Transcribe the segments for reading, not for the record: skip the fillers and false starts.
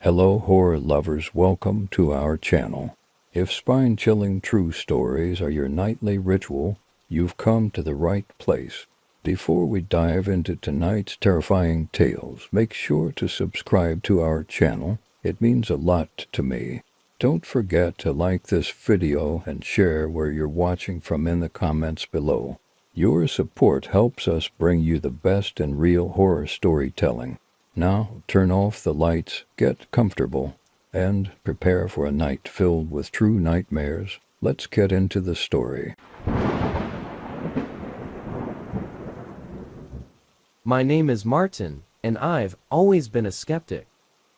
Hello horror lovers, welcome to our channel. If spine-chilling true stories are your nightly ritual, you've come to the right place. Before we dive into tonight's terrifying tales, make sure to subscribe to our channel. It means a lot to me. Don't forget to like this video and share where you're watching from in the comments below. Your support helps us bring you the best in real horror storytelling. Now, turn off the lights, get comfortable, and prepare for a night filled with true nightmares. Let's get into the story. My name is Martin, and I've always been a skeptic.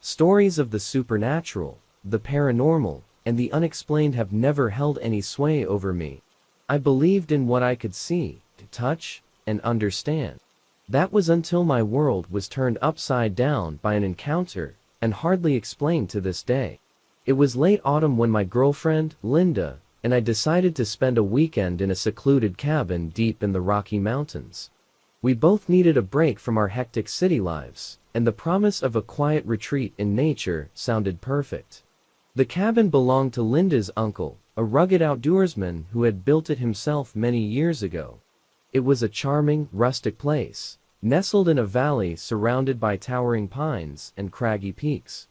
Stories of the supernatural, the paranormal, and the unexplained have never held any sway over me. I believed in what I could see, touch, and understand. That was until my world was turned upside down by an encounter, and hardly explained to this day. It was late autumn when my girlfriend, Linda, and I decided to spend a weekend in a secluded cabin deep in the Rocky Mountains. We both needed a break from our hectic city lives, and the promise of a quiet retreat in nature sounded perfect. The cabin belonged to Linda's uncle, a rugged outdoorsman who had built it himself many years ago. It was a charming, rustic place, nestled in a valley surrounded by towering pines and craggy peaks.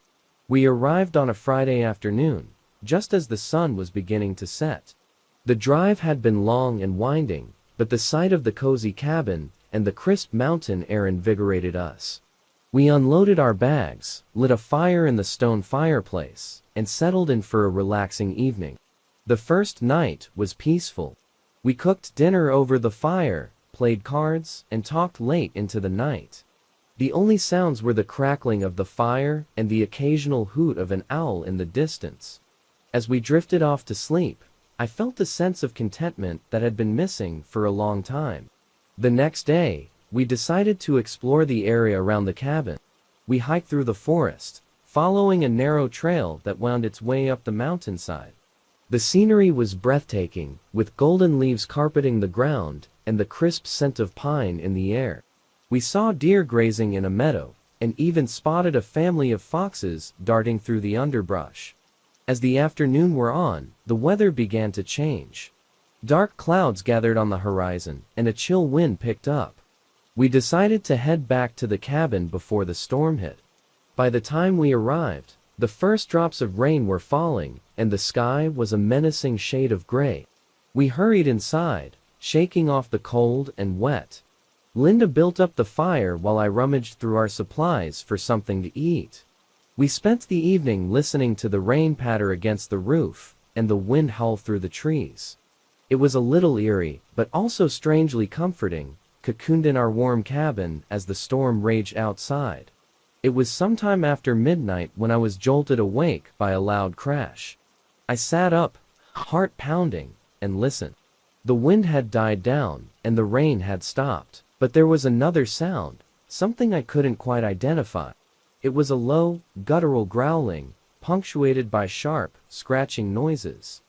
We arrived on a Friday afternoon, just as the sun was beginning to set. The drive had been long and winding, but the sight of the cozy cabin and the crisp mountain air invigorated us. We unloaded our bags, lit a fire in the stone fireplace, and settled in for a relaxing evening. The first night was peaceful. We cooked dinner over the fire, played cards, and talked late into the night. The only sounds were the crackling of the fire and the occasional hoot of an owl in the distance. As we drifted off to sleep, I felt a sense of contentment that had been missing for a long time. The next day, we decided to explore the area around the cabin. We hiked through the forest, following a narrow trail that wound its way up the mountainside. The scenery was breathtaking, with golden leaves carpeting the ground and the crisp scent of pine in the air. We saw deer grazing in a meadow, and even spotted a family of foxes darting through the underbrush. As the afternoon wore on, the weather began to change. Dark clouds gathered on the horizon, and a chill wind picked up. We decided to head back to the cabin before the storm hit. By the time we arrived, the first drops of rain were falling, and the sky was a menacing shade of gray. We hurried inside, shaking off the cold and wet. Linda built up the fire while I rummaged through our supplies for something to eat. We spent the evening listening to the rain patter against the roof, and the wind howl through the trees. It was a little eerie, but also strangely comforting, cocooned in our warm cabin as the storm raged outside. It was sometime after midnight when I was jolted awake by a loud crash. I sat up, heart pounding, and listened. The wind had died down, and the rain had stopped, but there was another sound, something I couldn't quite identify. It was a low, guttural growling, punctuated by sharp, scratching noises.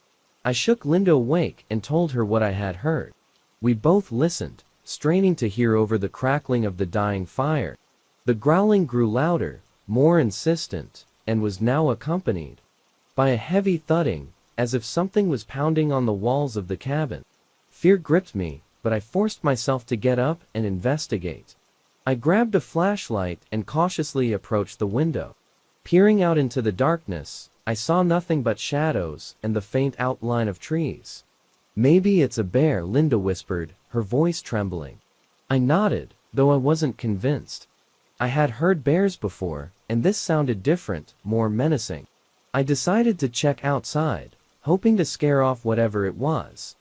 I shook Linda awake and told her what I had heard. We both listened, straining to hear over the crackling of the dying fire. The growling grew louder, more insistent, and was now accompanied by a heavy thudding, as if something was pounding on the walls of the cabin. Fear gripped me, but I forced myself to get up and investigate. I grabbed a flashlight and cautiously approached the window. Peering out into the darkness, I saw nothing but shadows and the faint outline of trees. "Maybe it's a bear," Linda whispered, her voice trembling. I nodded, though I wasn't convinced. I had heard bears before, and this sounded different, more menacing. I decided to check outside, hoping to scare off whatever it was.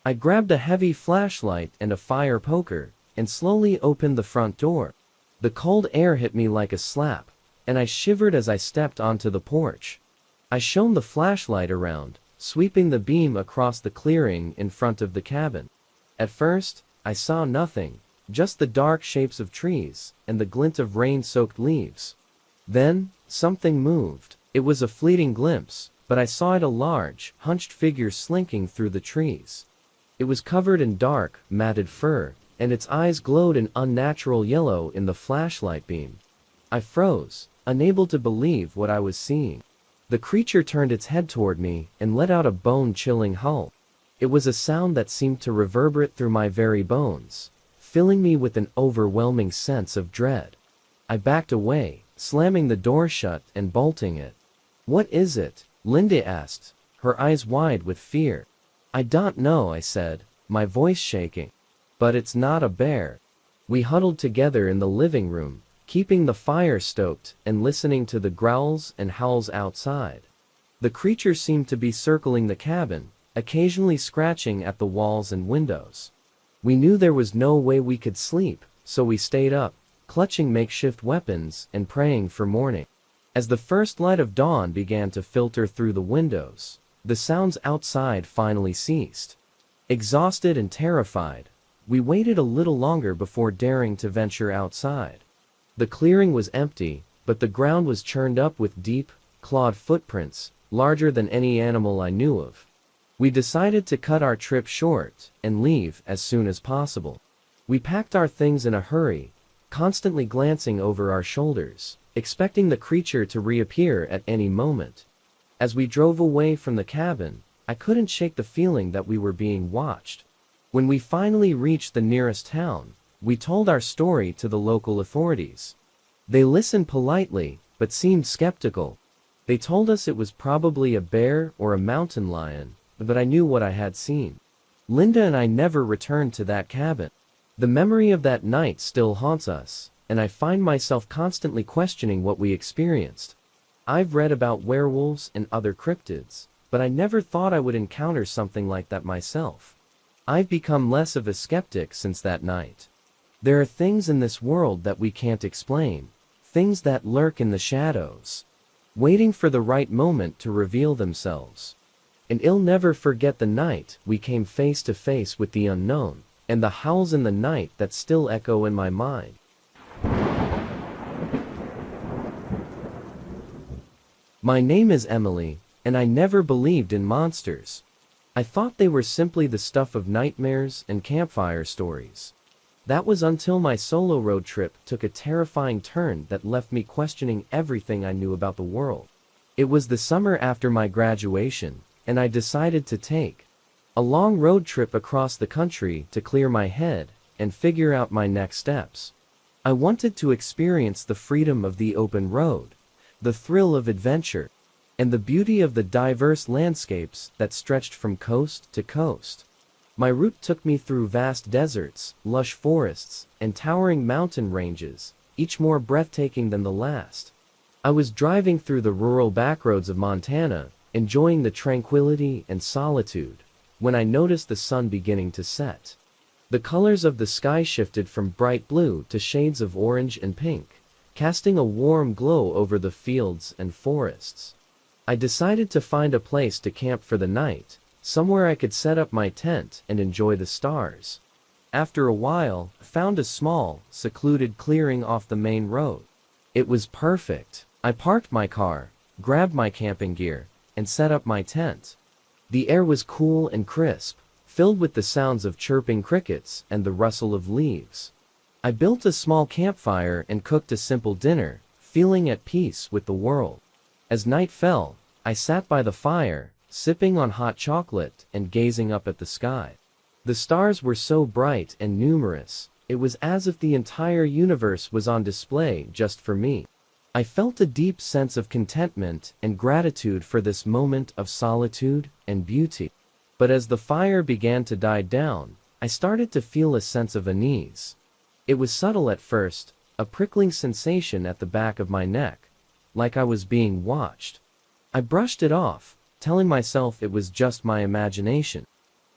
I grabbed a heavy flashlight and a fire poker, and slowly opened the front door. The cold air hit me like a slap, and I shivered as I stepped onto the porch. I shone the flashlight around, sweeping the beam across the clearing in front of the cabin. At first, I saw nothing, just the dark shapes of trees, and the glint of rain-soaked leaves. Then, something moved. It was a fleeting glimpse, but I saw it, a large, hunched figure slinking through the trees. It was covered in dark, matted fur, and its eyes glowed an unnatural yellow in the flashlight beam. I froze, unable to believe what I was seeing. The creature turned its head toward me and let out a bone-chilling howl. It was a sound that seemed to reverberate through my very bones, filling me with an overwhelming sense of dread. I backed away, slamming the door shut and bolting it. "What is it?" Linda asked, her eyes wide with fear. "I don't know," I said, my voice shaking. "But it's not a bear." We huddled together in the living room, keeping the fire stoked and listening to the growls and howls outside. The creature seemed to be circling the cabin, occasionally scratching at the walls and windows. We knew there was no way we could sleep, so we stayed up, clutching makeshift weapons and praying for morning. As the first light of dawn began to filter through the windows, the sounds outside finally ceased. Exhausted and terrified, we waited a little longer before daring to venture outside. The clearing was empty, but the ground was churned up with deep, clawed footprints, larger than any animal I knew of. We decided to cut our trip short and leave as soon as possible. We packed our things in a hurry, constantly glancing over our shoulders, expecting the creature to reappear at any moment. As we drove away from the cabin, I couldn't shake the feeling that we were being watched. When we finally reached the nearest town, we told our story to the local authorities. They listened politely, but seemed skeptical. They told us it was probably a bear or a mountain lion, but I knew what I had seen. Linda and I never returned to that cabin. The memory of that night still haunts us, and I find myself constantly questioning what we experienced. I've read about werewolves and other cryptids, but I never thought I would encounter something like that myself. I've become less of a skeptic since that night. There are things in this world that we can't explain, things that lurk in the shadows, waiting for the right moment to reveal themselves. And I'll never forget the night we came face to face with the unknown, and the howls in the night that still echo in my mind. My name is Emily, and I never believed in monsters. I thought they were simply the stuff of nightmares and campfire stories. That was until my solo road trip took a terrifying turn that left me questioning everything I knew about the world. It was the summer after my graduation, and I decided to take a long road trip across the country to clear my head and figure out my next steps. I wanted to experience the freedom of the open road, the thrill of adventure, and the beauty of the diverse landscapes that stretched from coast to coast. My route took me through vast deserts, lush forests, and towering mountain ranges, each more breathtaking than the last. I was driving through the rural backroads of Montana, enjoying the tranquility and solitude, when I noticed the sun beginning to set. The colors of the sky shifted from bright blue to shades of orange and pink, casting a warm glow over the fields and forests. I decided to find a place to camp for the night, somewhere I could set up my tent and enjoy the stars. After a while, I found a small, secluded clearing off the main road. It was perfect. I parked my car, grabbed my camping gear, and set up my tent. The air was cool and crisp, filled with the sounds of chirping crickets and the rustle of leaves. I built a small campfire and cooked a simple dinner, feeling at peace with the world. As night fell, I sat by the fire, sipping on hot chocolate and gazing up at the sky. The stars were so bright and numerous, it was as if the entire universe was on display just for me. I felt a deep sense of contentment and gratitude for this moment of solitude and beauty. But as the fire began to die down, I started to feel a sense of unease. It was subtle at first, a prickling sensation at the back of my neck, like I was being watched. I brushed it off, telling myself it was just my imagination.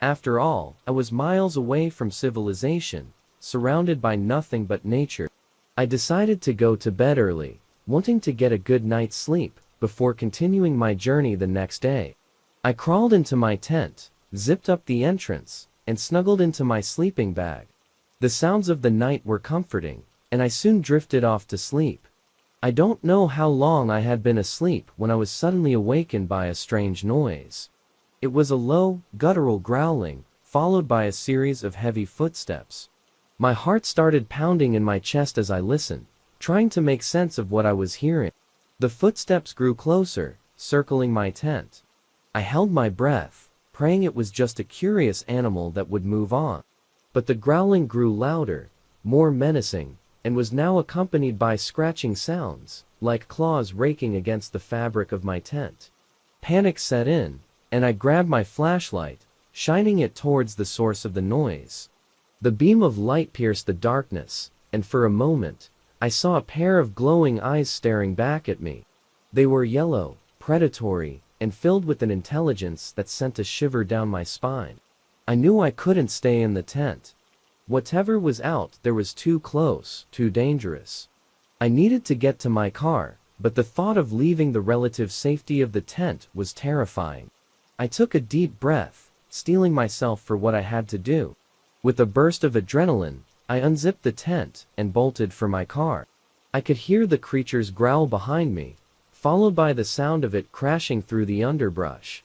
After all, I was miles away from civilization, surrounded by nothing but nature. I decided to go to bed early, wanting to get a good night's sleep before continuing my journey the next day. I crawled into my tent, zipped up the entrance, and snuggled into my sleeping bag. The sounds of the night were comforting, and I soon drifted off to sleep. I don't know how long I had been asleep when I was suddenly awakened by a strange noise. It was a low, guttural growling, followed by a series of heavy footsteps. My heart started pounding in my chest as I listened, trying to make sense of what I was hearing. The footsteps grew closer, circling my tent. I held my breath, praying it was just a curious animal that would move on. But the growling grew louder, more menacing, and was now accompanied by scratching sounds, like claws raking against the fabric of my tent. Panic set in, and I grabbed my flashlight, shining it towards the source of the noise. The beam of light pierced the darkness, and for a moment, I saw a pair of glowing eyes staring back at me. They were yellow, predatory, and filled with an intelligence that sent a shiver down my spine. I knew I couldn't stay in the tent. Whatever was out there was too close, too dangerous. I needed to get to my car, but the thought of leaving the relative safety of the tent was terrifying. I took a deep breath, steeling myself for what I had to do. With a burst of adrenaline, I unzipped the tent and bolted for my car. I could hear the creature's growl behind me, followed by the sound of it crashing through the underbrush.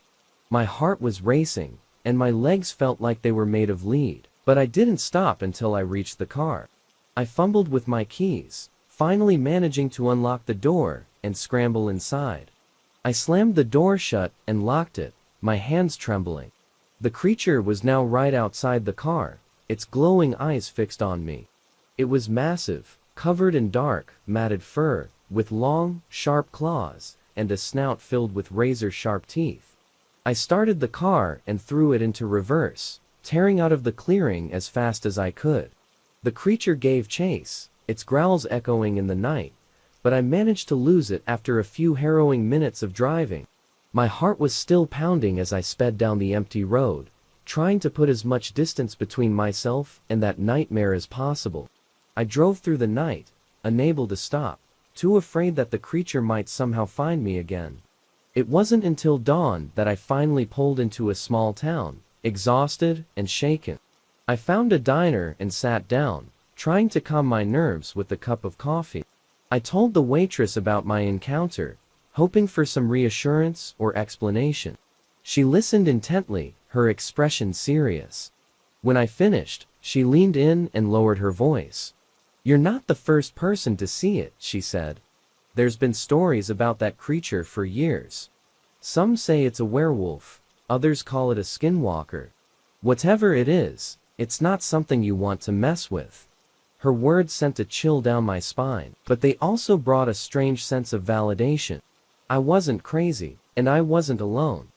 My heart was racing, and my legs felt like they were made of lead, but I didn't stop until I reached the car. I fumbled with my keys, finally managing to unlock the door and scramble inside. I slammed the door shut and locked it, my hands trembling. The creature was now right outside the car, its glowing eyes fixed on me. It was massive, covered in dark, matted fur, with long, sharp claws, and a snout filled with razor-sharp teeth. I started the car and threw it into reverse, tearing out of the clearing as fast as I could. The creature gave chase, its growls echoing in the night, but I managed to lose it after a few harrowing minutes of driving. My heart was still pounding as I sped down the empty road, trying to put as much distance between myself and that nightmare as possible. I drove through the night, unable to stop, too afraid that the creature might somehow find me again. It wasn't until dawn that I finally pulled into a small town, exhausted and shaken. I found a diner and sat down, trying to calm my nerves with a cup of coffee. I told the waitress about my encounter, hoping for some reassurance or explanation. She listened intently, her expression serious. When I finished, she leaned in and lowered her voice. "You're not the first person to see it," she said. "There's been stories about that creature for years. Some say it's a werewolf, others call it a skinwalker. Whatever it is, it's not something you want to mess with." Her words sent a chill down my spine, but they also brought a strange sense of validation. I wasn't crazy, and I wasn't alone.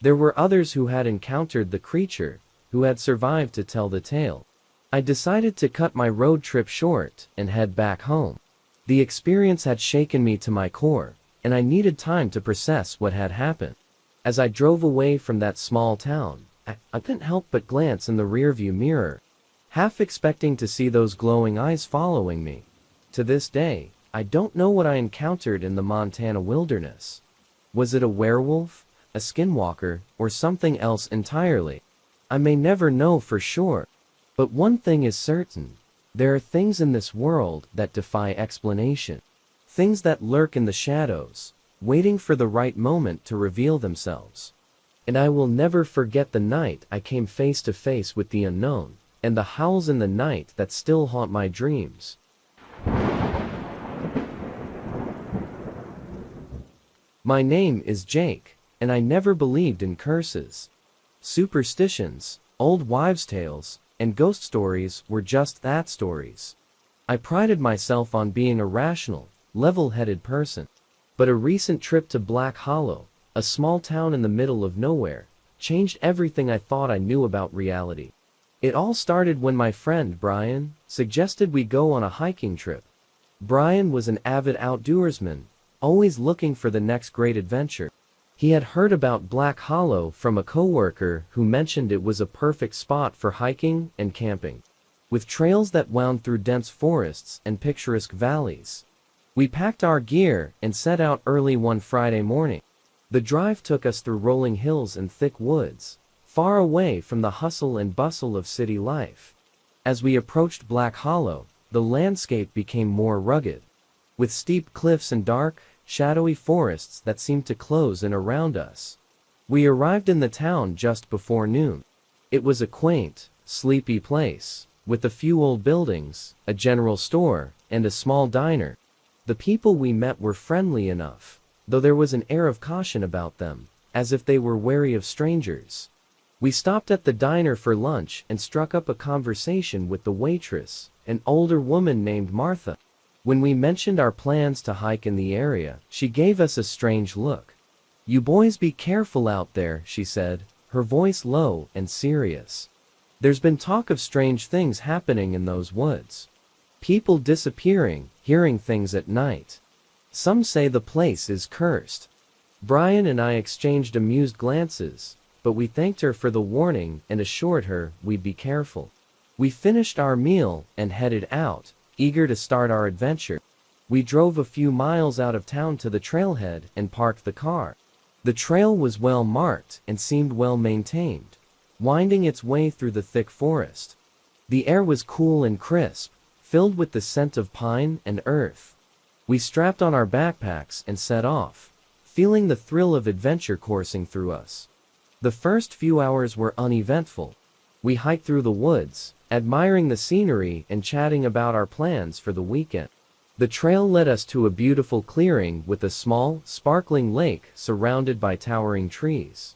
There were others who had encountered the creature, who had survived to tell the tale. I decided to cut my road trip short and head back home. The experience had shaken me to my core, and I needed time to process what had happened. As I drove away from that small town, I couldn't help but glance in the rearview mirror, half expecting to see those glowing eyes following me. To this day, I don't know what I encountered in the Montana wilderness. Was it a werewolf, a skinwalker, or something else entirely? I may never know for sure. But one thing is certain, there are things in this world that defy explanation. Things that lurk in the shadows, waiting for the right moment to reveal themselves. And I will never forget the night I came face to face with the unknown, and the howls in the night that still haunt my dreams. My name is Jake, and I never believed in curses. Superstitions, old wives' tales, and ghost stories were just that, stories. I prided myself on being a rational, level-headed person. But a recent trip to Black Hollow, a small town in the middle of nowhere, changed everything I thought I knew about reality. It all started when my friend Brian suggested we go on a hiking trip. Brian was an avid outdoorsman, always looking for the next great adventure. He had heard about Black Hollow from a coworker who mentioned it was a perfect spot for hiking and camping, with trails that wound through dense forests and picturesque valleys. We packed our gear and set out early one Friday morning. The drive took us through rolling hills and thick woods, far away from the hustle and bustle of city life. As we approached Black Hollow, the landscape became more rugged, with steep cliffs and dark, shadowy forests that seemed to close in around us. We arrived in the town just before noon. It was a quaint, sleepy place, with a few old buildings, a general store, and a small diner. The people we met were friendly enough, though there was an air of caution about them, as if they were wary of strangers. We stopped at the diner for lunch and struck up a conversation with the waitress, an older woman named Martha. When we mentioned our plans to hike in the area, she gave us a strange look. "You boys be careful out there," she said, her voice low and serious. "There's been talk of strange things happening in those woods. People disappearing, hearing things at night. Some say the place is cursed." Brian and I exchanged amused glances, but we thanked her for the warning and assured her we'd be careful. We finished our meal and headed out, eager to start our adventure. We drove a few miles out of town to the trailhead and parked the car. The trail was well marked and seemed well maintained, winding its way through the thick forest. The air was cool and crisp, filled with the scent of pine and earth. We strapped on our backpacks and set off, feeling the thrill of adventure coursing through us. The first few hours were uneventful. We hiked through the woods, admiring the scenery and chatting about our plans for the weekend. The trail led us to a beautiful clearing with a small, sparkling lake surrounded by towering trees.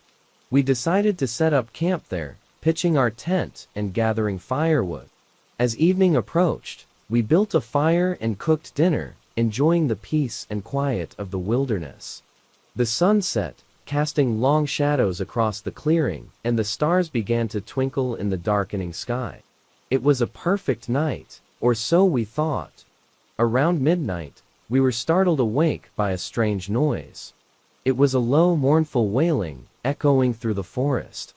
We decided to set up camp there, pitching our tent and gathering firewood. As evening approached, we built a fire and cooked dinner, enjoying the peace and quiet of the wilderness. The sun set, casting long shadows across the clearing, and the stars began to twinkle in the darkening sky. It was a perfect night, or so we thought. Around midnight, we were startled awake by a strange noise. It was a low, mournful wailing, echoing through the forest.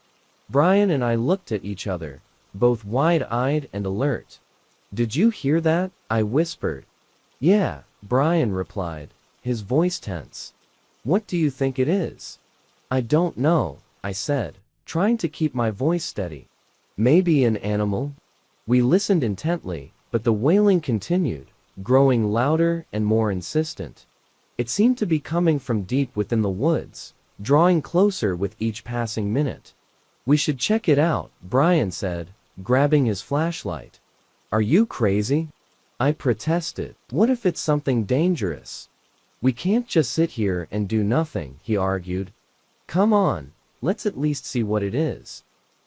Brian and I looked at each other, both wide-eyed and alert. "Did you hear that?" I whispered. "Yeah," Brian replied, his voice tense. "What do you think it is?" "I don't know," I said, trying to keep my voice steady. "Maybe an animal?" We listened intently, but the wailing continued, growing louder and more insistent. It seemed to be coming from deep within the woods, drawing closer with each passing minute. "We should check it out," Brian said, grabbing his flashlight. "Are you crazy?" I protested. "What if it's something dangerous?" "We can't just sit here and do nothing," he argued. "Come on, let's at least see what it is."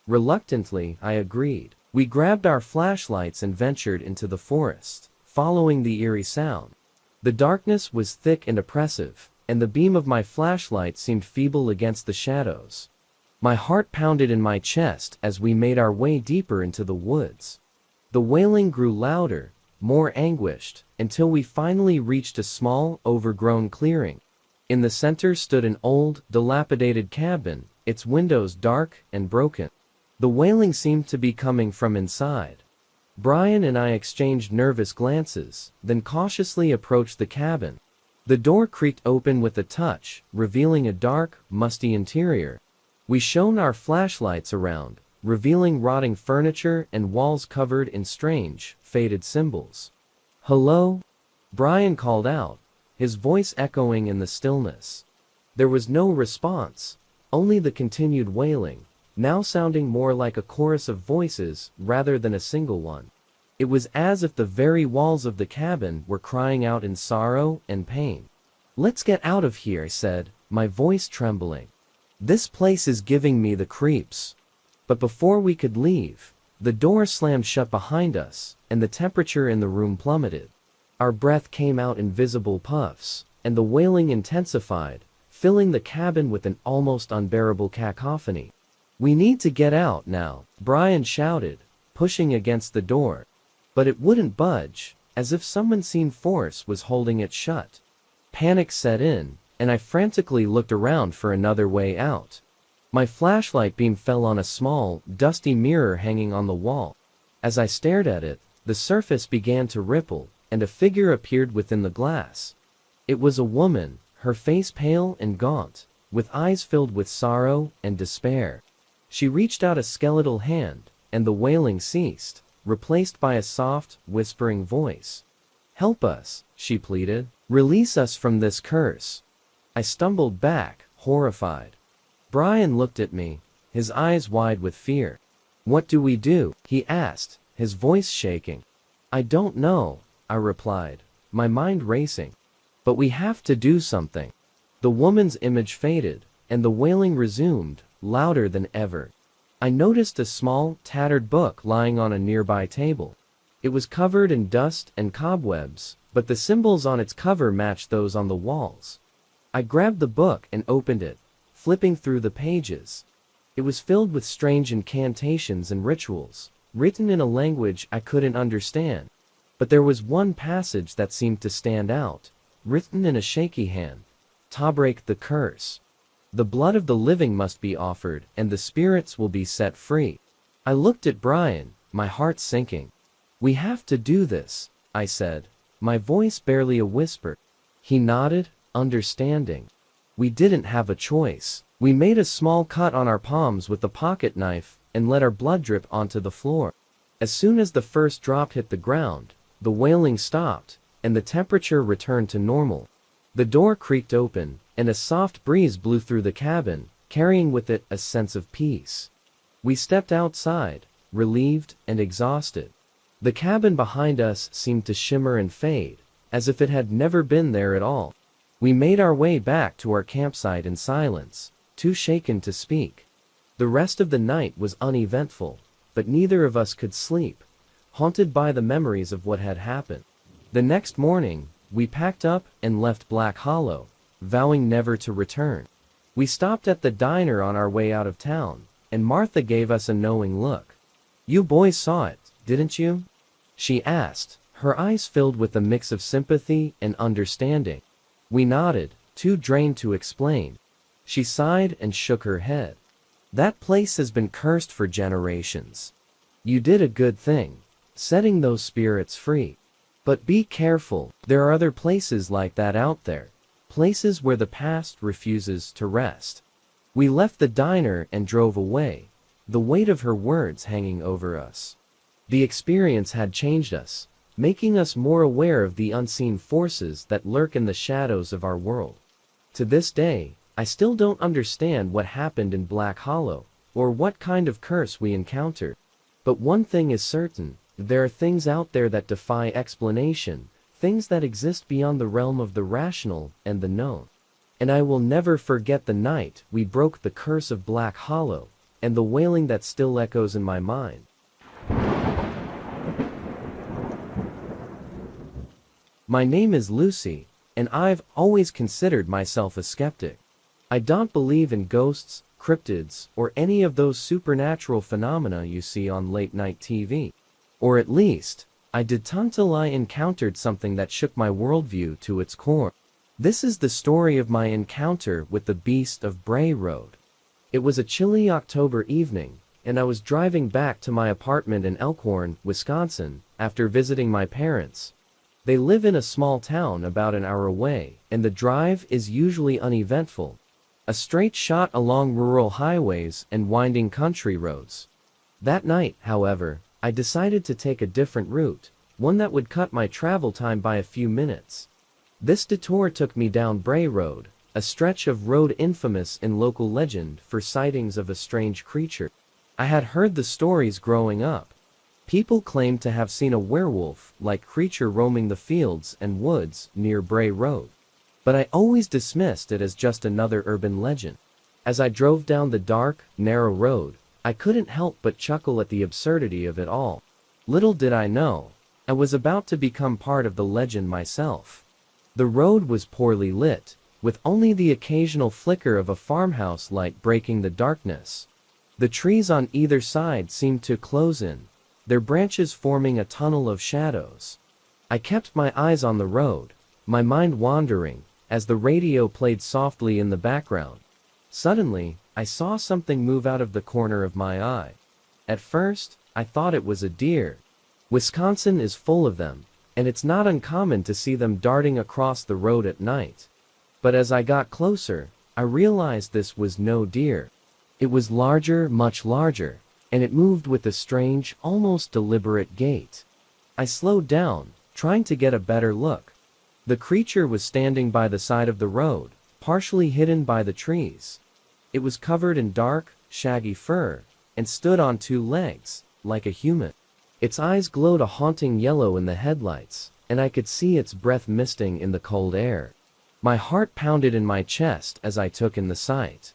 Reluctantly, I agreed. We grabbed our flashlights and ventured into the forest, following the eerie sound. The darkness was thick and oppressive, and the beam of my flashlight seemed feeble against the shadows. My heart pounded in my chest as we made our way deeper into the woods. The wailing grew louder, more anguished, until we finally reached a small, overgrown clearing. In the center stood an old, dilapidated cabin, its windows dark and broken. The wailing seemed to be coming from inside. Brian and I exchanged nervous glances, then cautiously approached the cabin. The door creaked open with a touch, revealing a dark, musty interior. We shone our flashlights around, revealing rotting furniture and walls covered in strange, faded symbols. "Hello?" Brian called out, his voice echoing in the stillness. There was no response, only the continued wailing, now sounding more like a chorus of voices rather than a single one. It was as if the very walls of the cabin were crying out in sorrow and pain. "Let's get out of here," I said, my voice trembling. "This place is giving me the creeps." But before we could leave, the door slammed shut behind us, and the temperature in the room plummeted. Our breath came out in visible puffs, and the wailing intensified, filling the cabin with an almost unbearable cacophony. "We need to get out now," Brian shouted, pushing against the door. But it wouldn't budge, as if some unseen force was holding it shut. Panic set in, and I frantically looked around for another way out. My flashlight beam fell on a small, dusty mirror hanging on the wall. As I stared at it, the surface began to ripple, and a figure appeared within the glass. It was a woman, her face pale and gaunt, with eyes filled with sorrow and despair. She reached out a skeletal hand, and the wailing ceased, replaced by a soft, whispering voice. "Help us," she pleaded. "Release us from this curse." I stumbled back, horrified. Brian looked at me, his eyes wide with fear. "What do we do?" he asked, his voice shaking. "I don't know," I replied, my mind racing. But we have to do something. The woman's image faded, and the wailing resumed, louder than ever. I noticed a small, tattered book lying on a nearby table. It was covered in dust and cobwebs, but the symbols on its cover matched those on the walls. I grabbed the book and opened it, flipping through the pages. It was filled with strange incantations and rituals, written in a language I couldn't understand. But there was one passage that seemed to stand out, written in a shaky hand. "To break the curse. The blood of the living must be offered, and the spirits will be set free." I looked at Brian, my heart sinking. "We have to do this," I said, my voice barely a whisper. He nodded, understanding. We didn't have a choice. We made a small cut on our palms with the pocket knife and let our blood drip onto the floor. As soon as the first drop hit the ground, the wailing stopped, and the temperature returned to normal. The door creaked open, and a soft breeze blew through the cabin, carrying with it a sense of peace. We stepped outside, relieved and exhausted. The cabin behind us seemed to shimmer and fade, as if it had never been there at all. We made our way back to our campsite in silence, too shaken to speak. The rest of the night was uneventful, but neither of us could sleep, haunted by the memories of what had happened. The next morning, we packed up and left Black Hollow, vowing never to return. We stopped at the diner on our way out of town, and Martha gave us a knowing look. "You boys saw it, didn't you?" she asked, her eyes filled with a mix of sympathy and understanding. We nodded, too drained to explain. She sighed and shook her head. "That place has been cursed for generations. You did a good thing, setting those spirits free. But be careful, there are other places like that out there, places where the past refuses to rest." We left the diner and drove away, the weight of her words hanging over us. The experience had changed us, making us more aware of the unseen forces that lurk in the shadows of our world. To this day, I still don't understand what happened in Black Hollow, or what kind of curse we encountered. But one thing is certain, there are things out there that defy explanation, things that exist beyond the realm of the rational and the known. And I will never forget the night we broke the curse of Black Hollow, and the wailing that still echoes in my mind. My name is Lucy, and I've always considered myself a skeptic. I don't believe in ghosts, cryptids, or any of those supernatural phenomena you see on late-night TV. Or at least, I did until I encountered something that shook my worldview to its core. This is the story of my encounter with the beast of Bray Road. It was a chilly October evening, and I was driving back to my apartment in Elkhorn, Wisconsin, after visiting my parents. They live in a small town about an hour away, and the drive is usually uneventful. A straight shot along rural highways and winding country roads. That night, however, I decided to take a different route, one that would cut my travel time by a few minutes. This detour took me down Bray Road, a stretch of road infamous in local legend for sightings of a strange creature. I had heard the stories growing up. People claimed to have seen a werewolf-like creature roaming the fields and woods near Bray Road. But I always dismissed it as just another urban legend. As I drove down the dark, narrow road, I couldn't help but chuckle at the absurdity of it all. Little did I know, I was about to become part of the legend myself. The road was poorly lit, with only the occasional flicker of a farmhouse light breaking the darkness. The trees on either side seemed to close in, their branches forming a tunnel of shadows. I kept my eyes on the road, my mind wandering, as the radio played softly in the background. Suddenly, I saw something move out of the corner of my eye. At first, I thought it was a deer. Wisconsin is full of them, and it's not uncommon to see them darting across the road at night. But as I got closer, I realized this was no deer. It was larger, much larger, and it moved with a strange, almost deliberate gait. I slowed down, trying to get a better look. The creature was standing by the side of the road, partially hidden by the trees. It was covered in dark, shaggy fur, and stood on two legs, like a human. Its eyes glowed a haunting yellow in the headlights, and I could see its breath misting in the cold air. My heart pounded in my chest as I took in the sight.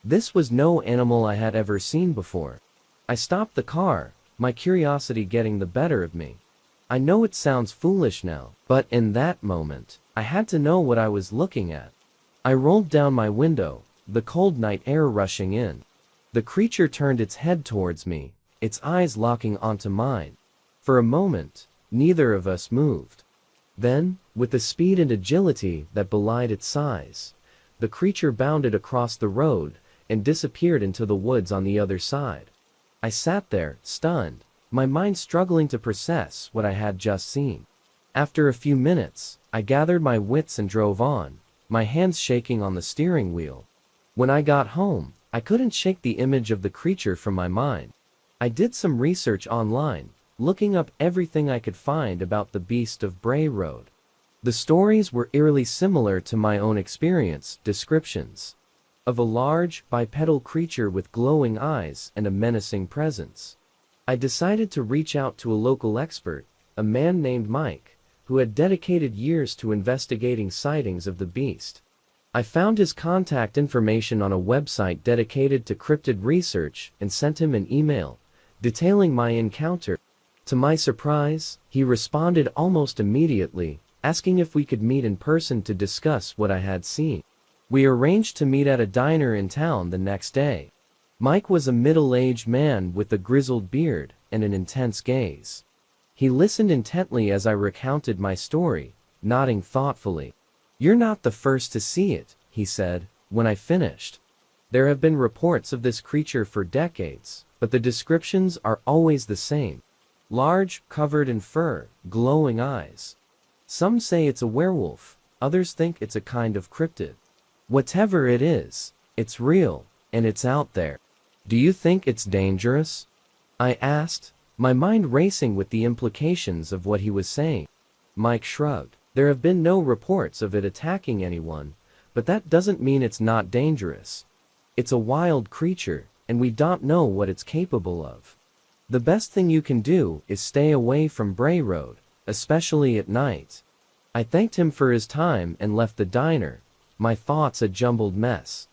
This was no animal I had ever seen before. I stopped the car, my curiosity getting the better of me. I know it sounds foolish now, but in that moment, I had to know what I was looking at. I rolled down my window, the cold night air rushing in. The creature turned its head towards me, its eyes locking onto mine. For a moment, neither of us moved. Then, with a speed and agility that belied its size, the creature bounded across the road and disappeared into the woods on the other side. I sat there, stunned, my mind struggling to process what I had just seen. After a few minutes, I gathered my wits and drove on, my hands shaking on the steering wheel. When I got home, I couldn't shake the image of the creature from my mind. I did some research online, looking up everything I could find about the beast of Bray Road. The stories were eerily similar to my own experience, descriptions of a large, bipedal creature with glowing eyes and a menacing presence. I decided to reach out to a local expert, a man named Mike, who had dedicated years to investigating sightings of the beast. I found his contact information on a website dedicated to cryptid research and sent him an email detailing my encounter. To my surprise, he responded almost immediately, asking if we could meet in person to discuss what I had seen. We arranged to meet at a diner in town the next day. Mike was a middle-aged man with a grizzled beard and an intense gaze. He listened intently as I recounted my story, nodding thoughtfully. "You're not the first to see it," he said, when I finished. "There have been reports of this creature for decades, but the descriptions are always the same. Large, covered in fur, glowing eyes. Some say it's a werewolf, others think it's a kind of cryptid. Whatever it is, it's real, and it's out there. Do you think it's dangerous?" I asked, my mind racing with the implications of what he was saying. Mike shrugged. "There have been no reports of it attacking anyone, but that doesn't mean it's not dangerous. It's a wild creature, and we don't know what it's capable of. The best thing you can do is stay away from Bray Road, especially at night." I thanked him for his time and left the diner, my thoughts a jumbled mess.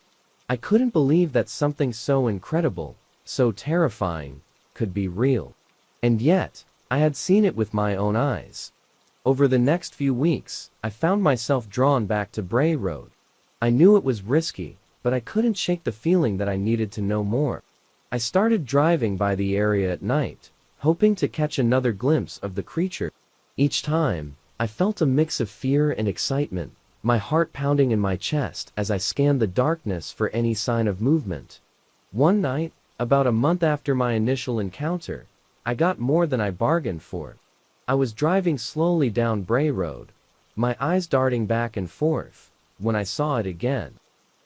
I couldn't believe that something so incredible, so terrifying, could be real. And yet, I had seen it with my own eyes. Over the next few weeks, I found myself drawn back to Bray Road. I knew it was risky, but I couldn't shake the feeling that I needed to know more. I started driving by the area at night, hoping to catch another glimpse of the creature. Each time, I felt a mix of fear and excitement, my heart pounding in my chest as I scanned the darkness for any sign of movement. One night, about a month after my initial encounter, I got more than I bargained for. I was driving slowly down Bray Road, my eyes darting back and forth, when I saw it again.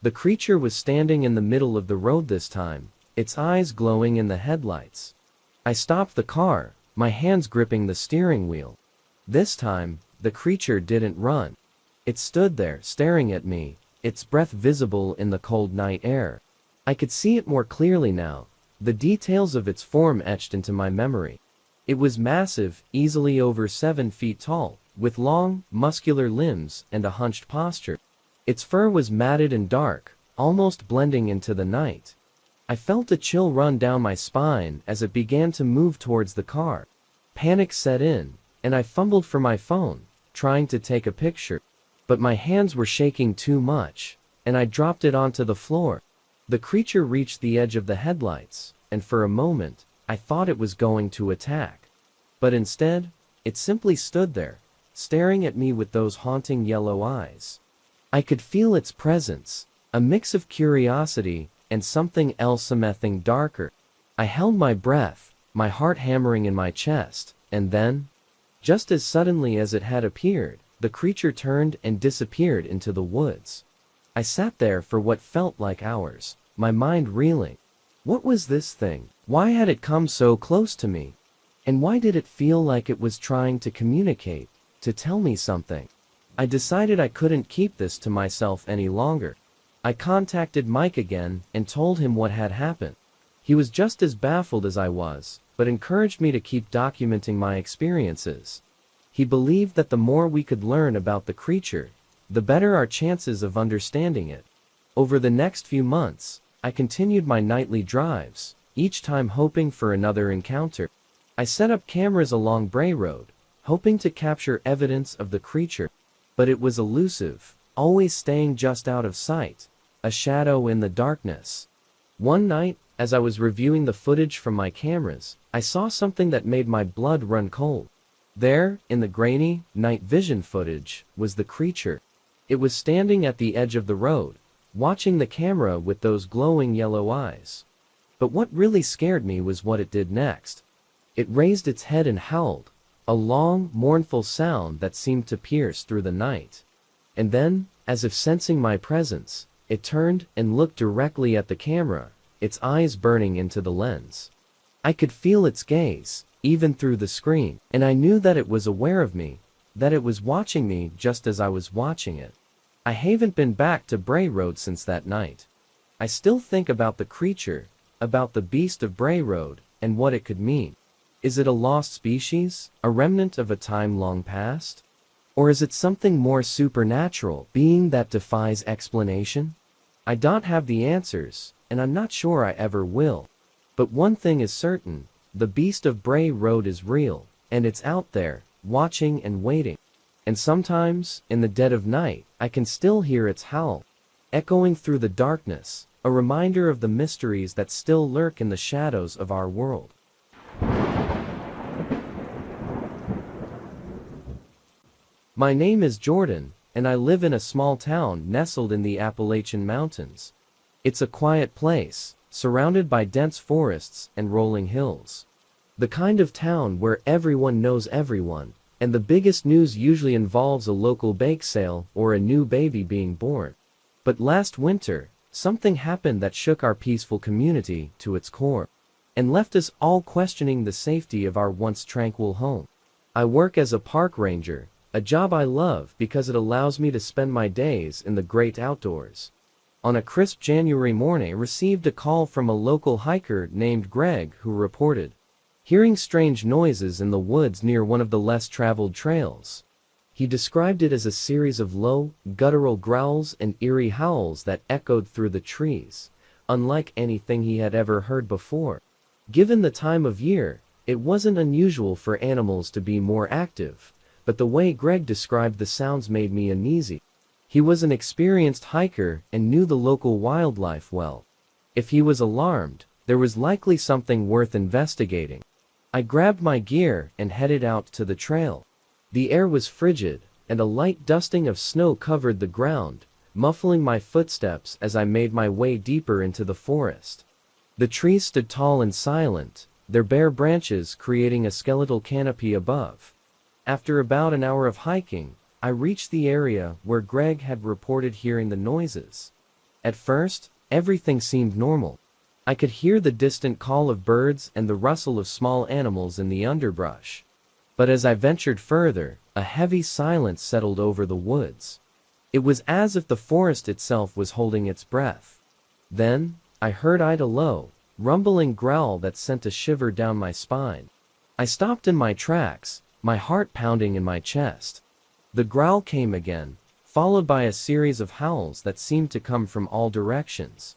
The creature was standing in the middle of the road this time, its eyes glowing in the headlights. I stopped the car, my hands gripping the steering wheel. This time, the creature didn't run. It stood there, staring at me, its breath visible in the cold night air. I could see it more clearly now, the details of its form etched into my memory. It was massive, easily over 7 feet tall, with long, muscular limbs and a hunched posture. Its fur was matted and dark, almost blending into the night. I felt a chill run down my spine as it began to move towards the car. Panic set in, and I fumbled for my phone, trying to take a picture. But my hands were shaking too much, and I dropped it onto the floor. The creature reached the edge of the headlights, and for a moment, I thought it was going to attack. But instead, it simply stood there, staring at me with those haunting yellow eyes. I could feel its presence, a mix of curiosity and something else, something darker. I held my breath, my heart hammering in my chest, and then, just as suddenly as it had appeared, the creature turned and disappeared into the woods. I sat there for what felt like hours, my mind reeling. What was this thing? Why had it come so close to me? And why did it feel like it was trying to communicate, to tell me something? I decided I couldn't keep this to myself any longer. I contacted Mike again and told him what had happened. He was just as baffled as I was, but encouraged me to keep documenting my experiences. He believed that the more we could learn about the creature, the better our chances of understanding it. Over the next few months, I continued my nightly drives, each time hoping for another encounter. I set up cameras along Bray Road, hoping to capture evidence of the creature, but it was elusive, always staying just out of sight, a shadow in the darkness. One night, as I was reviewing the footage from my cameras, I saw something that made my blood run cold. There, in the grainy, night vision footage, was the creature. It was standing at the edge of the road, watching the camera with those glowing yellow eyes. But what really scared me was what it did next. It raised its head and howled, a long, mournful sound that seemed to pierce through the night. And then, as if sensing my presence, it turned and looked directly at the camera, its eyes burning into the lens. I could feel its gaze, even through the screen, and I knew that it was aware of me, that it was watching me just as I was watching it. I haven't been back to Bray Road since that night. I still think about the creature, about the beast of Bray Road, and what it could mean. Is it a lost species, a remnant of a time long past? Or is it something more supernatural, being that defies explanation? I don't have the answers, and I'm not sure I ever will. But one thing is certain, the beast of Bray Road is real, and it's out there, watching and waiting. And sometimes, in the dead of night, I can still hear its howl, echoing through the darkness, a reminder of the mysteries that still lurk in the shadows of our world. My name is Jordan, and I live in a small town nestled in the Appalachian Mountains. It's a quiet place, surrounded by dense forests and rolling hills. The kind of town where everyone knows everyone, and the biggest news usually involves a local bake sale or a new baby being born. But last winter, something happened that shook our peaceful community to its core, and left us all questioning the safety of our once tranquil home. I work as a park ranger, a job I love because it allows me to spend my days in the great outdoors. On a crisp January morning, I received a call from a local hiker named Greg who reported hearing strange noises in the woods near one of the less traveled trails. He described it as a series of low, guttural growls and eerie howls that echoed through the trees, unlike anything he had ever heard before. Given the time of year, it wasn't unusual for animals to be more active, but the way Greg described the sounds made me uneasy. He was an experienced hiker and knew the local wildlife well. If he was alarmed, there was likely something worth investigating. I grabbed my gear and headed out to the trail. The air was frigid, and a light dusting of snow covered the ground, muffling my footsteps as I made my way deeper into the forest. The trees stood tall and silent, their bare branches creating a skeletal canopy above. After about an hour of hiking, I reached the area where Greg had reported hearing the noises. At first, everything seemed normal. I could hear the distant call of birds and the rustle of small animals in the underbrush. But as I ventured further, a heavy silence settled over the woods. It was as if the forest itself was holding its breath. Then, I heard a low, rumbling growl that sent a shiver down my spine. I stopped in my tracks, my heart pounding in my chest. The growl came again, followed by a series of howls that seemed to come from all directions.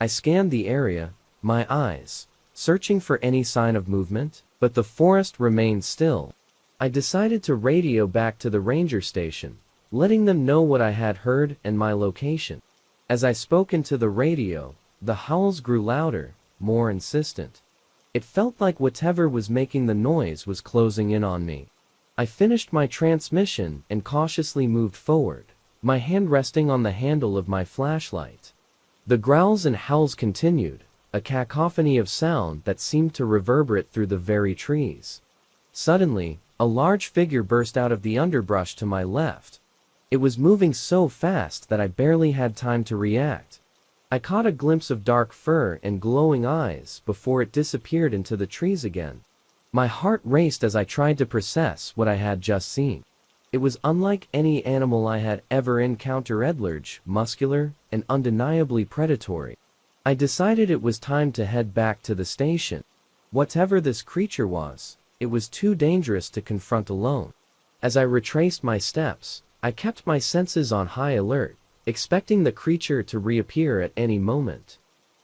I scanned the area, my eyes searching for any sign of movement, but the forest remained still. I decided to radio back to the ranger station, letting them know what I had heard and my location. As I spoke into the radio, the howls grew louder, more insistent. It felt like whatever was making the noise was closing in on me. I finished my transmission and cautiously moved forward, my hand resting on the handle of my flashlight. The growls and howls continued, a cacophony of sound that seemed to reverberate through the very trees. Suddenly, a large figure burst out of the underbrush to my left. It was moving so fast that I barely had time to react. I caught a glimpse of dark fur and glowing eyes before it disappeared into the trees again. My heart raced as I tried to process what I had just seen. It was unlike any animal I had ever encountered, large, muscular, and undeniably predatory. I decided it was time to head back to the station. Whatever this creature was, it was too dangerous to confront alone. As I retraced my steps, I kept my senses on high alert, expecting the creature to reappear at any moment.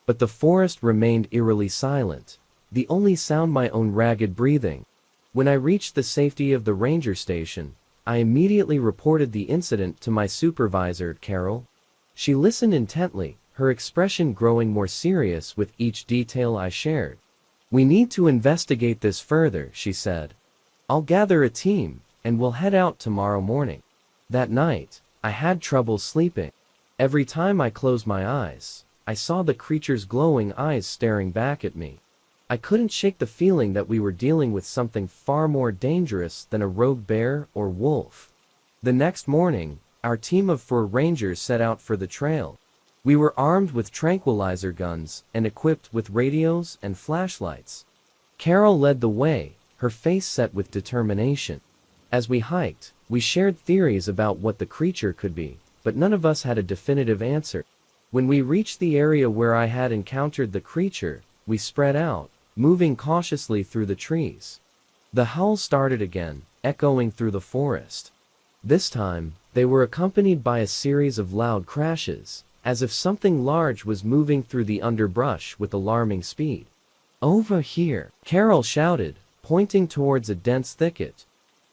But the forest remained eerily silent, the only sound my own ragged breathing. When I reached the safety of the ranger station, I immediately reported the incident to my supervisor, Carol. She listened intently, her expression growing more serious with each detail I shared. "We need to investigate this further," she said. "I'll gather a team, and we'll head out tomorrow morning." That night, I had trouble sleeping. Every time I closed my eyes, I saw the creature's glowing eyes staring back at me. I couldn't shake the feeling that we were dealing with something far more dangerous than a rogue bear or wolf. The next morning, our team of 4 rangers set out for the trail. We were armed with tranquilizer guns and equipped with radios and flashlights. Carol led the way, her face set with determination. As we hiked, we shared theories about what the creature could be, but none of us had a definitive answer. When we reached the area where I had encountered the creature, we spread out, moving cautiously through the trees. The howl started again, echoing through the forest. This time, they were accompanied by a series of loud crashes, as if something large was moving through the underbrush with alarming speed. "Over here," Carol shouted, pointing towards a dense thicket.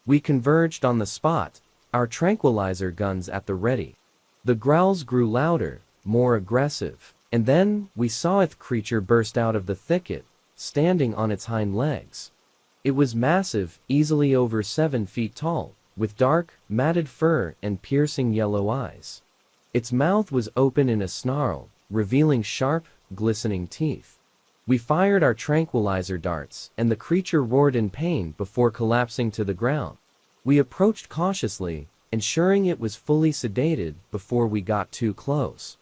We converged on the spot, our tranquilizer guns at the ready. The growls grew louder, more aggressive, and then we saw a creature burst out of the thicket, standing on its hind legs. It was massive, easily over 7 feet tall, with dark, matted fur and piercing yellow eyes. Its mouth was open in a snarl, revealing sharp, glistening teeth. We fired our tranquilizer darts, and the creature roared in pain before collapsing to the ground. We approached cautiously, ensuring it was fully sedated before we got too close.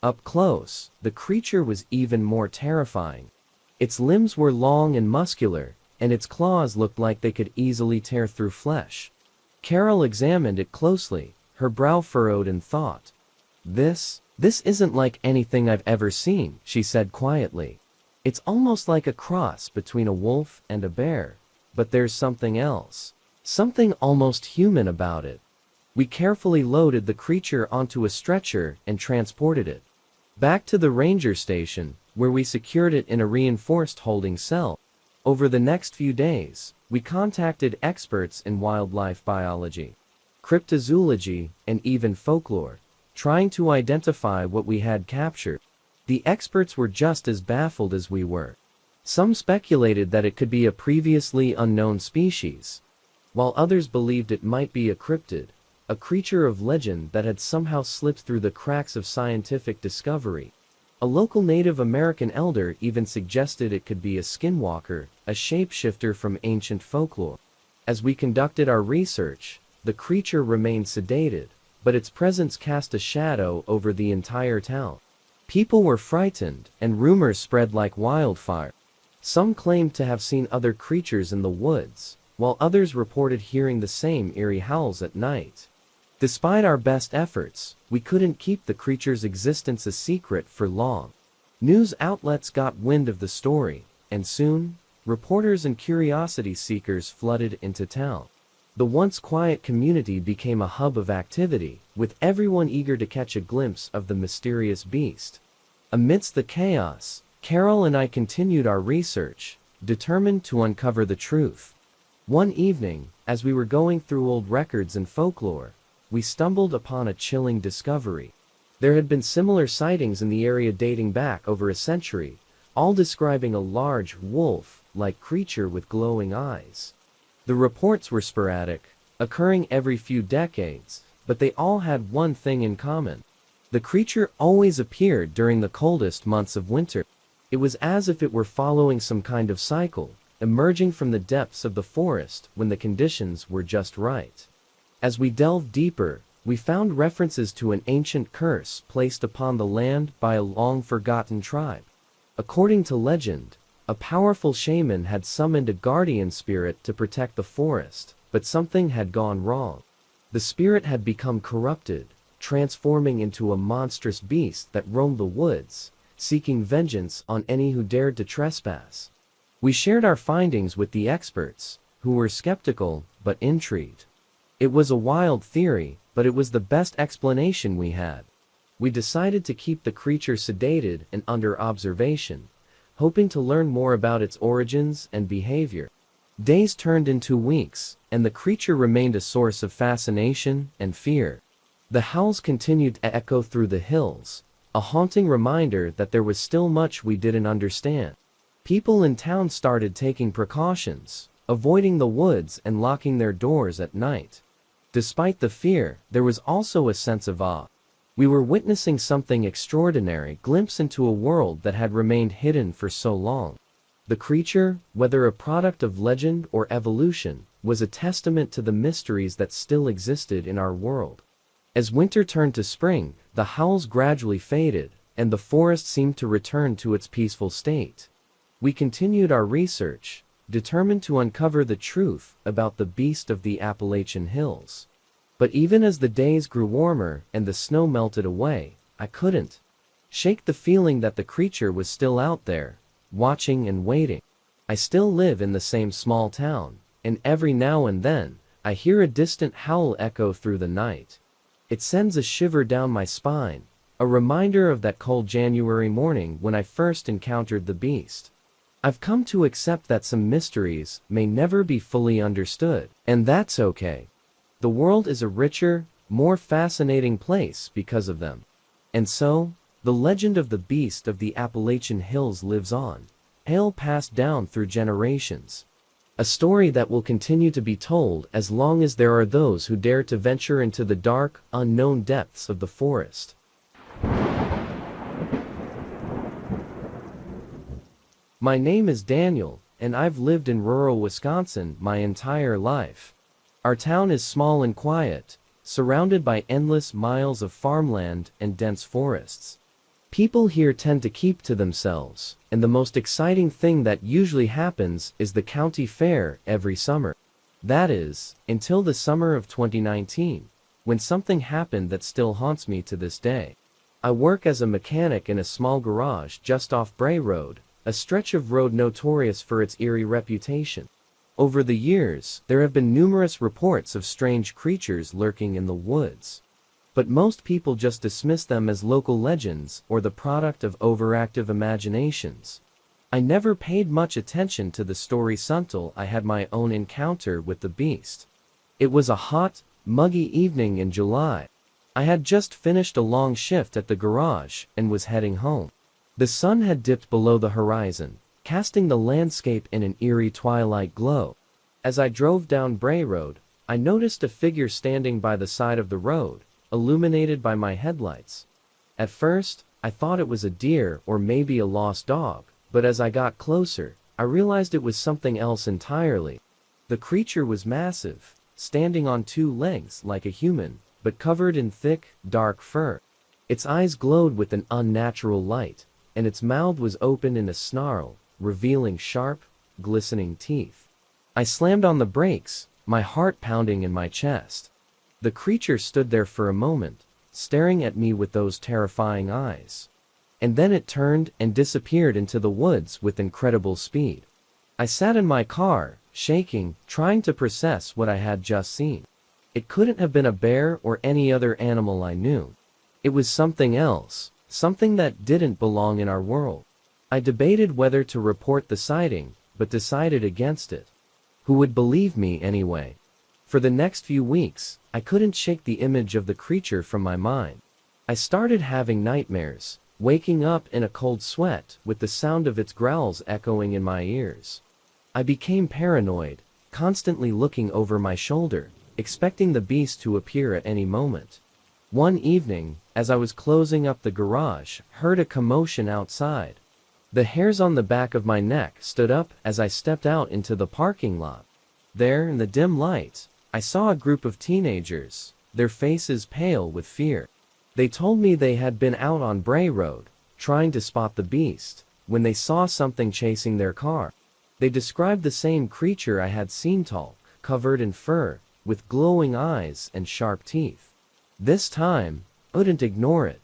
Up close, the creature was even more terrifying. Its limbs were long and muscular, and its claws looked like they could easily tear through flesh. Carol examined it closely, her brow furrowed in thought. This isn't like anything I've ever seen," she said quietly. "It's almost like a cross between a wolf and a bear, but there's something else. Something almost human about it." We carefully loaded the creature onto a stretcher and transported it back to the ranger station, where we secured it in a reinforced holding cell. Over the next few days, we contacted experts in wildlife biology, cryptozoology, and even folklore, trying to identify what we had captured. The experts were just as baffled as we were. Some speculated that it could be a previously unknown species, while others believed it might be a cryptid, a creature of legend that had somehow slipped through the cracks of scientific discovery. A local Native American elder even suggested it could be a skinwalker, a shapeshifter from ancient folklore. As we conducted our research, the creature remained sedated, but its presence cast a shadow over the entire town. People were frightened, and rumors spread like wildfire. Some claimed to have seen other creatures in the woods, while others reported hearing the same eerie howls at night. Despite our best efforts, we couldn't keep the creature's existence a secret for long. News outlets got wind of the story, and soon, reporters and curiosity seekers flooded into town. The once quiet community became a hub of activity, with everyone eager to catch a glimpse of the mysterious beast. Amidst the chaos, Carol and I continued our research, determined to uncover the truth. One evening, as we were going through old records and folklore, we stumbled upon a chilling discovery. There had been similar sightings in the area dating back over a century, all describing a large, wolf-like creature with glowing eyes. The reports were sporadic, occurring every few decades, but they all had one thing in common. The creature always appeared during the coldest months of winter. It was as if it were following some kind of cycle, emerging from the depths of the forest when the conditions were just right. As we delved deeper, we found references to an ancient curse placed upon the land by a long-forgotten tribe. According to legend, a powerful shaman had summoned a guardian spirit to protect the forest, but something had gone wrong. The spirit had become corrupted, transforming into a monstrous beast that roamed the woods, seeking vengeance on any who dared to trespass. We shared our findings with the experts, who were skeptical but intrigued. It was a wild theory, but it was the best explanation we had. We decided to keep the creature sedated and under observation, hoping to learn more about its origins and behavior. Days turned into weeks, and the creature remained a source of fascination and fear. The howls continued to echo through the hills, a haunting reminder that there was still much we didn't understand. People in town started taking precautions, avoiding the woods and locking their doors at night. Despite the fear, there was also a sense of awe. We were witnessing something extraordinary, a glimpse into a world that had remained hidden for so long. The creature, whether a product of legend or evolution, was a testament to the mysteries that still existed in our world. As winter turned to spring, the howls gradually faded, and the forest seemed to return to its peaceful state. We continued our research, determined to uncover the truth about the beast of the Appalachian Hills. But even as the days grew warmer and the snow melted away, I couldn't shake the feeling that the creature was still out there, watching and waiting. I still live in the same small town, and every now and then, I hear a distant howl echo through the night. It sends a shiver down my spine, a reminder of that cold January morning when I first encountered the beast. I've come to accept that some mysteries may never be fully understood, and that's okay. The world is a richer, more fascinating place because of them. And so, the legend of the beast of the Appalachian Hills lives on, tale passed down through generations. A story that will continue to be told as long as there are those who dare to venture into the dark, unknown depths of the forest. My name is Daniel, and I've lived in rural Wisconsin my entire life. Our town is small and quiet, surrounded by endless miles of farmland and dense forests. People here tend to keep to themselves, and the most exciting thing that usually happens is the county fair every summer. That is, until the summer of 2019, when something happened that still haunts me to this day. I work as a mechanic in a small garage just off Bray Road, a stretch of road notorious for its eerie reputation. Over the years, there have been numerous reports of strange creatures lurking in the woods. But most people just dismiss them as local legends or the product of overactive imaginations. I never paid much attention to the stories until I had my own encounter with the beast. It was a hot, muggy evening in July. I had just finished a long shift at the garage and was heading home. The sun had dipped below the horizon, casting the landscape in an eerie twilight glow. As I drove down Bray Road, I noticed a figure standing by the side of the road, illuminated by my headlights. At first, I thought it was a deer or maybe a lost dog, but as I got closer, I realized it was something else entirely. The creature was massive, standing on two legs like a human, but covered in thick, dark fur. Its eyes glowed with an unnatural light, and its mouth was open in a snarl, revealing sharp, glistening teeth. I slammed on the brakes, my heart pounding in my chest. The creature stood there for a moment, staring at me with those terrifying eyes. And then it turned and disappeared into the woods with incredible speed. I sat in my car, shaking, trying to process what I had just seen. It couldn't have been a bear or any other animal I knew. It was something else, something that didn't belong in our world. I debated whether to report the sighting, but decided against it. Who would believe me anyway? For the next few weeks, I couldn't shake the image of the creature from my mind. I started having nightmares, waking up in a cold sweat with the sound of its growls echoing in my ears. I became paranoid, constantly looking over my shoulder, expecting the beast to appear at any moment. One evening, as I was closing up the garage, heard a commotion outside. The hairs on the back of my neck stood up as I stepped out into the parking lot. There, in the dim light, I saw a group of teenagers, their faces pale with fear. They told me they had been out on Bray Road, trying to spot the beast, when they saw something chasing their car. They described the same creature I had seen, tall, covered in fur, with glowing eyes and sharp teeth. This time, I wouldn't ignore it.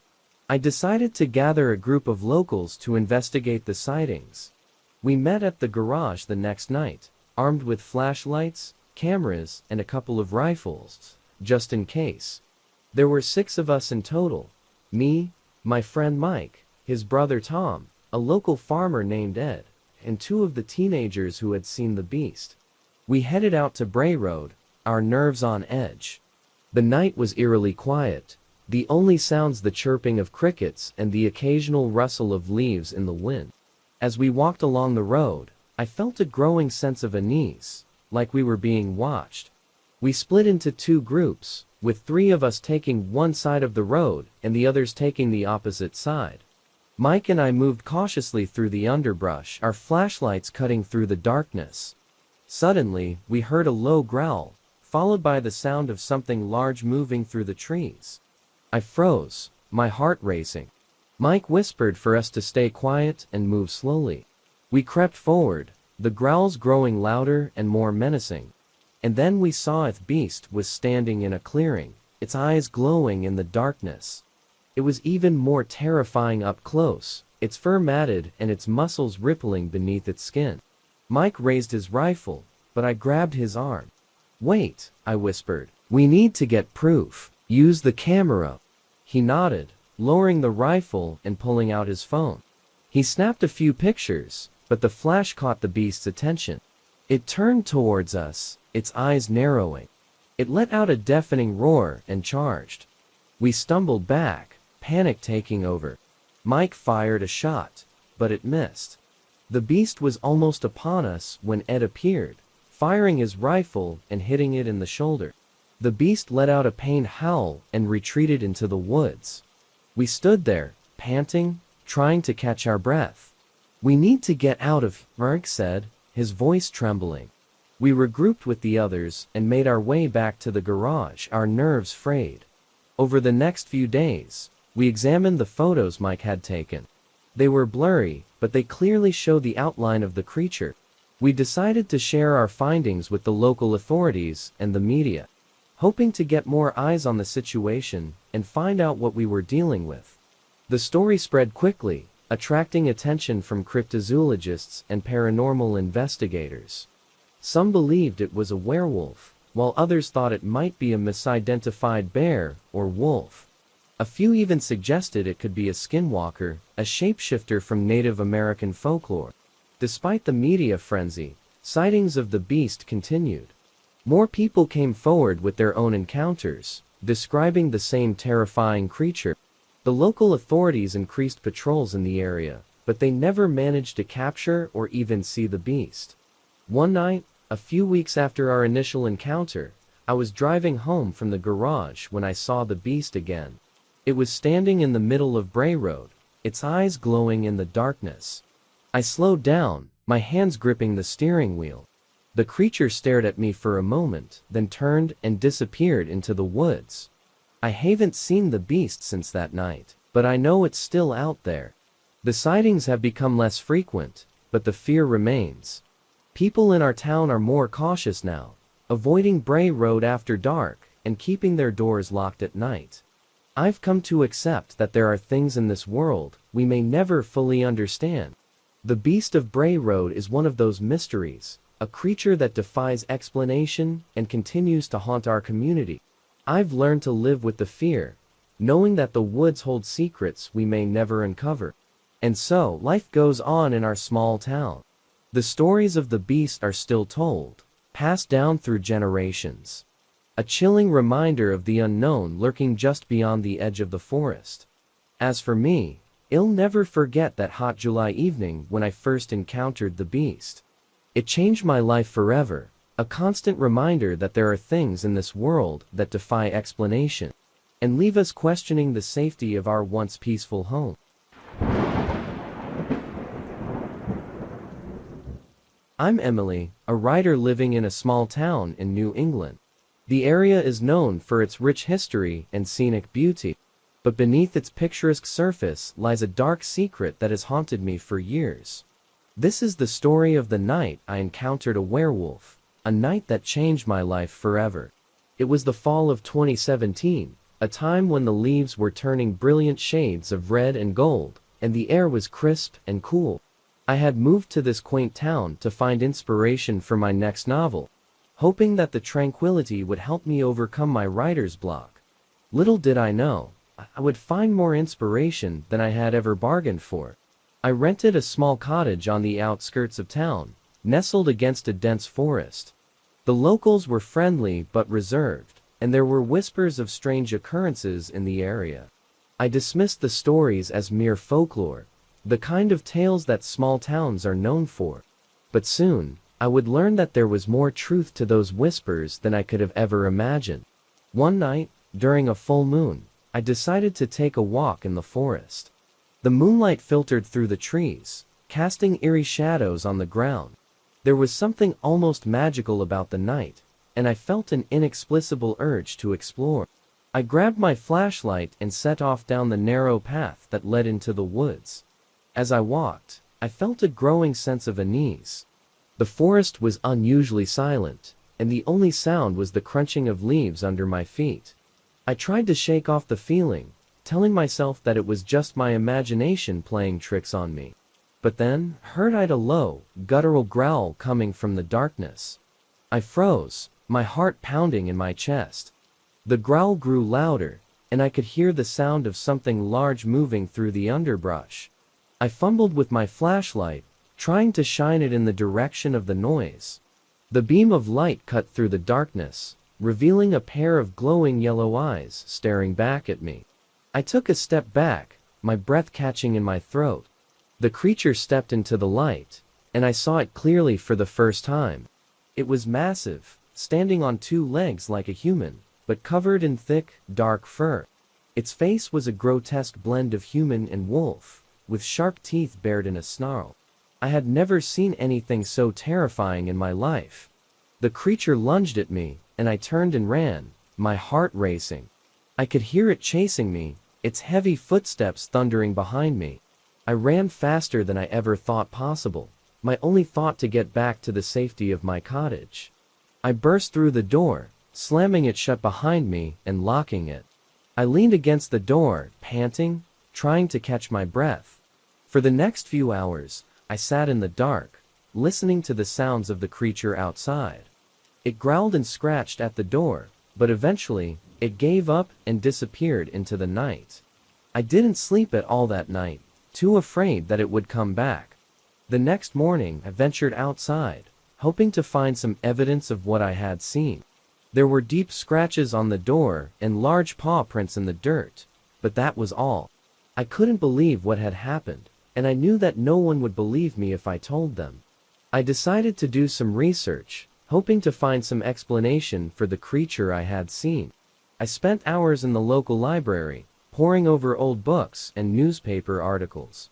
I decided to gather a group of locals to investigate the sightings. We met at the garage the next night, armed with flashlights, cameras, and a couple of rifles, just in case. There were 6 of us in total. Me, my friend Mike, his brother Tom, a local farmer named Ed, and 2 of the teenagers who had seen the beast. We headed out to Bray Road, our nerves on edge. The night was eerily quiet, the only sounds the chirping of crickets and the occasional rustle of leaves in the wind. As we walked along the road, I felt a growing sense of unease, like we were being watched. We split into 2 groups, with 3 of us taking one side of the road and the others taking the opposite side. Mike and I moved cautiously through the underbrush, our flashlights cutting through the darkness. Suddenly, we heard a low growl, followed by the sound of something large moving through the trees. I froze, my heart racing. Mike whispered for us to stay quiet and move slowly. We crept forward, the growls growing louder and more menacing. And then we saw a beast was standing in a clearing, its eyes glowing in the darkness. It was even more terrifying up close, its fur matted and its muscles rippling beneath its skin. Mike raised his rifle, but I grabbed his arm. "Wait," I whispered. "We need to get proof. Use the camera." He nodded, lowering the rifle and pulling out his phone. He snapped a few pictures, but the flash caught the beast's attention. It turned towards us, its eyes narrowing. It let out a deafening roar and charged. We stumbled back, panic taking over. Mike fired a shot, but it missed. The beast was almost upon us when Ed appeared, firing his rifle and hitting it in the shoulder. The beast let out a pained howl and retreated into the woods. We stood there, panting, trying to catch our breath. "We need to get out of," Mark said, his voice trembling. We regrouped with the others and made our way back to the garage, our nerves frayed. Over the next few days, we examined the photos Mike had taken. They were blurry, but they clearly showed the outline of the creature. We decided to share our findings with the local authorities and the media, hoping to get more eyes on the situation and find out what we were dealing with. The story spread quickly, attracting attention from cryptozoologists and paranormal investigators. Some believed it was a werewolf, while others thought it might be a misidentified bear or wolf. A few even suggested it could be a skinwalker, a shapeshifter from Native American folklore. Despite the media frenzy, sightings of the beast continued. More people came forward with their own encounters, describing the same terrifying creature. The local authorities increased patrols in the area, but they never managed to capture or even see the beast. One night, a few weeks after our initial encounter, I was driving home from the garage when I saw the beast again. It was standing in the middle of Bray Road, its eyes glowing in the darkness. I slowed down, my hands gripping the steering wheel. The creature stared at me for a moment, then turned and disappeared into the woods. I haven't seen the beast since that night, but I know it's still out there. The sightings have become less frequent, but the fear remains. People in our town are more cautious now, avoiding Bray Road after dark and keeping their doors locked at night. I've come to accept that there are things in this world we may never fully understand. The beast of Bray Road is one of those mysteries, a creature that defies explanation and continues to haunt our community. I've learned to live with the fear, knowing that the woods hold secrets we may never uncover. And so, life goes on in our small town. The stories of the beast are still told, passed down through generations. A chilling reminder of the unknown lurking just beyond the edge of the forest. As for me, I'll never forget that hot July evening when I first encountered the beast. It changed my life forever, a constant reminder that there are things in this world that defy explanation, and leave us questioning the safety of our once peaceful home. I'm Emily, a writer living in a small town in New England. The area is known for its rich history and scenic beauty, but beneath its picturesque surface lies a dark secret that has haunted me for years. This is the story of the night I encountered a werewolf, a night that changed my life forever. It was the fall of 2017, a time when the leaves were turning brilliant shades of red and gold, and the air was crisp and cool. I had moved to this quaint town to find inspiration for my next novel, hoping that the tranquility would help me overcome my writer's block. Little did I know, I would find more inspiration than I had ever bargained for. I rented a small cottage on the outskirts of town, nestled against a dense forest. The locals were friendly but reserved, and there were whispers of strange occurrences in the area. I dismissed the stories as mere folklore, the kind of tales that small towns are known for. But soon, I would learn that there was more truth to those whispers than I could have ever imagined. One night, during a full moon, I decided to take a walk in the forest. The moonlight filtered through the trees, casting eerie shadows on the ground. There was something almost magical about the night, and I felt an inexplicable urge to explore. I grabbed my flashlight and set off down the narrow path that led into the woods. As I walked, I felt a growing sense of unease. The forest was unusually silent, and the only sound was the crunching of leaves under my feet. I tried to shake off the feeling, telling myself that it was just my imagination playing tricks on me. But then, heard a low, guttural growl coming from the darkness. I froze, my heart pounding in my chest. The growl grew louder, and I could hear the sound of something large moving through the underbrush. I fumbled with my flashlight, trying to shine it in the direction of the noise. The beam of light cut through the darkness, revealing a pair of glowing yellow eyes staring back at me. I took a step back, my breath catching in my throat. The creature stepped into the light, and I saw it clearly for the first time. It was massive, standing on two legs like a human, but covered in thick, dark fur. Its face was a grotesque blend of human and wolf, with sharp teeth bared in a snarl. I had never seen anything so terrifying in my life. The creature lunged at me, and I turned and ran, my heart racing. I could hear it chasing me, its heavy footsteps thundering behind me. I ran faster than I ever thought possible, my only thought to get back to the safety of my cottage. I burst through the door, slamming it shut behind me and locking it. I leaned against the door, panting, trying to catch my breath. For the next few hours, I sat in the dark, listening to the sounds of the creature outside. It growled and scratched at the door, but eventually, it gave up and disappeared into the night. I didn't sleep at all that night, too afraid that it would come back. The next morning, I ventured outside, hoping to find some evidence of what I had seen. There were deep scratches on the door and large paw prints in the dirt, but that was all. I couldn't believe what had happened, and I knew that no one would believe me if I told them. I decided to do some research, hoping to find some explanation for the creature I had seen. I spent hours in the local library, poring over old books and newspaper articles.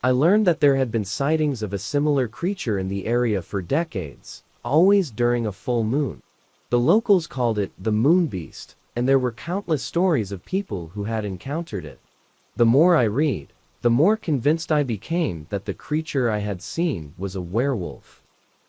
I learned that there had been sightings of a similar creature in the area for decades, always during a full moon. The locals called it the moon beast, and there were countless stories of people who had encountered it. The more I read, the more convinced I became that the creature I had seen was a werewolf.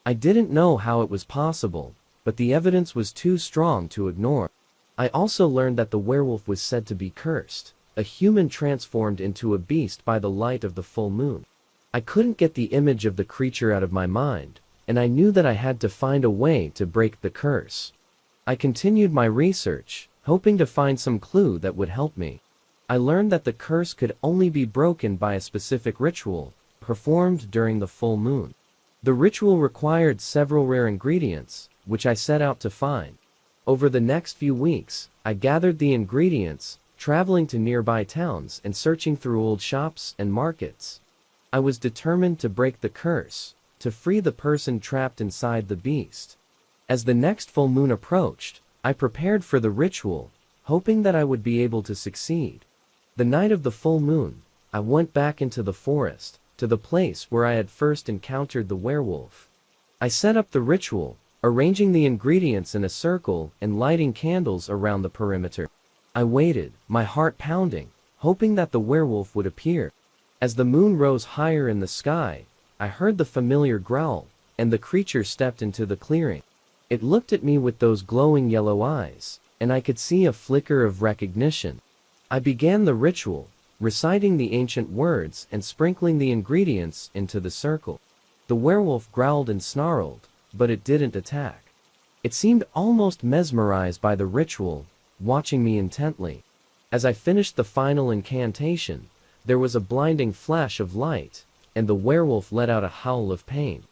I didn't know how it was possible, but the evidence was too strong to ignore. I also learned that the werewolf was said to be cursed, a human transformed into a beast by the light of the full moon. I couldn't get the image of the creature out of my mind, and I knew that I had to find a way to break the curse. I continued my research, hoping to find some clue that would help me. I learned that the curse could only be broken by a specific ritual, performed during the full moon. The ritual required several rare ingredients, which I set out to find. Over the next few weeks, I gathered the ingredients, traveling to nearby towns and searching through old shops and markets. I was determined to break the curse, to free the person trapped inside the beast. As the next full moon approached, I prepared for the ritual, hoping that I would be able to succeed. The night of the full moon, I went back into the forest, to the place where I had first encountered the werewolf. I set up the ritual, arranging the ingredients in a circle and lighting candles around the perimeter. I waited, my heart pounding, hoping that the werewolf would appear. As the moon rose higher in the sky, I heard the familiar growl, and the creature stepped into the clearing. It looked at me with those glowing yellow eyes, and I could see a flicker of recognition. I began the ritual, reciting the ancient words and sprinkling the ingredients into the circle. The werewolf growled and snarled, but it didn't attack. It seemed almost mesmerized by the ritual, watching me intently. As I finished the final incantation, there was a blinding flash of light, and the werewolf let out a howl of pain.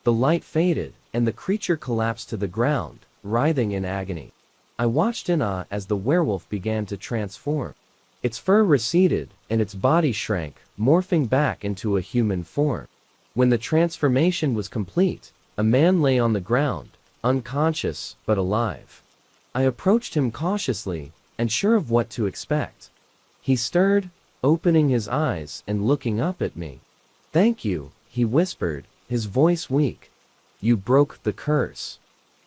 The light faded, and the creature collapsed to the ground, writhing in agony. I watched in awe as the werewolf began to transform. Its fur receded, and its body shrank, morphing back into a human form. When the transformation was complete, a man lay on the ground, unconscious but alive. I approached him cautiously, unsure of what to expect. He stirred, opening his eyes and looking up at me. "Thank you," he whispered, his voice weak. "You broke the curse."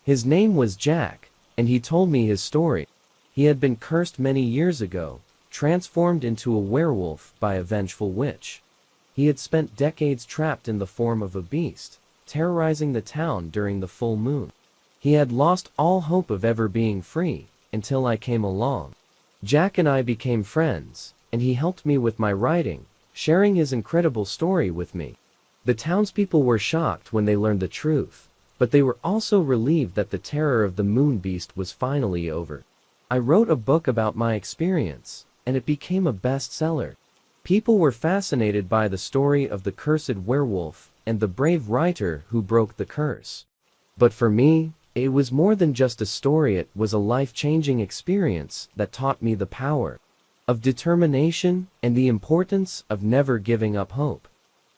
His name was Jack, and he told me his story. He had been cursed many years ago, transformed into a werewolf by a vengeful witch. He had spent decades trapped in the form of a beast, terrorizing the town during the full moon. He had lost all hope of ever being free, until I came along. Jack and I became friends, and he helped me with my writing, sharing his incredible story with me. The townspeople were shocked when they learned the truth, but they were also relieved that the terror of the moon beast was finally over. I wrote a book about my experience, and it became a bestseller. People were fascinated by the story of the cursed werewolf and the brave writer who broke the curse. But for me, it was more than just a story. It was a life-changing experience that taught me the power of determination and the importance of never giving up hope.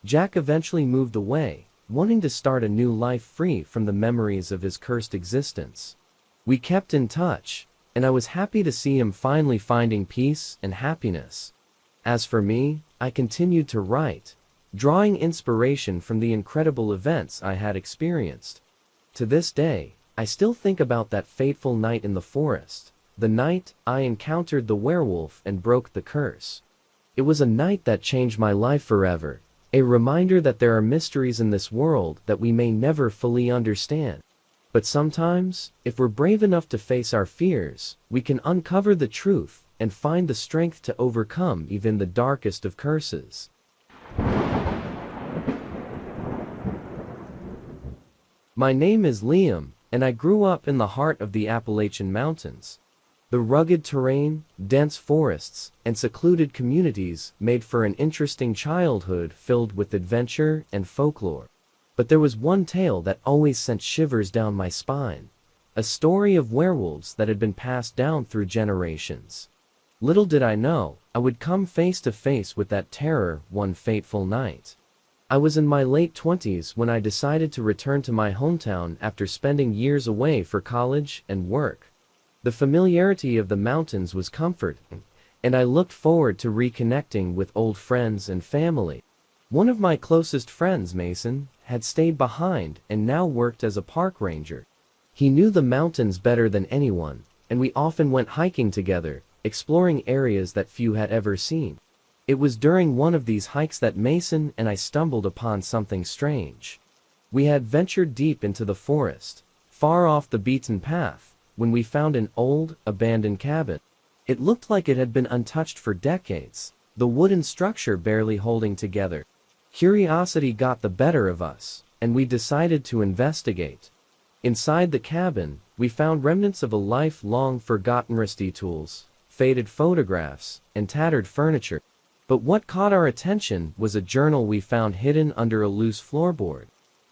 Jack eventually moved away, wanting to start a new life free from the memories of his cursed existence. We kept in touch, and I was happy to see him finally finding peace and happiness. As for me, I continued to write, drawing inspiration from the incredible events I had experienced. To this day, I still think about that fateful night in the forest, the night I encountered the werewolf and broke the curse. It was a night that changed my life forever, a reminder that there are mysteries in this world that we may never fully understand. But sometimes, if we're brave enough to face our fears, we can uncover the truth and find the strength to overcome even the darkest of curses. My name is Liam, and I grew up in the heart of the Appalachian Mountains. The rugged terrain, dense forests, and secluded communities made for an interesting childhood filled with adventure and folklore. But there was one tale that always sent shivers down my spine, a story of werewolves that had been passed down through generations. Little did I know, I would come face to face with that terror one fateful night. I was in my late 20s when I decided to return to my hometown after spending years away for college and work. The familiarity of the mountains was comforting, and I looked forward to reconnecting with old friends and family. One of my closest friends, Mason, had stayed behind and now worked as a park ranger. He knew the mountains better than anyone, and we often went hiking together, exploring areas that few had ever seen. It was during one of these hikes that Mason and I stumbled upon something strange. We had ventured deep into the forest, far off the beaten path, when we found an old, abandoned cabin. It looked like it had been untouched for decades, the wooden structure barely holding together. Curiosity got the better of us, and we decided to investigate. Inside the cabin, we found remnants of a life-long forgotten rusty tools, faded photographs, and tattered furniture. But what caught our attention was a journal we found hidden under a loose floorboard.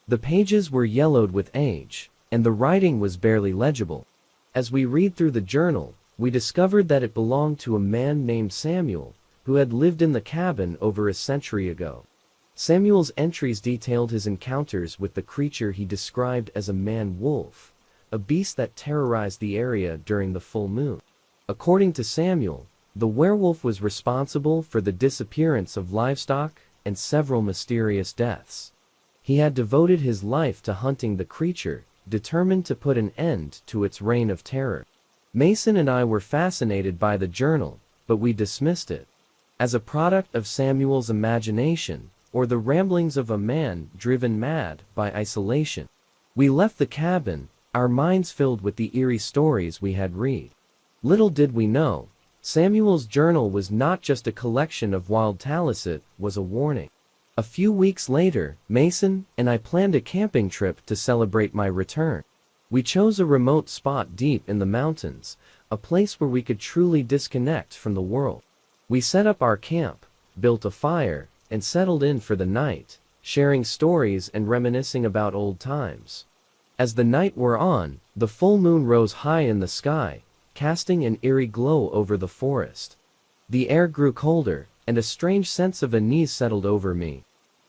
The pages were yellowed with age, and the writing was barely legible. As we read through the journal, we discovered that it belonged to a man named Samuel, who had lived in the cabin over a century ago. Samuel's entries detailed his encounters with the creature he described as a man-wolf, a beast that terrorized the area during the full moon. According to Samuel, the werewolf was responsible for the disappearance of livestock and several mysterious deaths. He had devoted his life to hunting the creature, determined to put an end to its reign of terror. Mason and I were fascinated by the journal, but we dismissed it as a product of Samuel's imagination, or the ramblings of a man driven mad by isolation. We left the cabin, our minds filled with the eerie stories we had read. Little did we know, Samuel's journal was not just a collection of wild tales, it was a warning. A few weeks later, Mason and I planned a camping trip to celebrate my return. We chose a remote spot deep in the mountains, a place where we could truly disconnect from the world. We set up our camp, built a fire, and settled in for the night, sharing stories and reminiscing about old times. As the night wore on, the full moon rose high in the sky, casting an eerie glow over the forest. The air grew colder, and a strange sense of unease settled over me.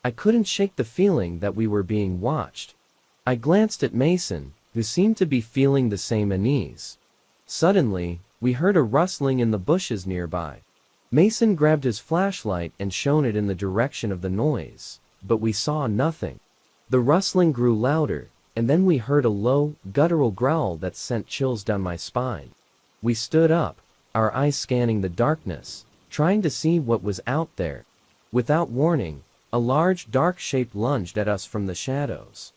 I couldn't shake the feeling that we were being watched. I glanced at Mason, who seemed to be feeling the same unease. Suddenly, we heard a rustling in the bushes nearby. Mason grabbed his flashlight and shone it in the direction of the noise, but we saw nothing. The rustling grew louder, and then we heard a low, guttural growl that sent chills down my spine. We stood up, our eyes scanning the darkness, trying to see what was out there. Without warning, a large, dark shape lunged at us from the shadows.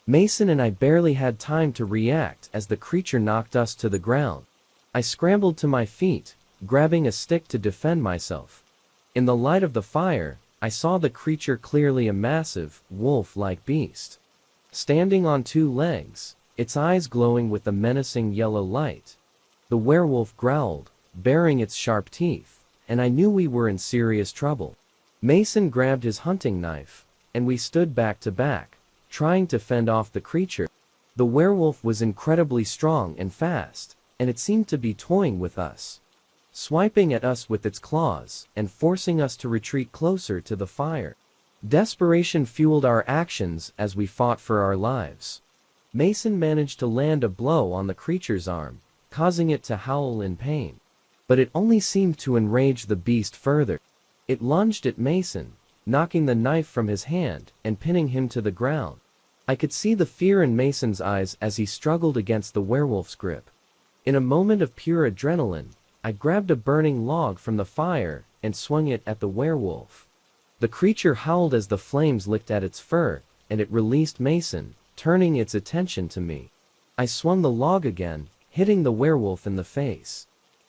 Mason and I barely had time to react as the creature knocked us to the ground. I scrambled to my feet, grabbing a stick to defend myself. In the light of the fire, I saw the creature clearly a massive, wolf-like beast. Standing on two legs, its eyes glowing with a menacing yellow light. The werewolf growled, baring its sharp teeth, and I knew we were in serious trouble. Mason grabbed his hunting knife, and we stood back to back, trying to fend off the creature. The werewolf was incredibly strong and fast, and it seemed to be toying with us, swiping at us with its claws and forcing us to retreat closer to the fire. Desperation fueled our actions as we fought for our lives. Mason managed to land a blow on the creature's arm, causing it to howl in pain. But it only seemed to enrage the beast further. It lunged at Mason, knocking the knife from his hand and pinning him to the ground. I could see the fear in Mason's eyes as he struggled against the werewolf's grip. In a moment of pure adrenaline, I grabbed a burning log from the fire and swung it at the werewolf. The creature howled as the flames licked at its fur, and it released Mason, turning its attention to me. I swung the log again, hitting the werewolf in the face.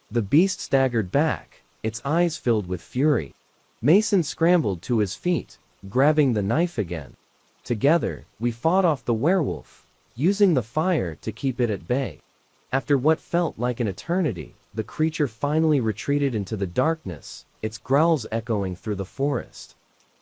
The beast staggered back, its eyes filled with fury. Mason scrambled to his feet, grabbing the knife again. Together, we fought off the werewolf, using the fire to keep it at bay. After what felt like an eternity, the creature finally retreated into the darkness, its growls echoing through the forest.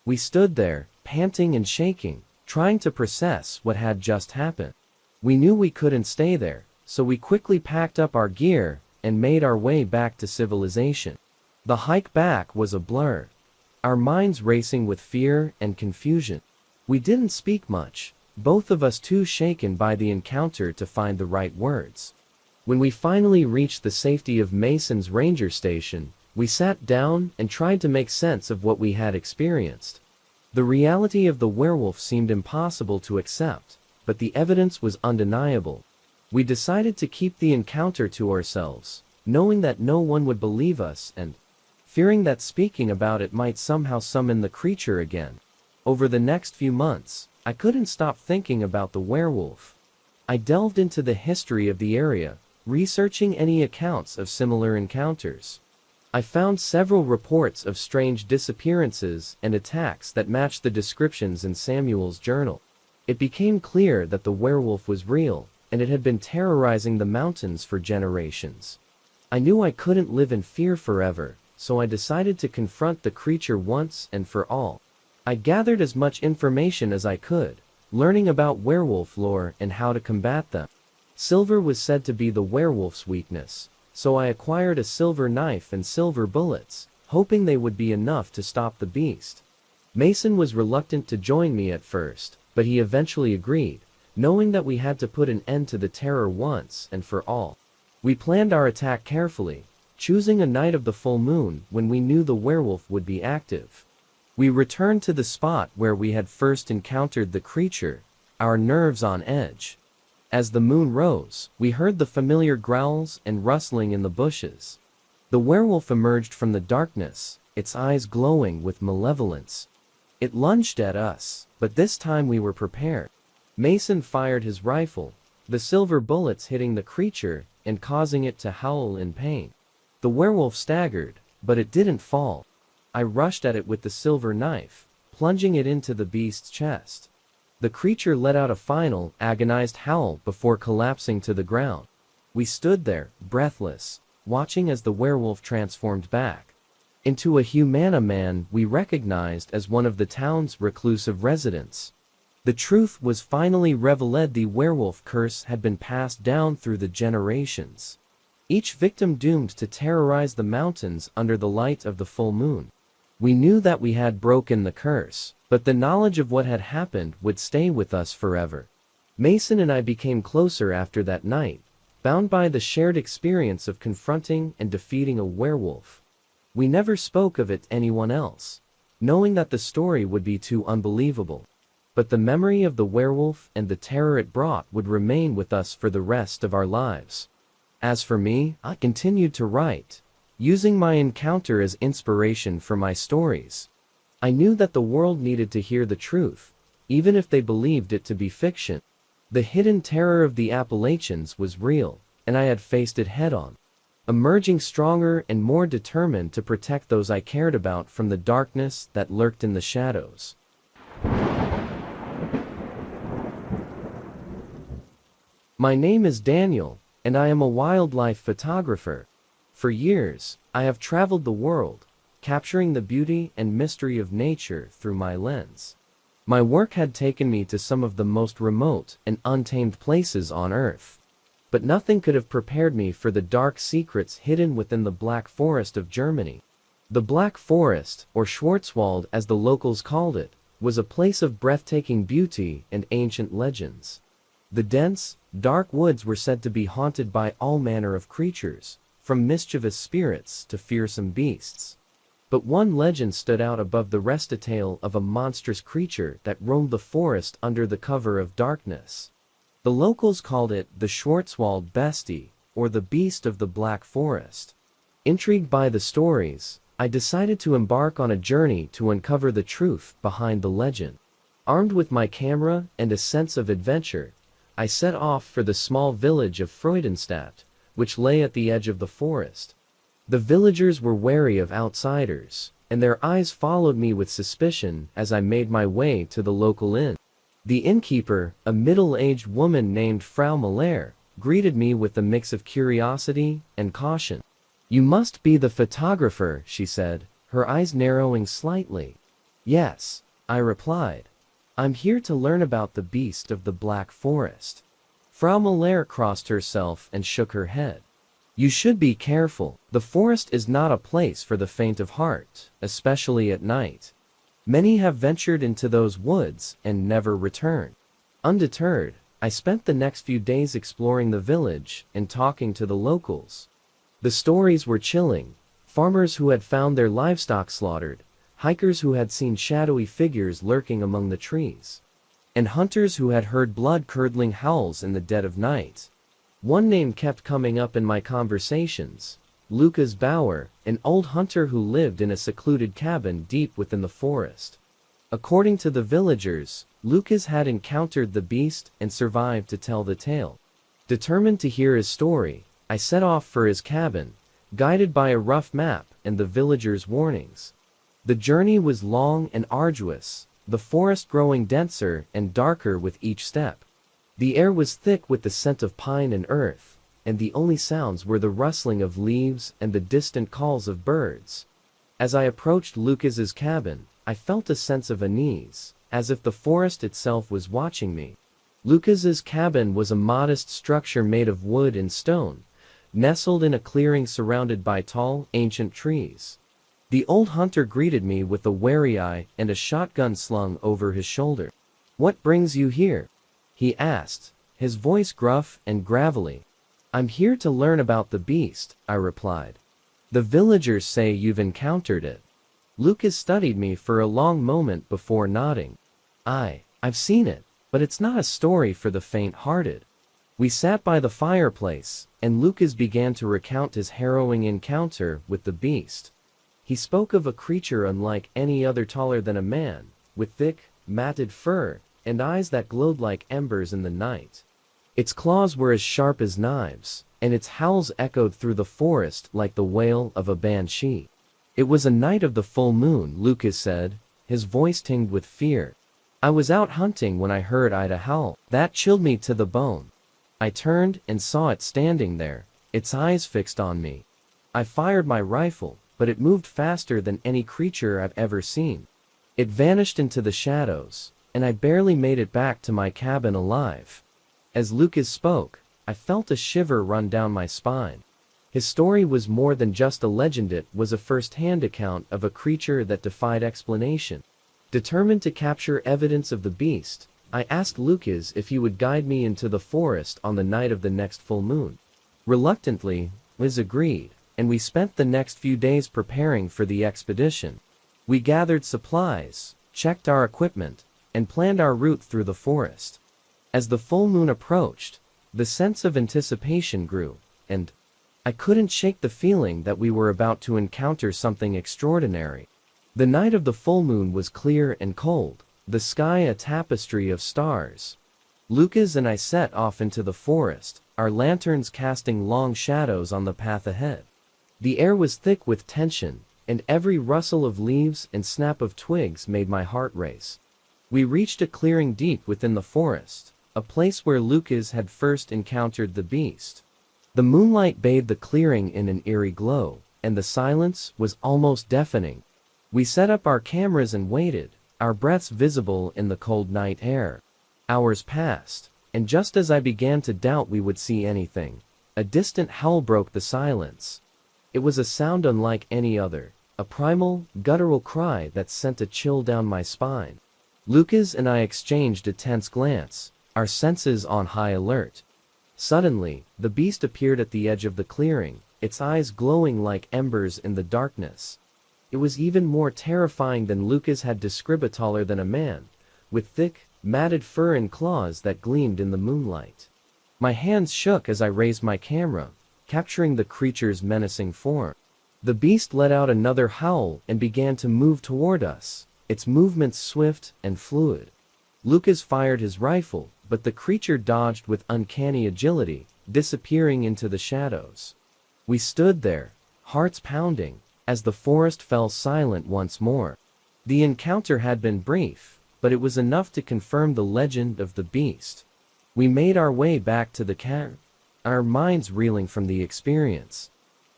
We stood there, panting and shaking, trying to process what had just happened. We knew we couldn't stay there, so we quickly packed up our gear and made our way back to civilization. The hike back was a blur, our minds racing with fear and confusion. We didn't speak much, both of us too shaken by the encounter to find the right words. When we finally reached the safety of Mason's ranger station, we sat down and tried to make sense of what we had experienced. The reality of the werewolf seemed impossible to accept, but the evidence was undeniable. We decided to keep the encounter to ourselves, knowing that no one would believe us and fearing that speaking about it might somehow summon the creature again. Over the next few months, I couldn't stop thinking about the werewolf. I delved into the history of the area, researching any accounts of similar encounters. I found several reports of strange disappearances and attacks that matched the descriptions in Samuel's journal. It became clear that the werewolf was real, and it had been terrorizing the mountains for generations. I knew I couldn't live in fear forever, so I decided to confront the creature once and for all. I gathered as much information as I could, learning about werewolf lore and how to combat them. Silver was said to be the werewolf's weakness, so I acquired a silver knife and silver bullets, hoping they would be enough to stop the beast. Mason was reluctant to join me at first, but he eventually agreed, knowing that we had to put an end to the terror once and for all. We planned our attack carefully, choosing a night of the full moon when we knew the werewolf would be active. We returned to the spot where we had first encountered the creature, our nerves on edge. As the moon rose, we heard the familiar growls and rustling in the bushes. The werewolf emerged from the darkness, its eyes glowing with malevolence. It lunged at us, but this time we were prepared. Mason fired his rifle, the silver bullets hitting the creature and causing it to howl in pain. The werewolf staggered, but it didn't fall. I rushed at it with the silver knife, plunging it into the beast's chest. The creature let out a final, agonized howl before collapsing to the ground. We stood there, breathless, watching as the werewolf transformed back into a humana man we recognized as one of the town's reclusive residents. The truth was finally revealed: the werewolf curse had been passed down through the generations, each victim doomed to terrorize the mountains under the light of the full moon. We knew that we had broken the curse, but the knowledge of what had happened would stay with us forever. Mason and I became closer after that night, bound by the shared experience of confronting and defeating a werewolf. We never spoke of it to anyone else, knowing that the story would be too unbelievable. But the memory of the werewolf and the terror it brought would remain with us for the rest of our lives. As for me, I continued to write, using my encounter as inspiration for my stories. I knew that the world needed to hear the truth, even if they believed it to be fiction. The hidden terror of the Appalachians was real, and I had faced it head-on, emerging stronger and more determined to protect those I cared about from the darkness that lurked in the shadows. My name is Daniel, and I am a wildlife photographer. For years, I have traveled the world, capturing the beauty and mystery of nature through my lens. My work had taken me to some of the most remote and untamed places on Earth. But nothing could have prepared me for the dark secrets hidden within the Black Forest of Germany. The Black Forest, or Schwarzwald as the locals called it, was a place of breathtaking beauty and ancient legends. The dense, dark woods were said to be haunted by all manner of creatures, from mischievous spirits to fearsome beasts. But one legend stood out above the rest, a tale of a monstrous creature that roamed the forest under the cover of darkness. The locals called it the Schwarzwald Bestie, or the Beast of the Black Forest. Intrigued by the stories, I decided to embark on a journey to uncover the truth behind the legend. Armed with my camera and a sense of adventure, I set off for the small village of Freudenstadt, which lay at the edge of the forest. The villagers were wary of outsiders, and their eyes followed me with suspicion as I made my way to the local inn. The innkeeper, a middle-aged woman named Frau Muller, greeted me with a mix of curiosity and caution. "You must be the photographer," she said, her eyes narrowing slightly. "Yes," I replied. "I'm here to learn about the beast of the Black Forest." Frau Muller crossed herself and shook her head. "You should be careful. The forest is not a place for the faint of heart, especially at night. Many have ventured into those woods and never returned." Undeterred, I spent the next few days exploring the village and talking to the locals. The stories were chilling: farmers who had found their livestock slaughtered, hikers who had seen shadowy figures lurking among the trees, and hunters who had heard blood-curdling howls in the dead of night. One name kept coming up in my conversations: Lucas Bauer, an old hunter who lived in a secluded cabin deep within the forest. According to the villagers, Lucas had encountered the beast and survived to tell the tale. Determined to hear his story, I set off for his cabin, guided by a rough map and the villagers' warnings. The journey was long and arduous, the forest growing denser and darker with each step. The air was thick with the scent of pine and earth, and the only sounds were the rustling of leaves and the distant calls of birds. As I approached Lucas's cabin, I felt a sense of unease, as if the forest itself was watching me. Lucas's cabin was a modest structure made of wood and stone, nestled in a clearing surrounded by tall, ancient trees. The old hunter greeted me with a wary eye and a shotgun slung over his shoulder. "What brings you here?" he asked, his voice gruff and gravelly. "I'm here to learn about the beast," I replied. "The villagers say you've encountered it." Lucas studied me for a long moment before nodding. I've seen it, but it's not a story for the faint-hearted." We sat by the fireplace, and Lucas began to recount his harrowing encounter with the beast. He spoke of a creature unlike any other, taller than a man, with thick, matted fur, and eyes that glowed like embers in the night. Its claws were as sharp as knives, and its howls echoed through the forest like the wail of a banshee. "It was a night of the full moon," Lucas said, his voice tinged with fear. "I was out hunting when I heard Ida howl. That chilled me to the bone. I turned and saw it standing there, its eyes fixed on me. I fired my rifle, but it moved faster than any creature I've ever seen. It vanished into the shadows, and I barely made it back to my cabin alive. As Lucas spoke, I felt a shiver run down my spine. His story was more than just a legend, it was a first-hand account of a creature that defied explanation. Determined to capture evidence of the beast, I asked Lucas if he would guide me into the forest on the night of the next full moon. Reluctantly, Liz agreed, and we spent the next few days preparing for the expedition. We gathered supplies, checked our equipment, and planned our route through the forest. As the full moon approached, the sense of anticipation grew, and I couldn't shake the feeling that we were about to encounter something extraordinary. The night of the full moon was clear and cold, the sky a tapestry of stars. Lucas and I set off into the forest, our lanterns casting long shadows on the path ahead. The air was thick with tension, and every rustle of leaves and snap of twigs made my heart race. We reached a clearing deep within the forest, a place where Lucas had first encountered the beast. The moonlight bathed the clearing in an eerie glow, and the silence was almost deafening. We set up our cameras and waited, our breaths visible in the cold night air. Hours passed, and just as I began to doubt we would see anything, a distant howl broke the silence. It was a sound unlike any other, a primal, guttural cry that sent a chill down my spine. Lucas and I exchanged a tense glance, our senses on high alert. Suddenly, the beast appeared at the edge of the clearing, its eyes glowing like embers in the darkness. It was even more terrifying than Lucas had described, taller than a man, with thick, matted fur and claws that gleamed in the moonlight. My hands shook as I raised my camera, capturing the creature's menacing form. The beast let out another howl and began to move toward us, its movements swift and fluid. Lucas fired his rifle, but the creature dodged with uncanny agility, disappearing into the shadows. We stood there, hearts pounding, as the forest fell silent once more. The encounter had been brief, but it was enough to confirm the legend of the beast. We made our way back to the camp, our minds reeling from the experience.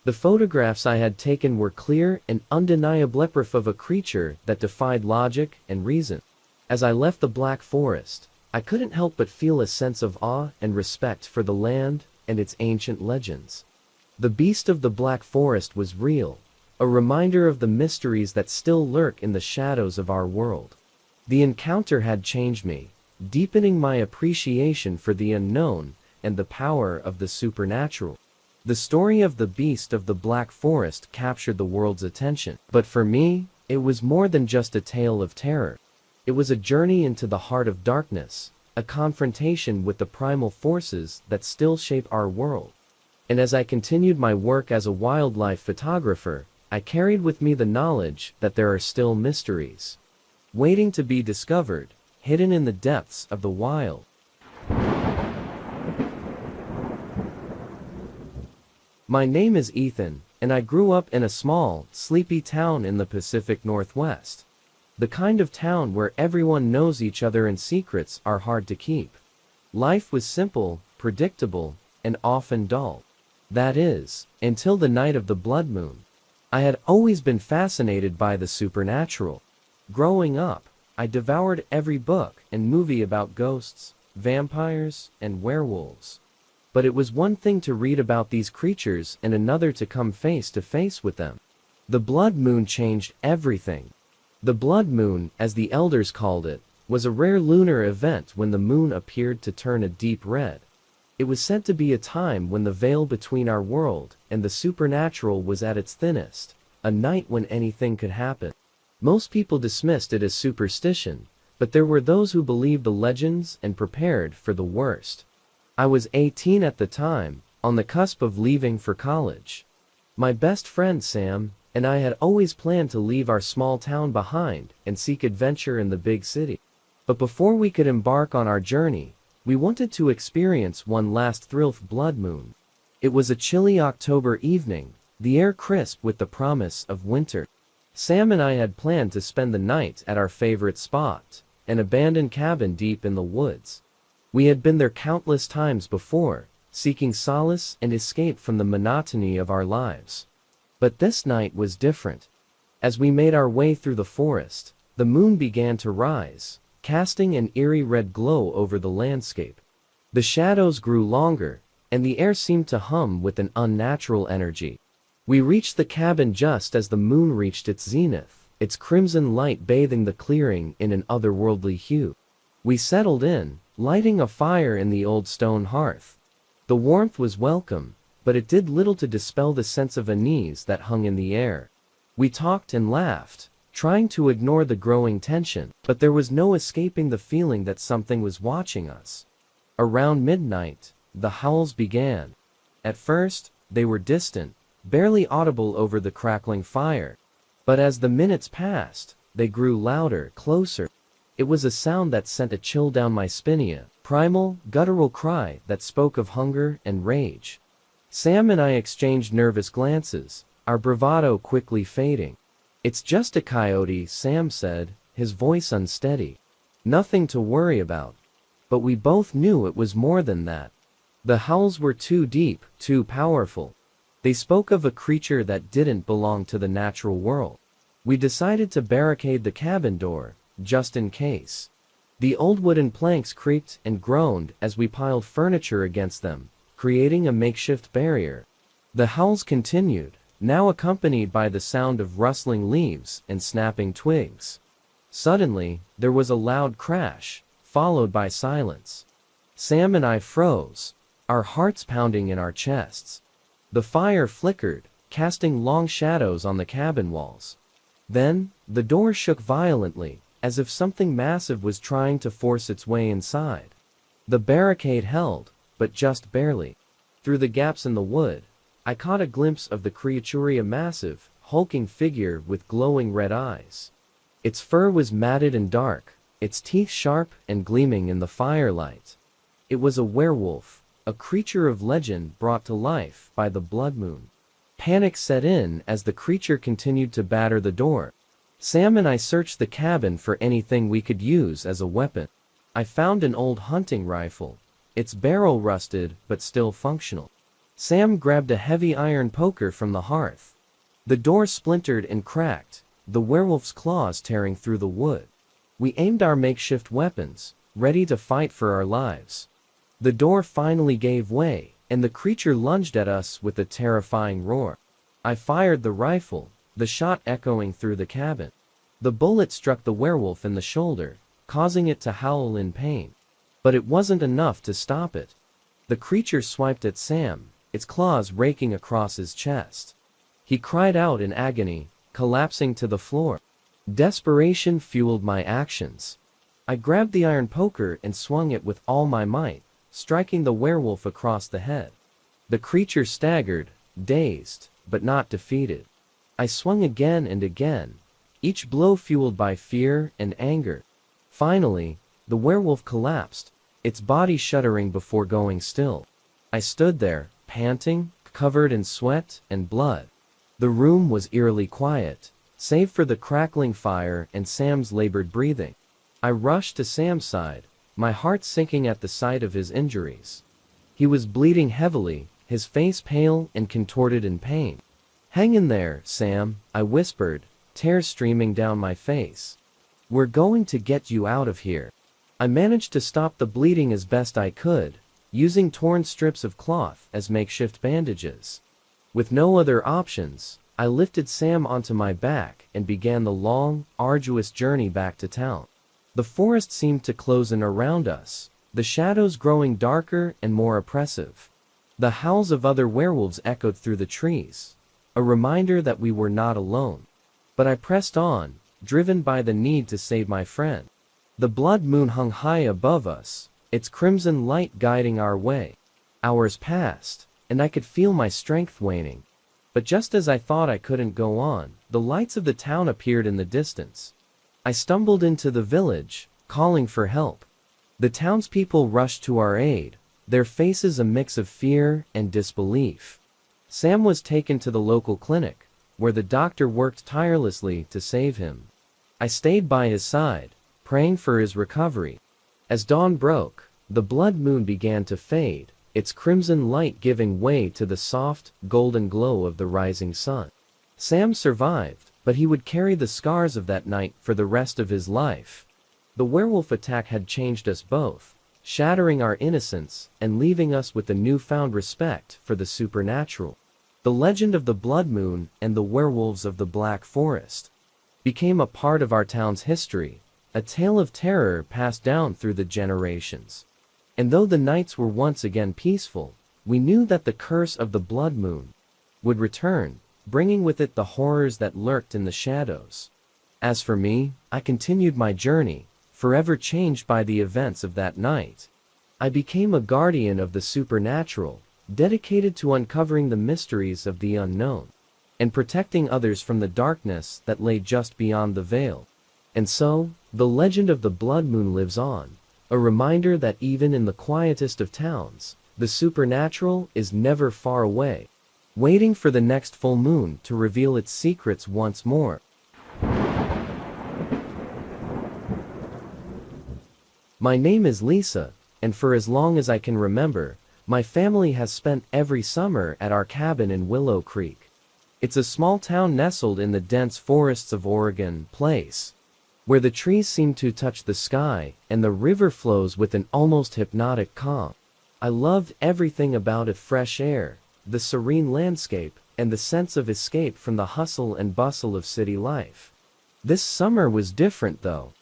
The photographs I had taken were clear and undeniable proof of a creature that defied logic and reason. As I left the Black Forest, I couldn't help but feel a sense of awe and respect for the land and its ancient legends. The beast of the Black Forest was real, a reminder of the mysteries that still lurk in the shadows of our world. The encounter had changed me, deepening my appreciation for the unknown and the power of the supernatural. The story of the beast of the Black Forest captured the world's attention, but for me, it was more than just a tale of terror. It was a journey into the heart of darkness, a confrontation with the primal forces that still shape our world. And as I continued my work as a wildlife photographer, I carried with me the knowledge that there are still mysteries waiting to be discovered, hidden in the depths of the wild. My name is Ethan, and I grew up in a small, sleepy town in the Pacific Northwest. The kind of town where everyone knows each other and secrets are hard to keep. Life was simple, predictable, and often dull. That is, until the night of the blood moon. I had always been fascinated by the supernatural. Growing up, I devoured every book and movie about ghosts, vampires, and werewolves. But it was one thing to read about these creatures and another to come face to face with them. The blood moon changed everything. The blood moon, as the elders called it, was a rare lunar event when the moon appeared to turn a deep red. It was said to be a time when the veil between our world and the supernatural was at its thinnest, a night when anything could happen. Most people dismissed it as superstition, but there were those who believed the legends and prepared for the worst. I was 18 at the time, on the cusp of leaving for college. My best friend Sam and I had always planned to leave our small town behind and seek adventure in the big city. But before we could embark on our journey, we wanted to experience one last thrill of blood moon. It was a chilly October evening, the air crisp with the promise of winter. Sam and I had planned to spend the night at our favorite spot, an abandoned cabin deep in the woods. We had been there countless times before, seeking solace and escape from the monotony of our lives. But this night was different. As we made our way through the forest, the moon began to rise, casting an eerie red glow over the landscape. The shadows grew longer, and the air seemed to hum with an unnatural energy. We reached the cabin just as the moon reached its zenith, its crimson light bathing the clearing in an otherworldly hue. We settled in, lighting a fire in the old stone hearth. The warmth was welcome, but it did little to dispel the sense of unease that hung in the air. We talked and laughed, trying to ignore the growing tension, but there was no escaping the feeling that something was watching us. Around midnight, the howls began. At first, they were distant, barely audible over the crackling fire. But as the minutes passed, they grew louder, closer. It was a sound that sent a chill down my spine, primal, guttural cry that spoke of hunger and rage. Sam and I exchanged nervous glances, our bravado quickly fading. "It's just a coyote," Sam said, his voice unsteady. "Nothing to worry about." But we both knew it was more than that. The howls were too deep, too powerful. They spoke of a creature that didn't belong to the natural world. We decided to barricade the cabin door, just in case. The old wooden planks creaked and groaned as we piled furniture against them, creating a makeshift barrier. The howls continued, now accompanied by the sound of rustling leaves and snapping twigs. Suddenly, there was a loud crash, followed by silence. Sam and I froze, our hearts pounding in our chests. The fire flickered, casting long shadows on the cabin walls. Then, the door shook violently, as if something massive was trying to force its way inside. The barricade held, but just barely. Through the gaps in the wood, I caught a glimpse of the creature, a massive, hulking figure with glowing red eyes. Its fur was matted and dark, its teeth sharp and gleaming in the firelight. It was a werewolf, a creature of legend brought to life by the blood moon. Panic set in as the creature continued to batter the door. Sam and I searched the cabin for anything we could use as a weapon. I found an old hunting rifle, its barrel rusted but still functional. Sam grabbed a heavy iron poker from the hearth. The door splintered and cracked, the werewolf's claws tearing through the wood. We aimed our makeshift weapons, ready to fight for our lives. The door finally gave way, and the creature lunged at us with a terrifying roar. I fired the rifle, the shot echoing through the cabin. The bullet struck the werewolf in the shoulder, causing it to howl in pain. But it wasn't enough to stop it. The creature swiped at Sam, its claws raking across his chest. He cried out in agony, collapsing to the floor. Desperation fueled my actions. I grabbed the iron poker and swung it with all my might, striking the werewolf across the head. The creature staggered, dazed, but not defeated. I swung again and again, each blow fueled by fear and anger. Finally, the werewolf collapsed, its body shuddering before going still. I stood there, panting, covered in sweat and blood. The room was eerily quiet, save for the crackling fire and Sam's labored breathing. I rushed to Sam's side, my heart sinking at the sight of his injuries. He was bleeding heavily, his face pale and contorted in pain. "Hang in there, Sam," I whispered, tears streaming down my face. "We're going to get you out of here." I managed to stop the bleeding as best I could, using torn strips of cloth as makeshift bandages. With no other options, I lifted Sam onto my back and began the long, arduous journey back to town. The forest seemed to close in around us, the shadows growing darker and more oppressive. The howls of other werewolves echoed through the trees, a reminder that we were not alone. But I pressed on, driven by the need to save my friend. The blood moon hung high above us, its crimson light guiding our way. Hours passed, and I could feel my strength waning. But just as I thought I couldn't go on, the lights of the town appeared in the distance. I stumbled into the village, calling for help. The townspeople rushed to our aid, their faces a mix of fear and disbelief. Sam was taken to the local clinic, where the doctor worked tirelessly to save him. I stayed by his side, praying for his recovery. As dawn broke, the blood moon began to fade, its crimson light giving way to the soft, golden glow of the rising sun. Sam survived, but he would carry the scars of that night for the rest of his life. The werewolf attack had changed us both, shattering our innocence and leaving us with a newfound respect for the supernatural. The legend of the blood moon and the werewolves of the Black Forest became a part of our town's history, a tale of terror passed down through the generations. And though the nights were once again peaceful, we knew that the curse of the blood moon would return, bringing with it the horrors that lurked in the shadows. As for me, I continued my journey, forever changed by the events of that night. I became a guardian of the supernatural, dedicated to uncovering the mysteries of the unknown, and protecting others from the darkness that lay just beyond the veil. And so, the legend of the blood moon lives on, a reminder that even in the quietest of towns, the supernatural is never far away, waiting for the next full moon to reveal its secrets once more. My name is Lisa, and for as long as I can remember, my family has spent every summer at our cabin in Willow Creek. It's a small town nestled in the dense forests of Oregon Place, where the trees seem to touch the sky and the river flows with an almost hypnotic calm. I loved everything about it: fresh air, the serene landscape, and the sense of escape from the hustle and bustle of city life. This summer was different though.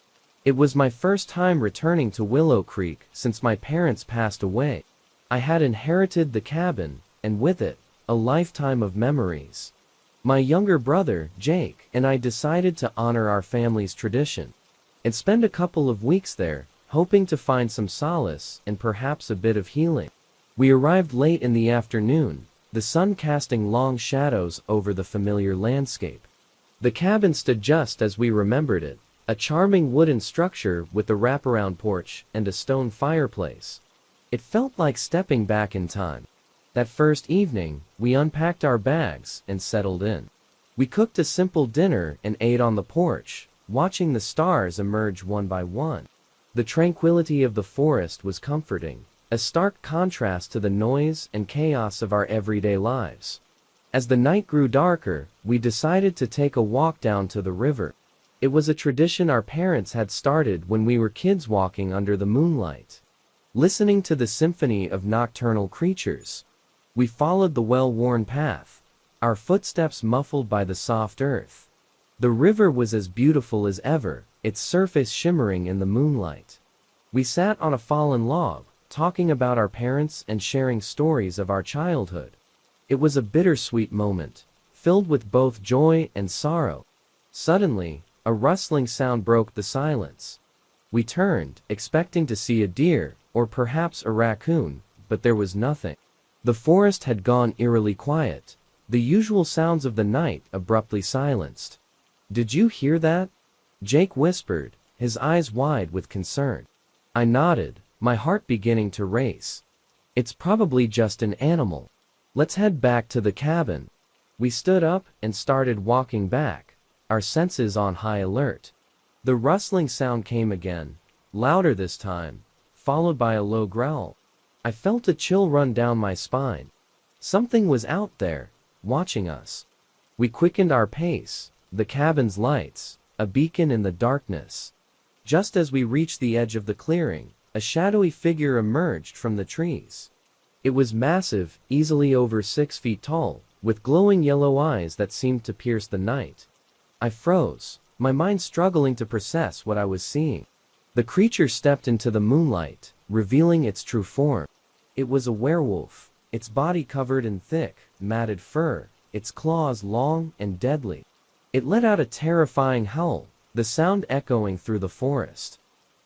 It was my first time returning to Willow Creek since my parents passed away. I had inherited the cabin, and with it, a lifetime of memories. My younger brother, Jake, and I decided to honor our family's tradition and spend a couple of weeks there, hoping to find some solace and perhaps a bit of healing. We arrived late in the afternoon, the sun casting long shadows over the familiar landscape. The cabin stood just as we remembered it, a charming wooden structure with a wraparound porch and a stone fireplace. It felt like stepping back in time. That first evening, we unpacked our bags and settled in. We cooked a simple dinner and ate on the porch, watching the stars emerge one by one. The tranquility of the forest was comforting, a stark contrast to the noise and chaos of our everyday lives. As the night grew darker, we decided to take a walk down to the river. It was a tradition our parents had started when we were kids, walking under the moonlight, listening to the symphony of nocturnal creatures. We followed the well-worn path, our footsteps muffled by the soft earth. The river was as beautiful as ever, its surface shimmering in the moonlight. We sat on a fallen log, talking about our parents and sharing stories of our childhood. It was a bittersweet moment, filled with both joy and sorrow. Suddenly, a rustling sound broke the silence. We turned, expecting to see a deer, or perhaps a raccoon, but there was nothing. The forest had gone eerily quiet, the usual sounds of the night abruptly silenced. "Did you hear that?" Jake whispered, his eyes wide with concern. I nodded, my heart beginning to race. "It's probably just an animal. Let's head back to the cabin." We stood up and started walking back, our senses on high alert. The rustling sound came again, louder this time, followed by a low growl. I felt a chill run down my spine. Something was out there, watching us. We quickened our pace, the cabin's lights, a beacon in the darkness. Just as we reached the edge of the clearing, a shadowy figure emerged from the trees. It was massive, easily over 6 feet tall, with glowing yellow eyes that seemed to pierce the night. I froze, my mind struggling to process what I was seeing. The creature stepped into the moonlight, revealing its true form. It was a werewolf, its body covered in thick, matted fur, its claws long and deadly. It let out a terrifying howl, the sound echoing through the forest.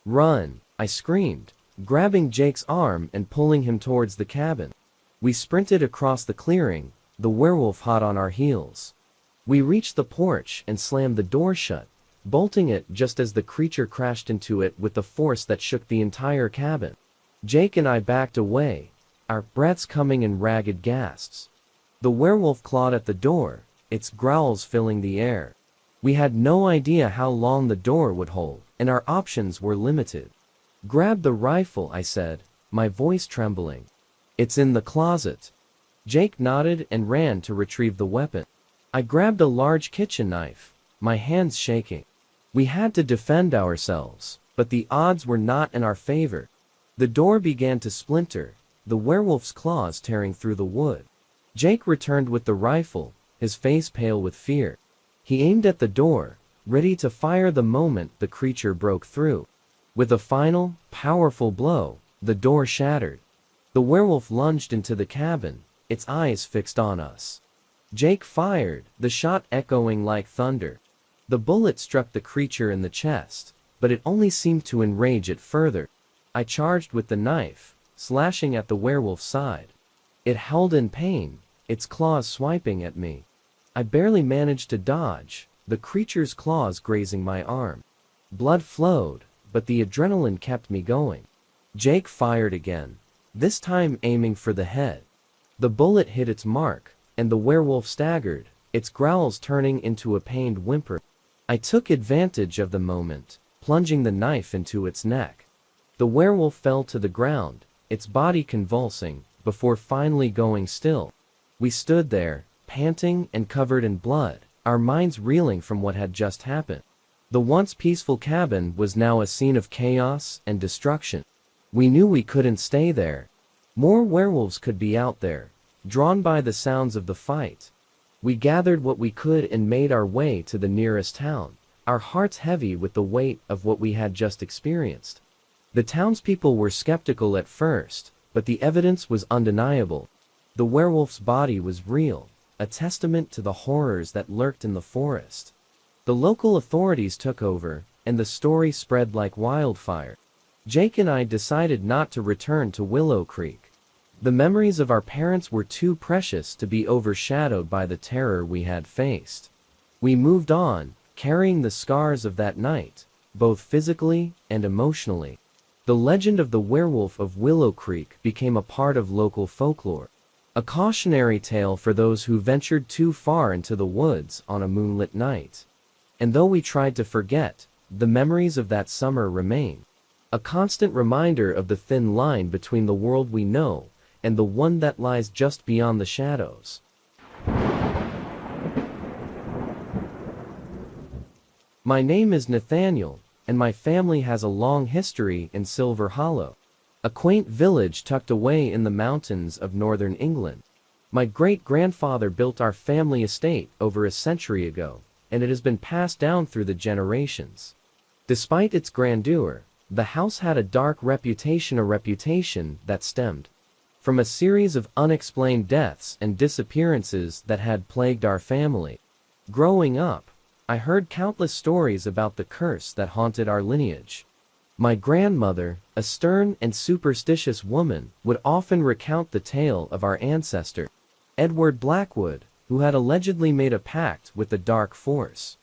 "Run!" I screamed, grabbing Jake's arm and pulling him towards the cabin. We sprinted across the clearing, the werewolf hot on our heels. We reached the porch and slammed the door shut, bolting it just as the creature crashed into it with a force that shook the entire cabin. Jake and I backed away, our breaths coming in ragged gasps. The werewolf clawed at the door, its growls filling the air. We had no idea how long the door would hold, and our options were limited. "Grab the rifle," I said, my voice trembling. "It's in the closet." Jake nodded and ran to retrieve the weapon. I grabbed a large kitchen knife, my hands shaking. We had to defend ourselves, but the odds were not in our favor. The door began to splinter, the werewolf's claws tearing through the wood. Jake returned with the rifle, his face pale with fear. He aimed at the door, ready to fire the moment the creature broke through. With a final, powerful blow, the door shattered. The werewolf lunged into the cabin, its eyes fixed on us. Jake fired, the shot echoing like thunder. The bullet struck the creature in the chest, but it only seemed to enrage it further. I charged with the knife, slashing at the werewolf's side. It howled in pain, its claws swiping at me. I barely managed to dodge, the creature's claws grazing my arm. Blood flowed, but the adrenaline kept me going. Jake fired again, this time aiming for the head. The bullet hit its mark, and the werewolf staggered, its growls turning into a pained whimper. I took advantage of the moment, plunging the knife into its neck. The werewolf fell to the ground, its body convulsing, before finally going still. We stood there, panting and covered in blood, our minds reeling from what had just happened. The once peaceful cabin was now a scene of chaos and destruction. We knew we couldn't stay there. More werewolves could be out there, drawn by the sounds of the fight. We gathered what we could and made our way to the nearest town, our hearts heavy with the weight of what we had just experienced. The townspeople were skeptical at first, but the evidence was undeniable. The werewolf's body was real, a testament to the horrors that lurked in the forest. The local authorities took over, and the story spread like wildfire. Jake and I decided not to return to Willow Creek. The memories of our parents were too precious to be overshadowed by the terror we had faced. We moved on, carrying the scars of that night, both physically and emotionally. The legend of the werewolf of Willow Creek became a part of local folklore, a cautionary tale for those who ventured too far into the woods on a moonlit night. And though we tried to forget, the memories of that summer remain, a constant reminder of the thin line between the world we know and the one that lies just beyond the shadows. My name is Nathaniel, and my family has a long history in Silver Hollow, a quaint village tucked away in the mountains of northern England. My great-grandfather built our family estate over a century ago, and it has been passed down through the generations. Despite its grandeur, the house had a dark reputation, a reputation that stemmed from a series of unexplained deaths and disappearances that had plagued our family. Growing up, I heard countless stories about the curse that haunted our lineage. My grandmother, a stern and superstitious woman, would often recount the tale of our ancestor, Edward Blackwood, who had allegedly made a pact with the dark force.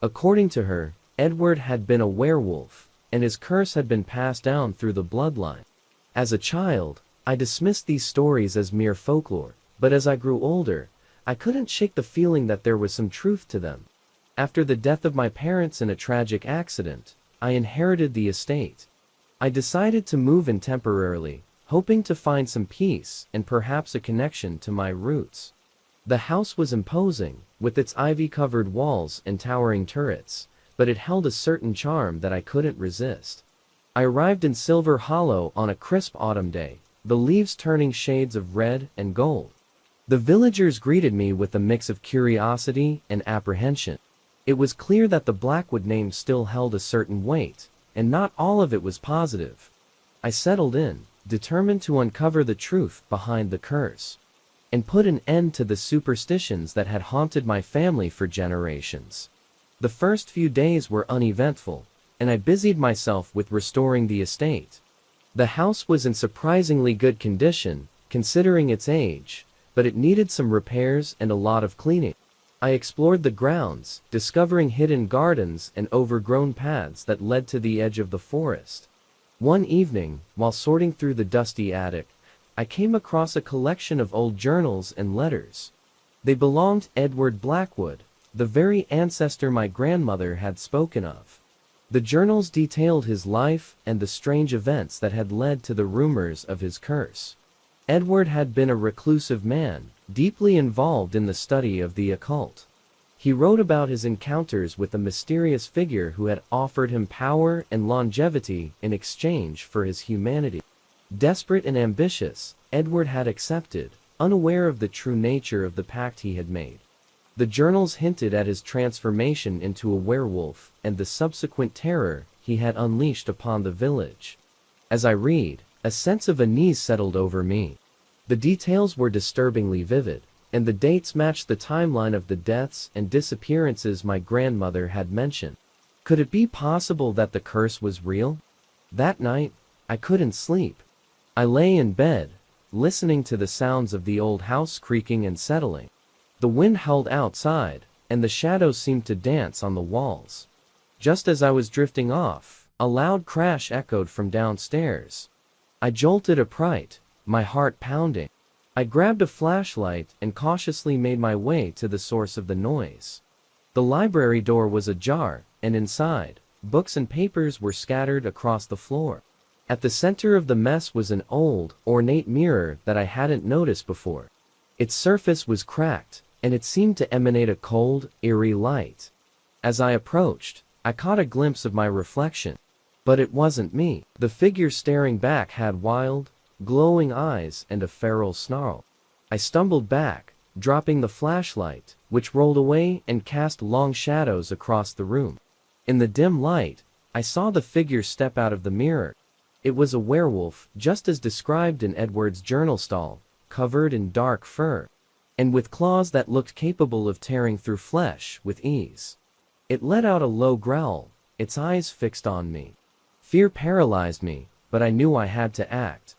According to her, Edward had been a werewolf, and his curse had been passed down through the bloodline. As a child, I dismissed these stories as mere folklore, but as I grew older, I couldn't shake the feeling that there was some truth to them. After the death of my parents in a tragic accident, I inherited the estate. I decided to move in temporarily, hoping to find some peace and perhaps a connection to my roots. The house was imposing, with its ivy-covered walls and towering turrets, but it held a certain charm that I couldn't resist. I arrived in Silver Hollow on a crisp autumn day, the leaves turning shades of red and gold. The villagers greeted me with a mix of curiosity and apprehension. It was clear that the Blackwood name still held a certain weight, and not all of it was positive. I settled in, determined to uncover the truth behind the curse, and put an end to the superstitions that had haunted my family for generations. The first few days were uneventful, and I busied myself with restoring the estate. The house was in surprisingly good condition, considering its age, but it needed some repairs and a lot of cleaning. I explored the grounds, discovering hidden gardens and overgrown paths that led to the edge of the forest. One evening, while sorting through the dusty attic, I came across a collection of old journals and letters. They belonged to Edward Blackwood, the very ancestor my grandmother had spoken of. The journals detailed his life and the strange events that had led to the rumors of his curse. Edward had been a reclusive man, deeply involved in the study of the occult. He wrote about his encounters with a mysterious figure who had offered him power and longevity in exchange for his humanity. Desperate and ambitious, Edward had accepted, unaware of the true nature of the pact he had made. The journals hinted at his transformation into a werewolf and the subsequent terror he had unleashed upon the village. As I read, a sense of unease settled over me. The details were disturbingly vivid, and the dates matched the timeline of the deaths and disappearances my grandmother had mentioned. Could it be possible that the curse was real? That night, I couldn't sleep. I lay in bed, listening to the sounds of the old house creaking and settling. The wind howled outside, and the shadows seemed to dance on the walls. Just as I was drifting off, a loud crash echoed from downstairs. I jolted upright, my heart pounding. I grabbed a flashlight and cautiously made my way to the source of the noise. The library door was ajar, and inside, books and papers were scattered across the floor. At the center of the mess was an old, ornate mirror that I hadn't noticed before. Its surface was cracked, and it seemed to emanate a cold, eerie light. As I approached, I caught a glimpse of my reflection. But it wasn't me. The figure staring back had wild, glowing eyes and a feral snarl. I stumbled back, dropping the flashlight, which rolled away and cast long shadows across the room. In the dim light, I saw the figure step out of the mirror. It was a werewolf, just as described in Edward's journal stall, covered in dark fur, and with claws that looked capable of tearing through flesh with ease. It let out a low growl, its eyes fixed on me. Fear paralyzed me, but I knew I had to act.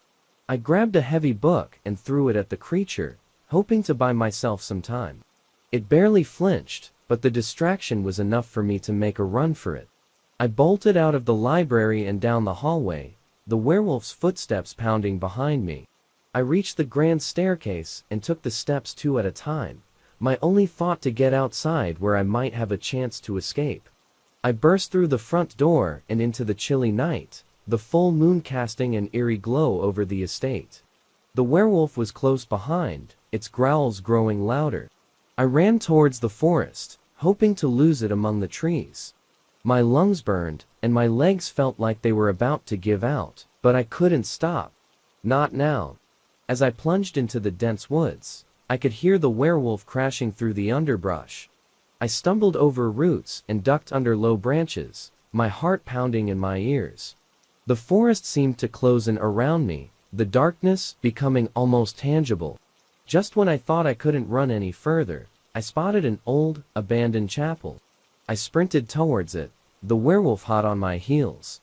I grabbed a heavy book and threw it at the creature, hoping to buy myself some time. It barely flinched, but the distraction was enough for me to make a run for it. I bolted out of the library and down the hallway, the werewolf's footsteps pounding behind me. I reached the grand staircase and took the steps 2 at a time, my only thought to get outside where I might have a chance to escape. I burst through the front door and into the chilly night, the full moon casting an eerie glow over the estate. The werewolf was close behind, its growls growing louder. I ran towards the forest, hoping to lose it among the trees. My lungs burned, and my legs felt like they were about to give out, but I couldn't stop. Not now. As I plunged into the dense woods, I could hear the werewolf crashing through the underbrush. I stumbled over roots and ducked under low branches, my heart pounding in my ears. The forest seemed to close in around me, the darkness becoming almost tangible. Just when I thought I couldn't run any further, I spotted an old, abandoned chapel. I sprinted towards it, the werewolf hot on my heels.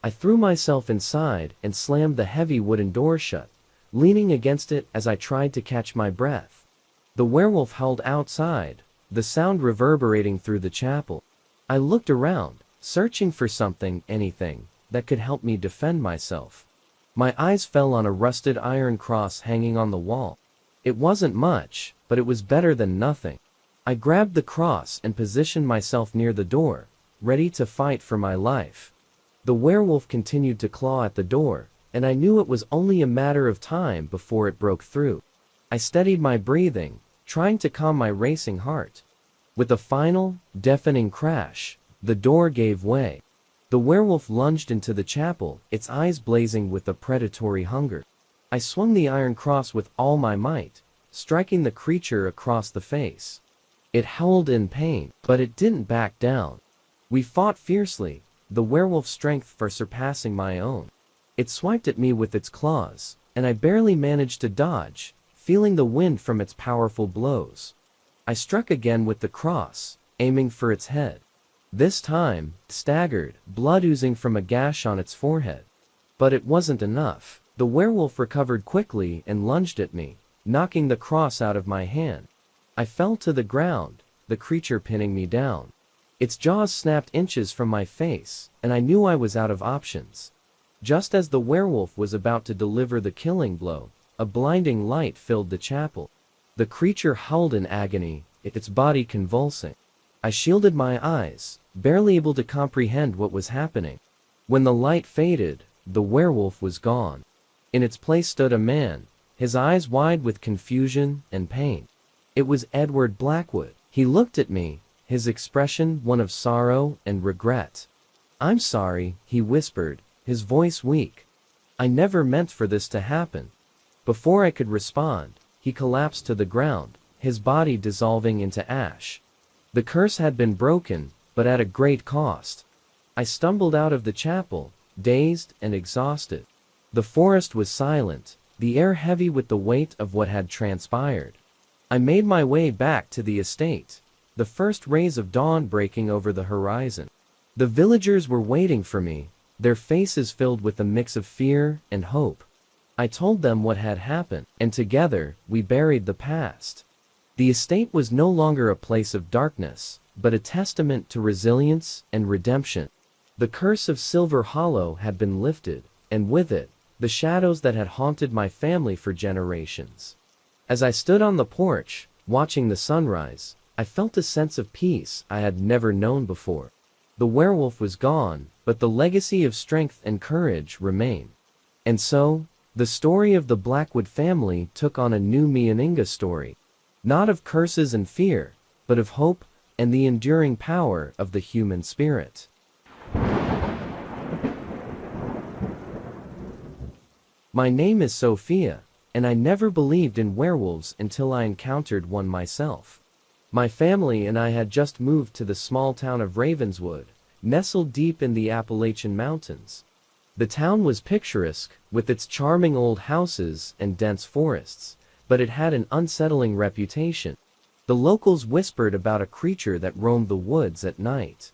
I threw myself inside and slammed the heavy wooden door shut, leaning against it as I tried to catch my breath. The werewolf howled outside, the sound reverberating through the chapel. I looked around, searching for something, anything, that could help me defend myself. My eyes fell on a rusted iron cross hanging on the wall. It wasn't much, but it was better than nothing. I grabbed the cross and positioned myself near the door, ready to fight for my life. The werewolf continued to claw at the door, and I knew it was only a matter of time before it broke through. I steadied my breathing, trying to calm my racing heart. With a final, deafening crash, the door gave way. The werewolf lunged into the chapel, its eyes blazing with a predatory hunger. I swung the iron cross with all my might, striking the creature across the face. It howled in pain, but it didn't back down. We fought fiercely, the werewolf's strength far surpassing my own. It swiped at me with its claws, and I barely managed to dodge, feeling the wind from its powerful blows. I struck again with the cross, aiming for its head. This time, it staggered, blood oozing from a gash on its forehead. But it wasn't enough. The werewolf recovered quickly and lunged at me, knocking the cross out of my hand. I fell to the ground, the creature pinning me down. Its jaws snapped inches from my face, and I knew I was out of options. Just as the werewolf was about to deliver the killing blow, a blinding light filled the chapel. The creature howled in agony, its body convulsing. I shielded my eyes, barely able to comprehend what was happening. When the light faded, the werewolf was gone. In its place stood a man, his eyes wide with confusion and pain. It was Edward Blackwood. He looked at me, his expression one of sorrow and regret. "I'm sorry," he whispered, his voice weak. "I never meant for this to happen." Before I could respond, he collapsed to the ground, his body dissolving into ash. The curse had been broken, but at a great cost. I stumbled out of the chapel, dazed and exhausted. The forest was silent, the air heavy with the weight of what had transpired. I made my way back to the estate, the first rays of dawn breaking over the horizon. The villagers were waiting for me, their faces filled with a mix of fear and hope. I told them what had happened, and together we buried the past. The estate was no longer a place of darkness, but a testament to resilience and redemption. The curse of Silver Hollow had been lifted, and with it, the shadows that had haunted my family for generations. As I stood on the porch, watching the sunrise, I felt a sense of peace I had never known before. The werewolf was gone, but the legacy of strength and courage remained. And so, the story of the Blackwood family took on a new Meaninga story. Not of curses and fear, but of hope and the enduring power of the human spirit. My name is Sophia, and I never believed in werewolves until I encountered one myself. My family and I had just moved to the small town of Ravenswood, nestled deep in the Appalachian Mountains. The town was picturesque, with its charming old houses and dense forests, but it had an unsettling reputation. The locals whispered about a creature that roamed the woods at night.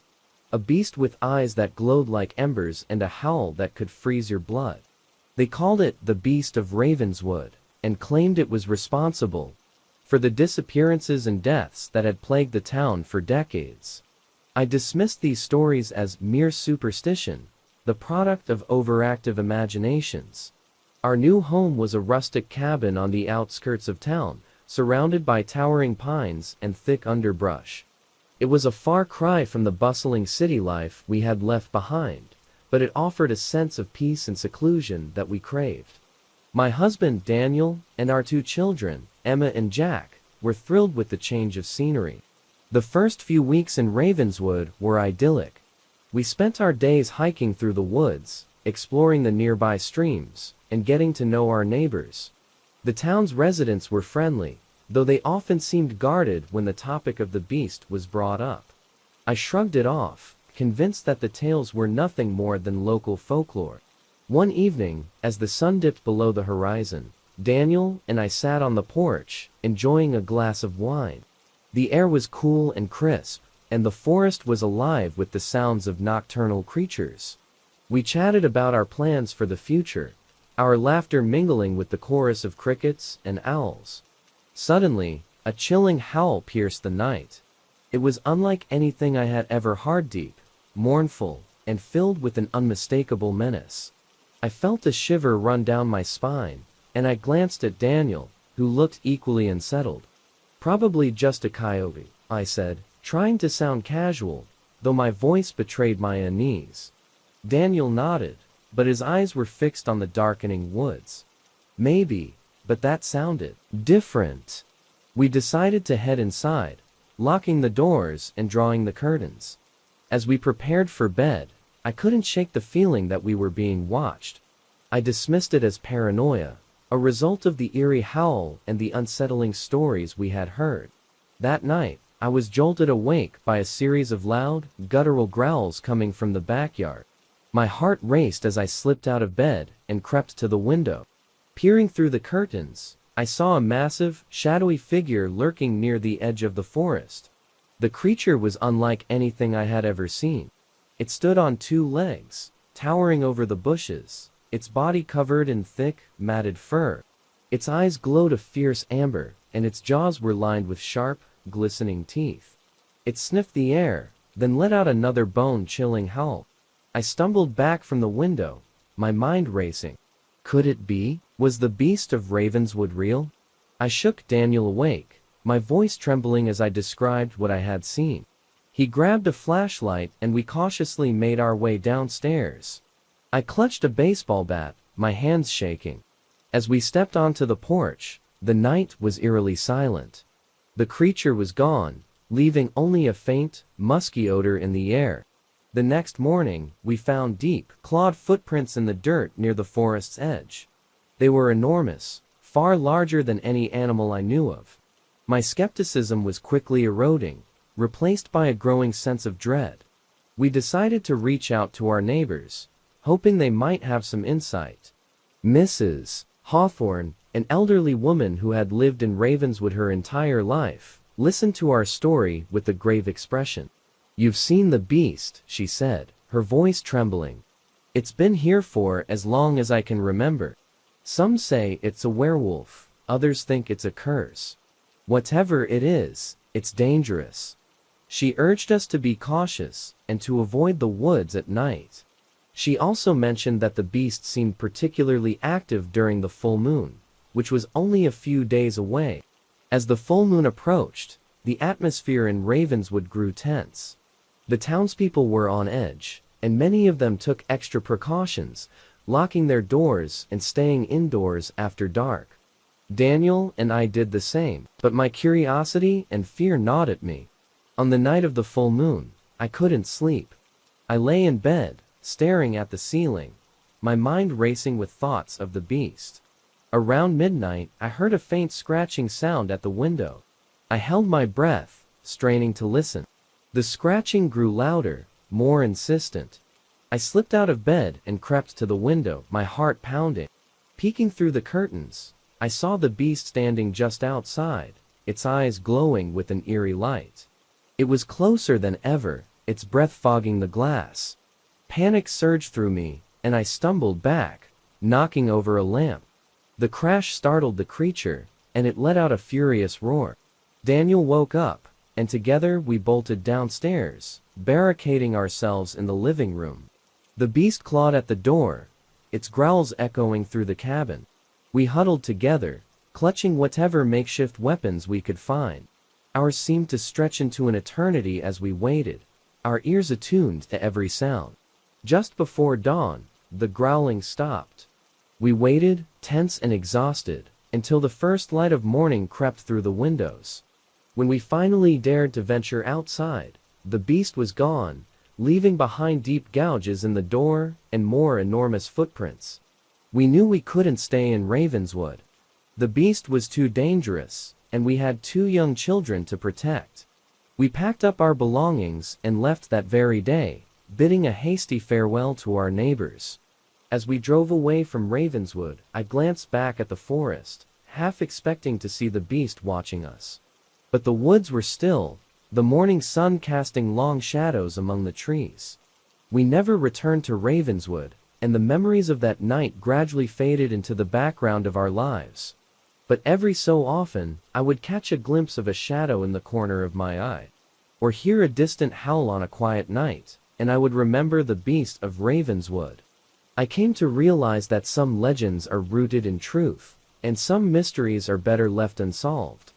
A beast with eyes that glowed like embers and a howl that could freeze your blood. They called it the Beast of Ravenswood, and claimed it was responsible for the disappearances and deaths that had plagued the town for decades. I dismissed these stories as mere superstition, the product of overactive imaginations. Our new home was a rustic cabin on the outskirts of town, surrounded by towering pines and thick underbrush. It was a far cry from the bustling city life we had left behind, but it offered a sense of peace and seclusion that we craved. My husband Daniel and our two children, Emma and Jack, were thrilled with the change of scenery. The first few weeks in Ravenswood were idyllic. We spent our days hiking through the woods, exploring the nearby streams, and getting to know our neighbors. The town's residents were friendly, though they often seemed guarded when the topic of the beast was brought up. I shrugged it off, convinced that the tales were nothing more than local folklore. One evening, as the sun dipped below the horizon, Daniel and I sat on the porch, enjoying a glass of wine. The air was cool and crisp, and the forest was alive with the sounds of nocturnal creatures. We chatted about our plans for the future, our laughter mingling with the chorus of crickets and owls. Suddenly, a chilling howl pierced the night. It was unlike anything I had ever heard, deep, mournful, and filled with an unmistakable menace. I felt a shiver run down my spine, and I glanced at Daniel, who looked equally unsettled. "Probably just a coyote," I said, trying to sound casual, though my voice betrayed my unease. Daniel nodded, but his eyes were fixed on the darkening woods. "Maybe, but that sounded different." We decided to head inside, locking the doors and drawing the curtains. As we prepared for bed, I couldn't shake the feeling that we were being watched. I dismissed it as paranoia, a result of the eerie howl and the unsettling stories we had heard. That night, I was jolted awake by a series of loud, guttural growls coming from the backyard. My heart raced as I slipped out of bed and crept to the window. Peering through the curtains, I saw a massive, shadowy figure lurking near the edge of the forest. The creature was unlike anything I had ever seen. It stood on two legs, towering over the bushes, its body covered in thick, matted fur. Its eyes glowed a fierce amber, and its jaws were lined with sharp, glistening teeth. It sniffed the air, then let out another bone-chilling howl. I stumbled back from the window, my mind racing. Could it be? Was the beast of Ravenswood real? I shook Daniel awake, my voice trembling as I described what I had seen. He grabbed a flashlight and we cautiously made our way downstairs. I clutched a baseball bat, my hands shaking. As we stepped onto the porch, the night was eerily silent. The creature was gone, leaving only a faint, musky odor in the air. The next morning, we found deep, clawed footprints in the dirt near the forest's edge. They were enormous, far larger than any animal I knew of. My skepticism was quickly eroding, replaced by a growing sense of dread. We decided to reach out to our neighbors, hoping they might have some insight. Mrs. Hawthorne, an elderly woman who had lived in Ravenswood her entire life, listened to our story with a grave expression. "You've seen the beast," she said, her voice trembling. "It's been here for as long as I can remember. Some say it's a werewolf, others think it's a curse. Whatever it is, it's dangerous." She urged us to be cautious and to avoid the woods at night. She also mentioned that the beast seemed particularly active during the full moon, which was only a few days away. As the full moon approached, the atmosphere in Ravenswood grew tense. The townspeople were on edge, and many of them took extra precautions, locking their doors and staying indoors after dark. Daniel and I did the same, but my curiosity and fear gnawed at me. On the night of the full moon, I couldn't sleep. I lay in bed, staring at the ceiling, my mind racing with thoughts of the beast. Around midnight, I heard a faint scratching sound at the window. I held my breath, straining to listen. The scratching grew louder, more insistent. I slipped out of bed and crept to the window, my heart pounding. Peeking through the curtains, I saw the beast standing just outside, its eyes glowing with an eerie light. It was closer than ever, its breath fogging the glass. Panic surged through me, and I stumbled back, knocking over a lamp. The crash startled the creature, and it let out a furious roar. Daniel woke up, and together we bolted downstairs, barricading ourselves in the living room. The beast clawed at the door, its growls echoing through the cabin. We huddled together, clutching whatever makeshift weapons we could find. Hours seemed to stretch into an eternity as we waited, our ears attuned to every sound. Just before dawn, the growling stopped. We waited, tense and exhausted, until the first light of morning crept through the windows. When we finally dared to venture outside, the beast was gone, leaving behind deep gouges in the door and more enormous footprints. We knew we couldn't stay in Ravenswood. The beast was too dangerous, and we had 2 young children to protect. We packed up our belongings and left that very day, bidding a hasty farewell to our neighbors. As we drove away from Ravenswood, I glanced back at the forest, half expecting to see the beast watching us. But the woods were still, the morning sun casting long shadows among the trees. We never returned to Ravenswood, and the memories of that night gradually faded into the background of our lives. But every so often, I would catch a glimpse of a shadow in the corner of my eye, or hear a distant howl on a quiet night, and I would remember the beast of Ravenswood. I came to realize that some legends are rooted in truth, and some mysteries are better left unsolved.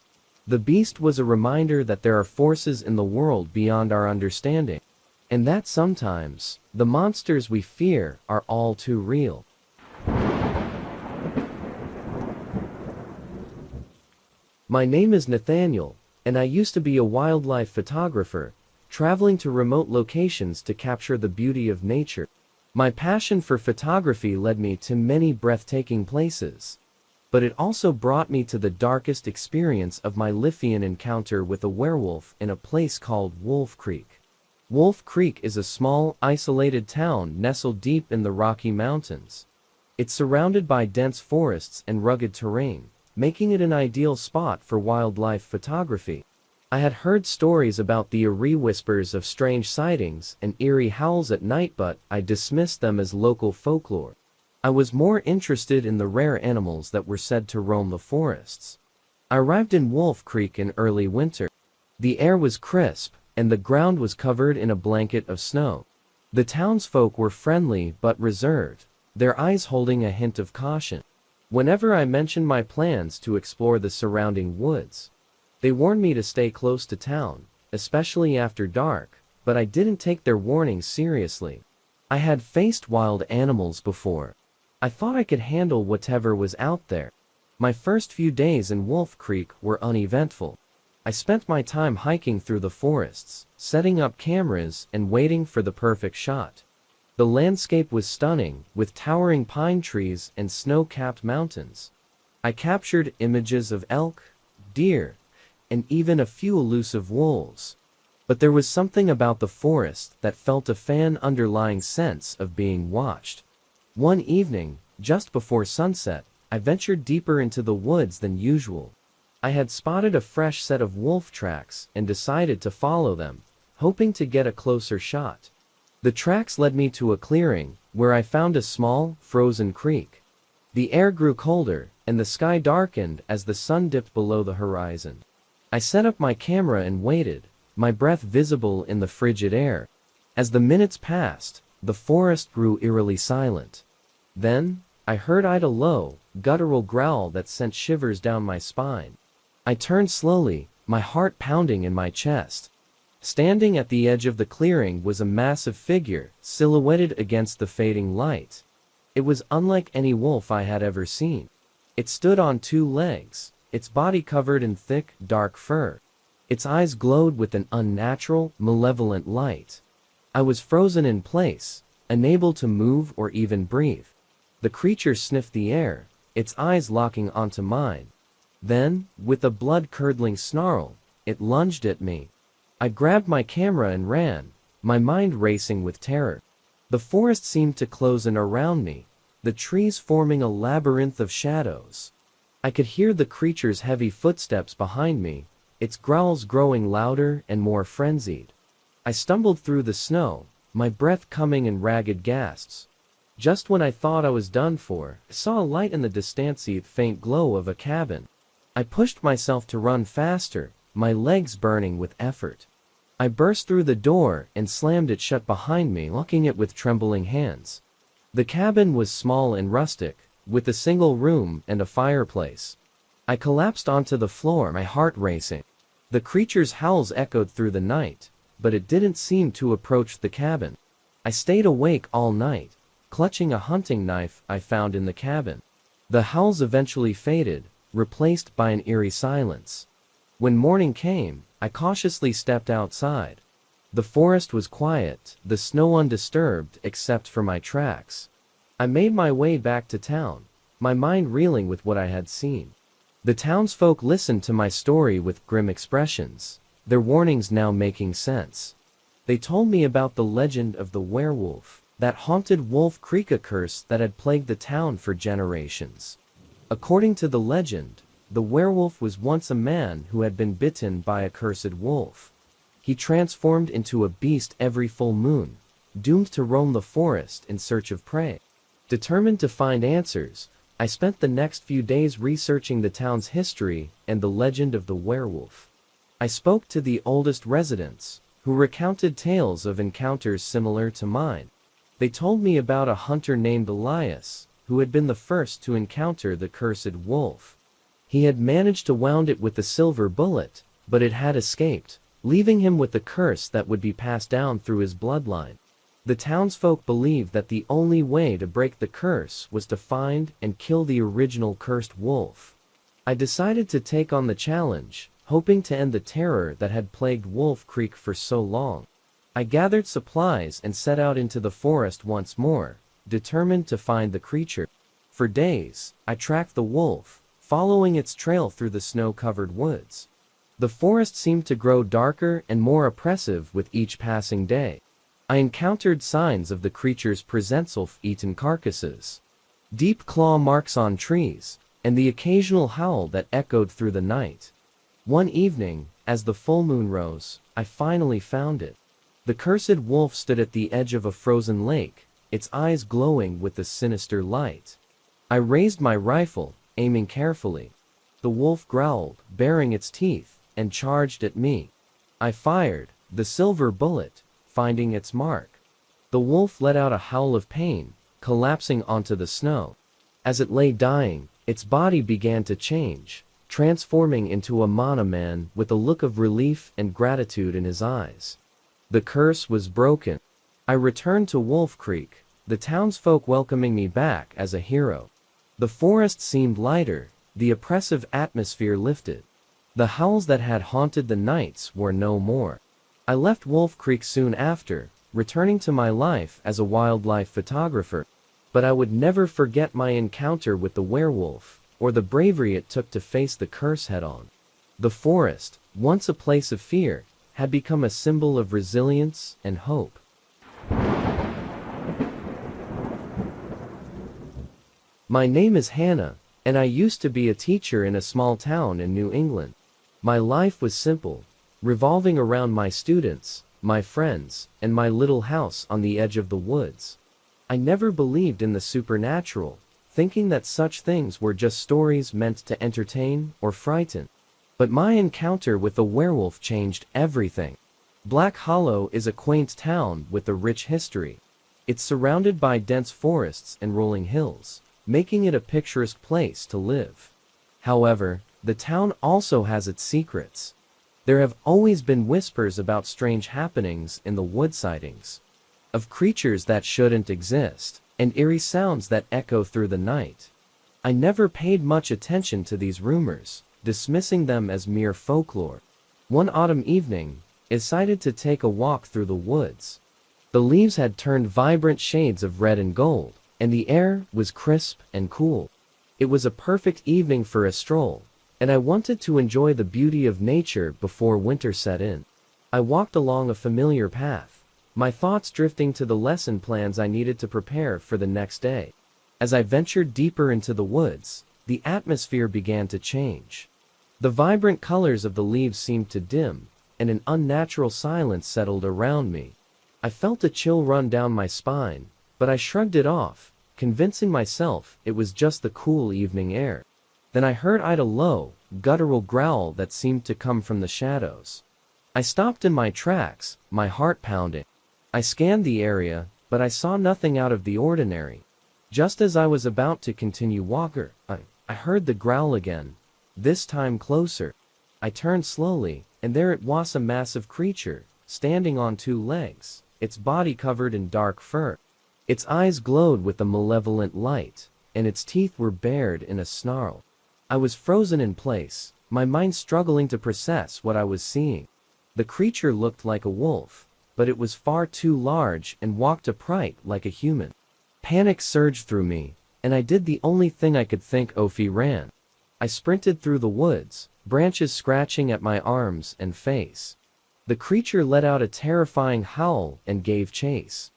The beast was a reminder that there are forces in the world beyond our understanding, and that sometimes, the monsters we fear are all too real. My name is Nathaniel, and I used to be a wildlife photographer, traveling to remote locations to capture the beauty of nature. My passion for photography led me to many breathtaking places, but it also brought me to the darkest experience of my Lithian encounter with a werewolf in a place called Wolf Creek. Wolf Creek is a small, isolated town nestled deep in the Rocky Mountains. It's surrounded by dense forests and rugged terrain, making it an ideal spot for wildlife photography. I had heard stories about the eerie whispers of strange sightings and eerie howls at night, but I dismissed them as local folklore. I was more interested in the rare animals that were said to roam the forests. I arrived in Wolf Creek in early winter. The air was crisp, and the ground was covered in a blanket of snow. The townsfolk were friendly but reserved, their eyes holding a hint of caution. Whenever I mentioned my plans to explore the surrounding woods, they warned me to stay close to town, especially after dark, but I didn't take their warnings seriously. I had faced wild animals before. I thought I could handle whatever was out there. My first few days in Wolf Creek were uneventful. I spent my time hiking through the forests, setting up cameras and waiting for the perfect shot. The landscape was stunning, with towering pine trees and snow-capped mountains. I captured images of elk, deer, and even a few elusive wolves. But there was something about the forest that felt a underlying sense of being watched. One evening, just before sunset, I ventured deeper into the woods than usual. I had spotted a fresh set of wolf tracks and decided to follow them, hoping to get a closer shot. The tracks led me to a clearing, where I found a small, frozen creek. The air grew colder, and the sky darkened as the sun dipped below the horizon. I set up my camera and waited, my breath visible in the frigid air. As the minutes passed, the forest grew eerily silent. Then, I heard a low, guttural growl that sent shivers down my spine. I turned slowly, my heart pounding in my chest. Standing at the edge of the clearing was a massive figure, silhouetted against the fading light. It was unlike any wolf I had ever seen. It stood on two legs, its body covered in thick, dark fur. Its eyes glowed with an unnatural, malevolent light. I was frozen in place, unable to move or even breathe. The creature sniffed the air, its eyes locking onto mine. Then, with a blood-curdling snarl, it lunged at me. I grabbed my camera and ran, my mind racing with terror. The forest seemed to close in around me, the trees forming a labyrinth of shadows. I could hear the creature's heavy footsteps behind me, its growls growing louder and more frenzied. I stumbled through the snow, my breath coming in ragged gasps. Just when I thought I was done for, I saw a light in the distance, the faint glow of a cabin. I pushed myself to run faster, my legs burning with effort. I burst through the door and slammed it shut behind me, locking it with trembling hands. The cabin was small and rustic, with a single room and a fireplace. I collapsed onto the floor, my heart racing. The creature's howls echoed through the night, but it didn't seem to approach the cabin. I stayed awake all night, clutching a hunting knife I found in the cabin. The howls eventually faded, replaced by an eerie silence. When morning came, I cautiously stepped outside. The forest was quiet, the snow undisturbed except for my tracks. I made my way back to town, my mind reeling with what I had seen. The townsfolk listened to my story with grim expressions, their warnings now making sense. They told me about the legend of the werewolf, that haunted Wolf Creek, a curse that had plagued the town for generations. According to the legend, the werewolf was once a man who had been bitten by a cursed wolf. He transformed into a beast every full moon, doomed to roam the forest in search of prey. Determined to find answers, I spent the next few days researching the town's history and the legend of the werewolf. I spoke to the oldest residents, who recounted tales of encounters similar to mine. They told me about a hunter named Elias, who had been the first to encounter the cursed wolf. He had managed to wound it with a silver bullet, but it had escaped, leaving him with a curse that would be passed down through his bloodline. The townsfolk believed that the only way to break the curse was to find and kill the original cursed wolf. I decided to take on the challenge, hoping to end the terror that had plagued Wolf Creek for so long. I gathered supplies and set out into the forest once more, determined to find the creature. For days, I tracked the wolf, following its trail through the snow-covered woods. The forest seemed to grow darker and more oppressive with each passing day. I encountered signs of the creature's presence: eaten carcasses, deep claw marks on trees, and the occasional howl that echoed through the night. One evening, as the full moon rose, I finally found it. The cursed wolf stood at the edge of a frozen lake, its eyes glowing with a sinister light. I raised my rifle, aiming carefully. The wolf growled, baring its teeth, and charged at me. I fired, the silver bullet, finding its mark. The wolf let out a howl of pain, collapsing onto the snow. As it lay dying, its body began to change, transforming into a man with a look of relief and gratitude in his eyes. The curse was broken. I returned to Wolf Creek, the townsfolk welcoming me back as a hero. The forest seemed lighter, the oppressive atmosphere lifted. The howls that had haunted the nights were no more. I left Wolf Creek soon after, returning to my life as a wildlife photographer. But I would never forget my encounter with the werewolf, or the bravery it took to face the curse head-on. The forest, once a place of fear, had become a symbol of resilience and hope. My name is Hannah, and I used to be a teacher in a small town in New England. My life was simple, revolving around my students, my friends, and my little house on the edge of the woods. I never believed in the supernatural, thinking that such things were just stories meant to entertain or frighten. But my encounter with the werewolf changed everything. Black Hollow is a quaint town with a rich history. It's surrounded by dense forests and rolling hills, making it a picturesque place to live. However, the town also has its secrets. There have always been whispers about strange happenings in the wood sightings, of creatures that shouldn't exist, and eerie sounds that echo through the night. I never paid much attention to these rumors, dismissing them as mere folklore. One autumn evening, I decided to take a walk through the woods. The leaves had turned vibrant shades of red and gold, and the air was crisp and cool. It was a perfect evening for a stroll, and I wanted to enjoy the beauty of nature before winter set in. I walked along a familiar path, my thoughts drifting to the lesson plans I needed to prepare for the next day. As I ventured deeper into the woods, the atmosphere began to change. The vibrant colors of the leaves seemed to dim, and an unnatural silence settled around me. I felt a chill run down my spine, but I shrugged it off, convincing myself it was just the cool evening air. Then I heard a low, guttural growl that seemed to come from the shadows. I stopped in my tracks, my heart pounding. I scanned the area, but I saw nothing out of the ordinary. Just as I was about to continue walking, I heard the growl again, this time closer. I turned slowly, and there it was, a massive creature, standing on two legs, its body covered in dark fur. Its eyes glowed with a malevolent light, and its teeth were bared in a snarl. I was frozen in place, my mind struggling to process what I was seeing. The creature looked like a wolf, but it was far too large and walked upright like a human. Panic surged through me, and I did the only thing I could think of: ran. I sprinted through the woods, branches scratching at my arms and face. The creature let out a terrifying howl and gave chase.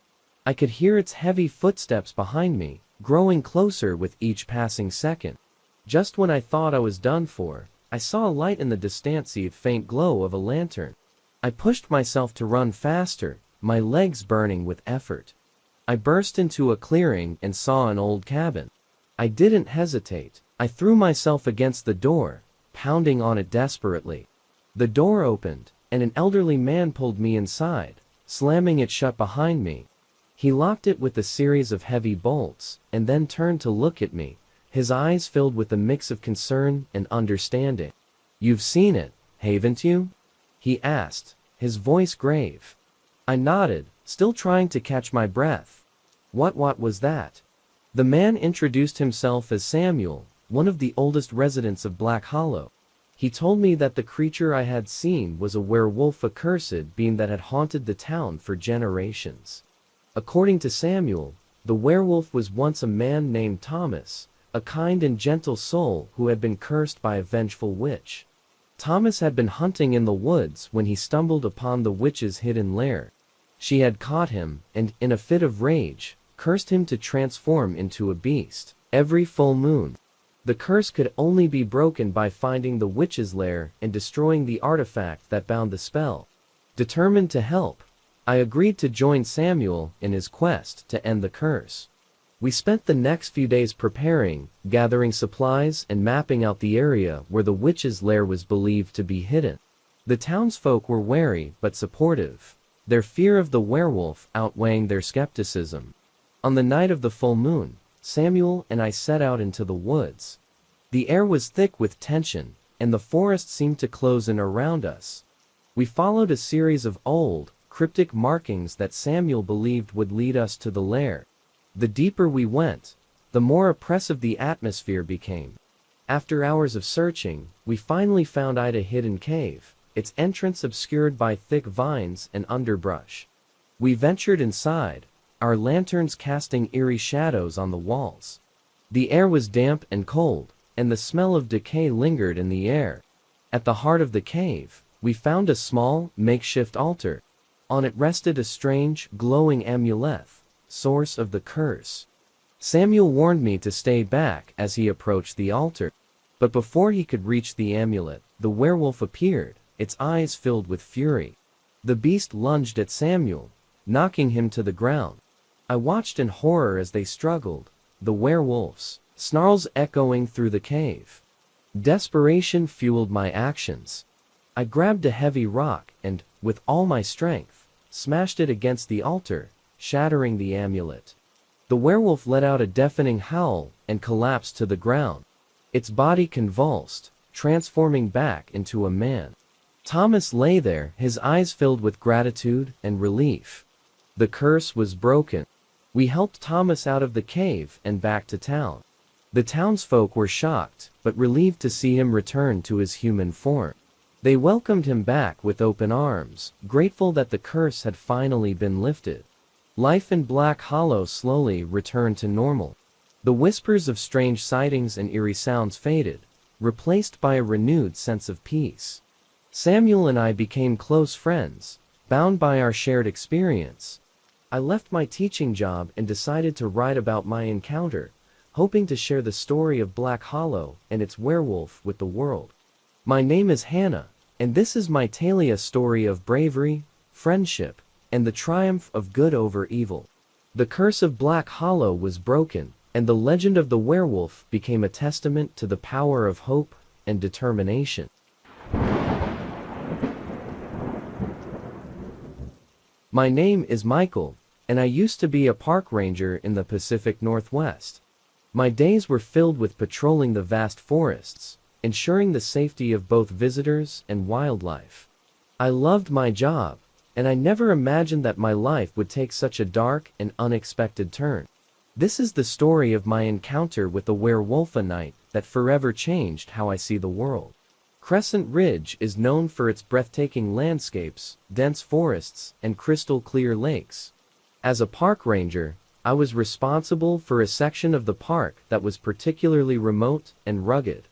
I could hear its heavy footsteps behind me, growing closer with each passing second. Just when I thought I was done for, I saw a light in the distance, the faint glow of a lantern. I pushed myself to run faster, my legs burning with effort. I burst into a clearing and saw an old cabin. I didn't hesitate. I threw myself against the door, pounding on it desperately. The door opened, and an elderly man pulled me inside, slamming it shut behind me. He locked it with a series of heavy bolts, and then turned to look at me, his eyes filled with a mix of concern and understanding. "You've seen it, haven't you?" he asked, his voice grave. I nodded, still trying to catch my breath. What was that? The man introduced himself as Samuel, one of the oldest residents of Black Hollow. He told me that the creature I had seen was a werewolf, a cursed being that had haunted the town for generations. According to Samuel, the werewolf was once a man named Thomas, a kind and gentle soul who had been cursed by a vengeful witch. Thomas had been hunting in the woods when he stumbled upon the witch's hidden lair. She had caught him, and, in a fit of rage, cursed him to transform into a beast every full moon. The curse could only be broken by finding the witch's lair and destroying the artifact that bound the spell. Determined to help, I agreed to join Samuel in his quest to end the curse. We spent the next few days preparing, gathering supplies, and mapping out the area where the witch's lair was believed to be hidden. The townsfolk were wary but supportive, their fear of the werewolf outweighing their skepticism. On the night of the full moon, Samuel and I set out into the woods. The air was thick with tension, and the forest seemed to close in around us. We followed a series of old, cryptic markings that Samuel believed would lead us to the lair. The deeper we went, the more oppressive the atmosphere became. After hours of searching, we finally found a hidden cave, its entrance obscured by thick vines and underbrush. We ventured inside, our lanterns casting eerie shadows on the walls. The air was damp and cold, and the smell of decay lingered in the air. At the heart of the cave, we found a small, makeshift altar. On it rested a strange, glowing amulet, source of the curse. Samuel warned me to stay back as he approached the altar. But before he could reach the amulet, the werewolf appeared, its eyes filled with fury. The beast lunged at Samuel, knocking him to the ground. I watched in horror as they struggled, the werewolf's snarls echoing through the cave. Desperation fueled my actions. I grabbed a heavy rock and, with all my strength, smashed it against the altar, shattering the amulet. The werewolf let out a deafening howl and collapsed to the ground. Its body convulsed, transforming back into a man. Thomas lay there, his eyes filled with gratitude and relief. The curse was broken. We helped Thomas out of the cave and back to town. The townsfolk were shocked, but relieved to see him return to his human form. They welcomed him back with open arms, grateful that the curse had finally been lifted. Life in Black Hollow slowly returned to normal. The whispers of strange sightings and eerie sounds faded, replaced by a renewed sense of peace. Samuel and I became close friends, bound by our shared experience. I left my teaching job and decided to write about my encounter, hoping to share the story of Black Hollow and its werewolf with the world. My name is Hannah, and this is my tale, a story of bravery, friendship, and the triumph of good over evil. The curse of Black Hollow was broken, and the legend of the werewolf became a testament to the power of hope and determination. My name is Michael, and I used to be a park ranger in the Pacific Northwest. My days were filled with patrolling the vast forests, ensuring the safety of both visitors and wildlife. I loved my job, and I never imagined that my life would take such a dark and unexpected turn. This is the story of my encounter with the werewolf, a night that forever changed how I see the world. Crescent Ridge is known for its breathtaking landscapes, dense forests, and crystal-clear lakes. As a park ranger, I was responsible for a section of the park that was particularly remote and rugged.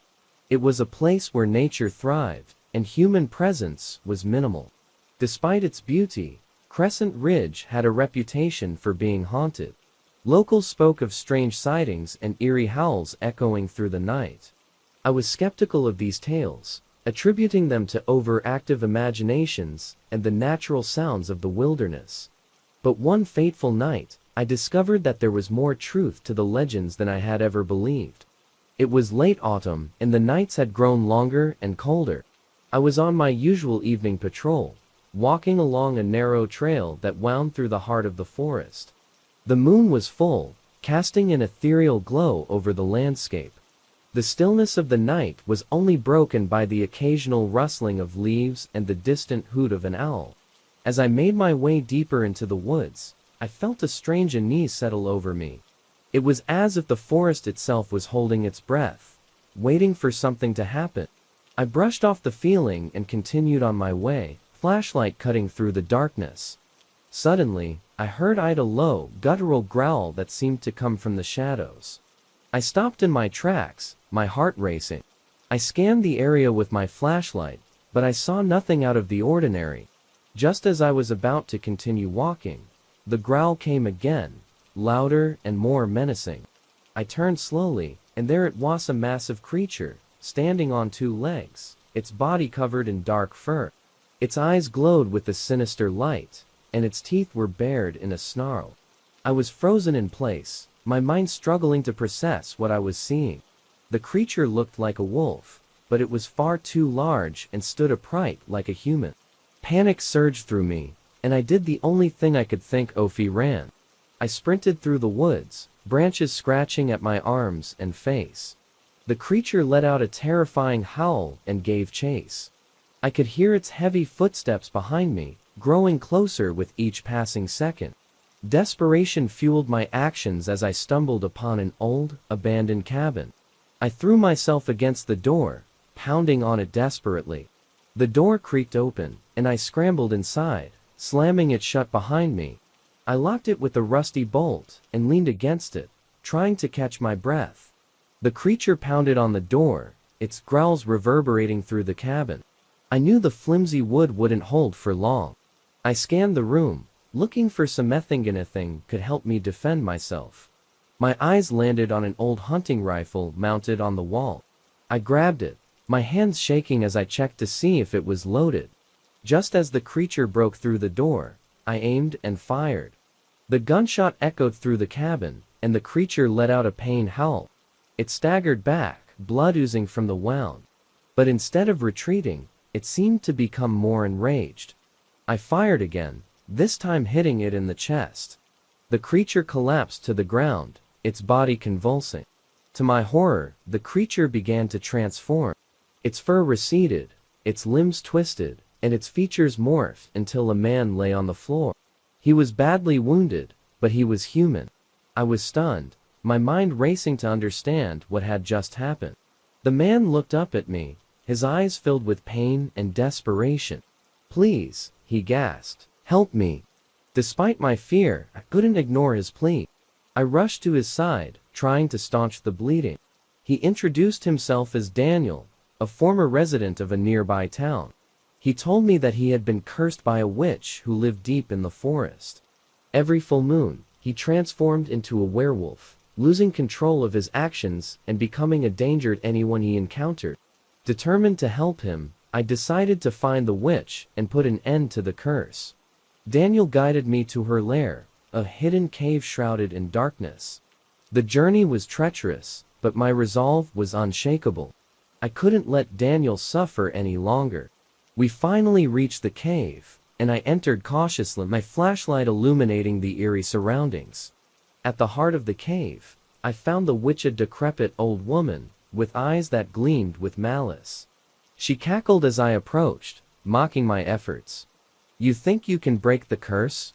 It was a place where nature thrived, and human presence was minimal. Despite its beauty, Crescent Ridge had a reputation for being haunted. Locals spoke of strange sightings and eerie howls echoing through the night. I was skeptical of these tales, attributing them to overactive imaginations and the natural sounds of the wilderness. But one fateful night, I discovered that there was more truth to the legends than I had ever believed. It was late autumn, and the nights had grown longer and colder. I was on my usual evening patrol, walking along a narrow trail that wound through the heart of the forest. The moon was full, casting an ethereal glow over the landscape. The stillness of the night was only broken by the occasional rustling of leaves and the distant hoot of an owl. As I made my way deeper into the woods, I felt a strange unease settle over me. It was as if the forest itself was holding its breath, waiting for something to happen. I brushed off the feeling and continued on my way, flashlight cutting through the darkness. Suddenly, I heard a low, guttural growl that seemed to come from the shadows. I stopped in my tracks, my heart racing. I scanned the area with my flashlight, but I saw nothing out of the ordinary. Just as I was about to continue walking, the growl came again, louder and more menacing. I turned slowly, and there it was, a massive creature, standing on two legs, its body covered in dark fur. Its eyes glowed with a sinister light, and its teeth were bared in a snarl. I was frozen in place, my mind struggling to process what I was seeing. The creature looked like a wolf, but it was far too large and stood upright like a human. Panic surged through me, and I did the only thing I could think of: ran. I sprinted through the woods, branches scratching at my arms and face. The creature let out a terrifying howl and gave chase. I could hear its heavy footsteps behind me, growing closer with each passing second. Desperation fueled my actions as I stumbled upon an old, abandoned cabin. I threw myself against the door, pounding on it desperately. The door creaked open, and I scrambled inside, slamming it shut behind me. I locked it with a rusty bolt and leaned against it, trying to catch my breath. The creature pounded on the door, its growls reverberating through the cabin. I knew the flimsy wood wouldn't hold for long. I scanned the room, looking for something anything could help me defend myself. My eyes landed on an old hunting rifle mounted on the wall. I grabbed it, my hands shaking as I checked to see if it was loaded. Just as the creature broke through the door, I aimed and fired. The gunshot echoed through the cabin, and the creature let out a pained howl. It staggered back, blood oozing from the wound. But instead of retreating, it seemed to become more enraged. I fired again, this time hitting it in the chest. The creature collapsed to the ground, its body convulsing. To my horror, the creature began to transform. Its fur receded, its limbs twisted, and its features morphed until a man lay on the floor. He was badly wounded, but he was human. I was stunned, my mind racing to understand what had just happened. The man looked up at me, his eyes filled with pain and desperation. "Please," he gasped, "help me." Despite my fear, I couldn't ignore his plea. I rushed to his side, trying to staunch the bleeding. He introduced himself as Daniel, a former resident of a nearby town. He told me that he had been cursed by a witch who lived deep in the forest. Every full moon, he transformed into a werewolf, losing control of his actions and becoming a danger to anyone he encountered. Determined to help him, I decided to find the witch and put an end to the curse. Daniel guided me to her lair, a hidden cave shrouded in darkness. The journey was treacherous, but my resolve was unshakable. I couldn't let Daniel suffer any longer. We finally reached the cave, and I entered cautiously, my flashlight illuminating the eerie surroundings. At the heart of the cave, I found the witch, a decrepit old woman, with eyes that gleamed with malice. She cackled as I approached, mocking my efforts. "You think you can break the curse?"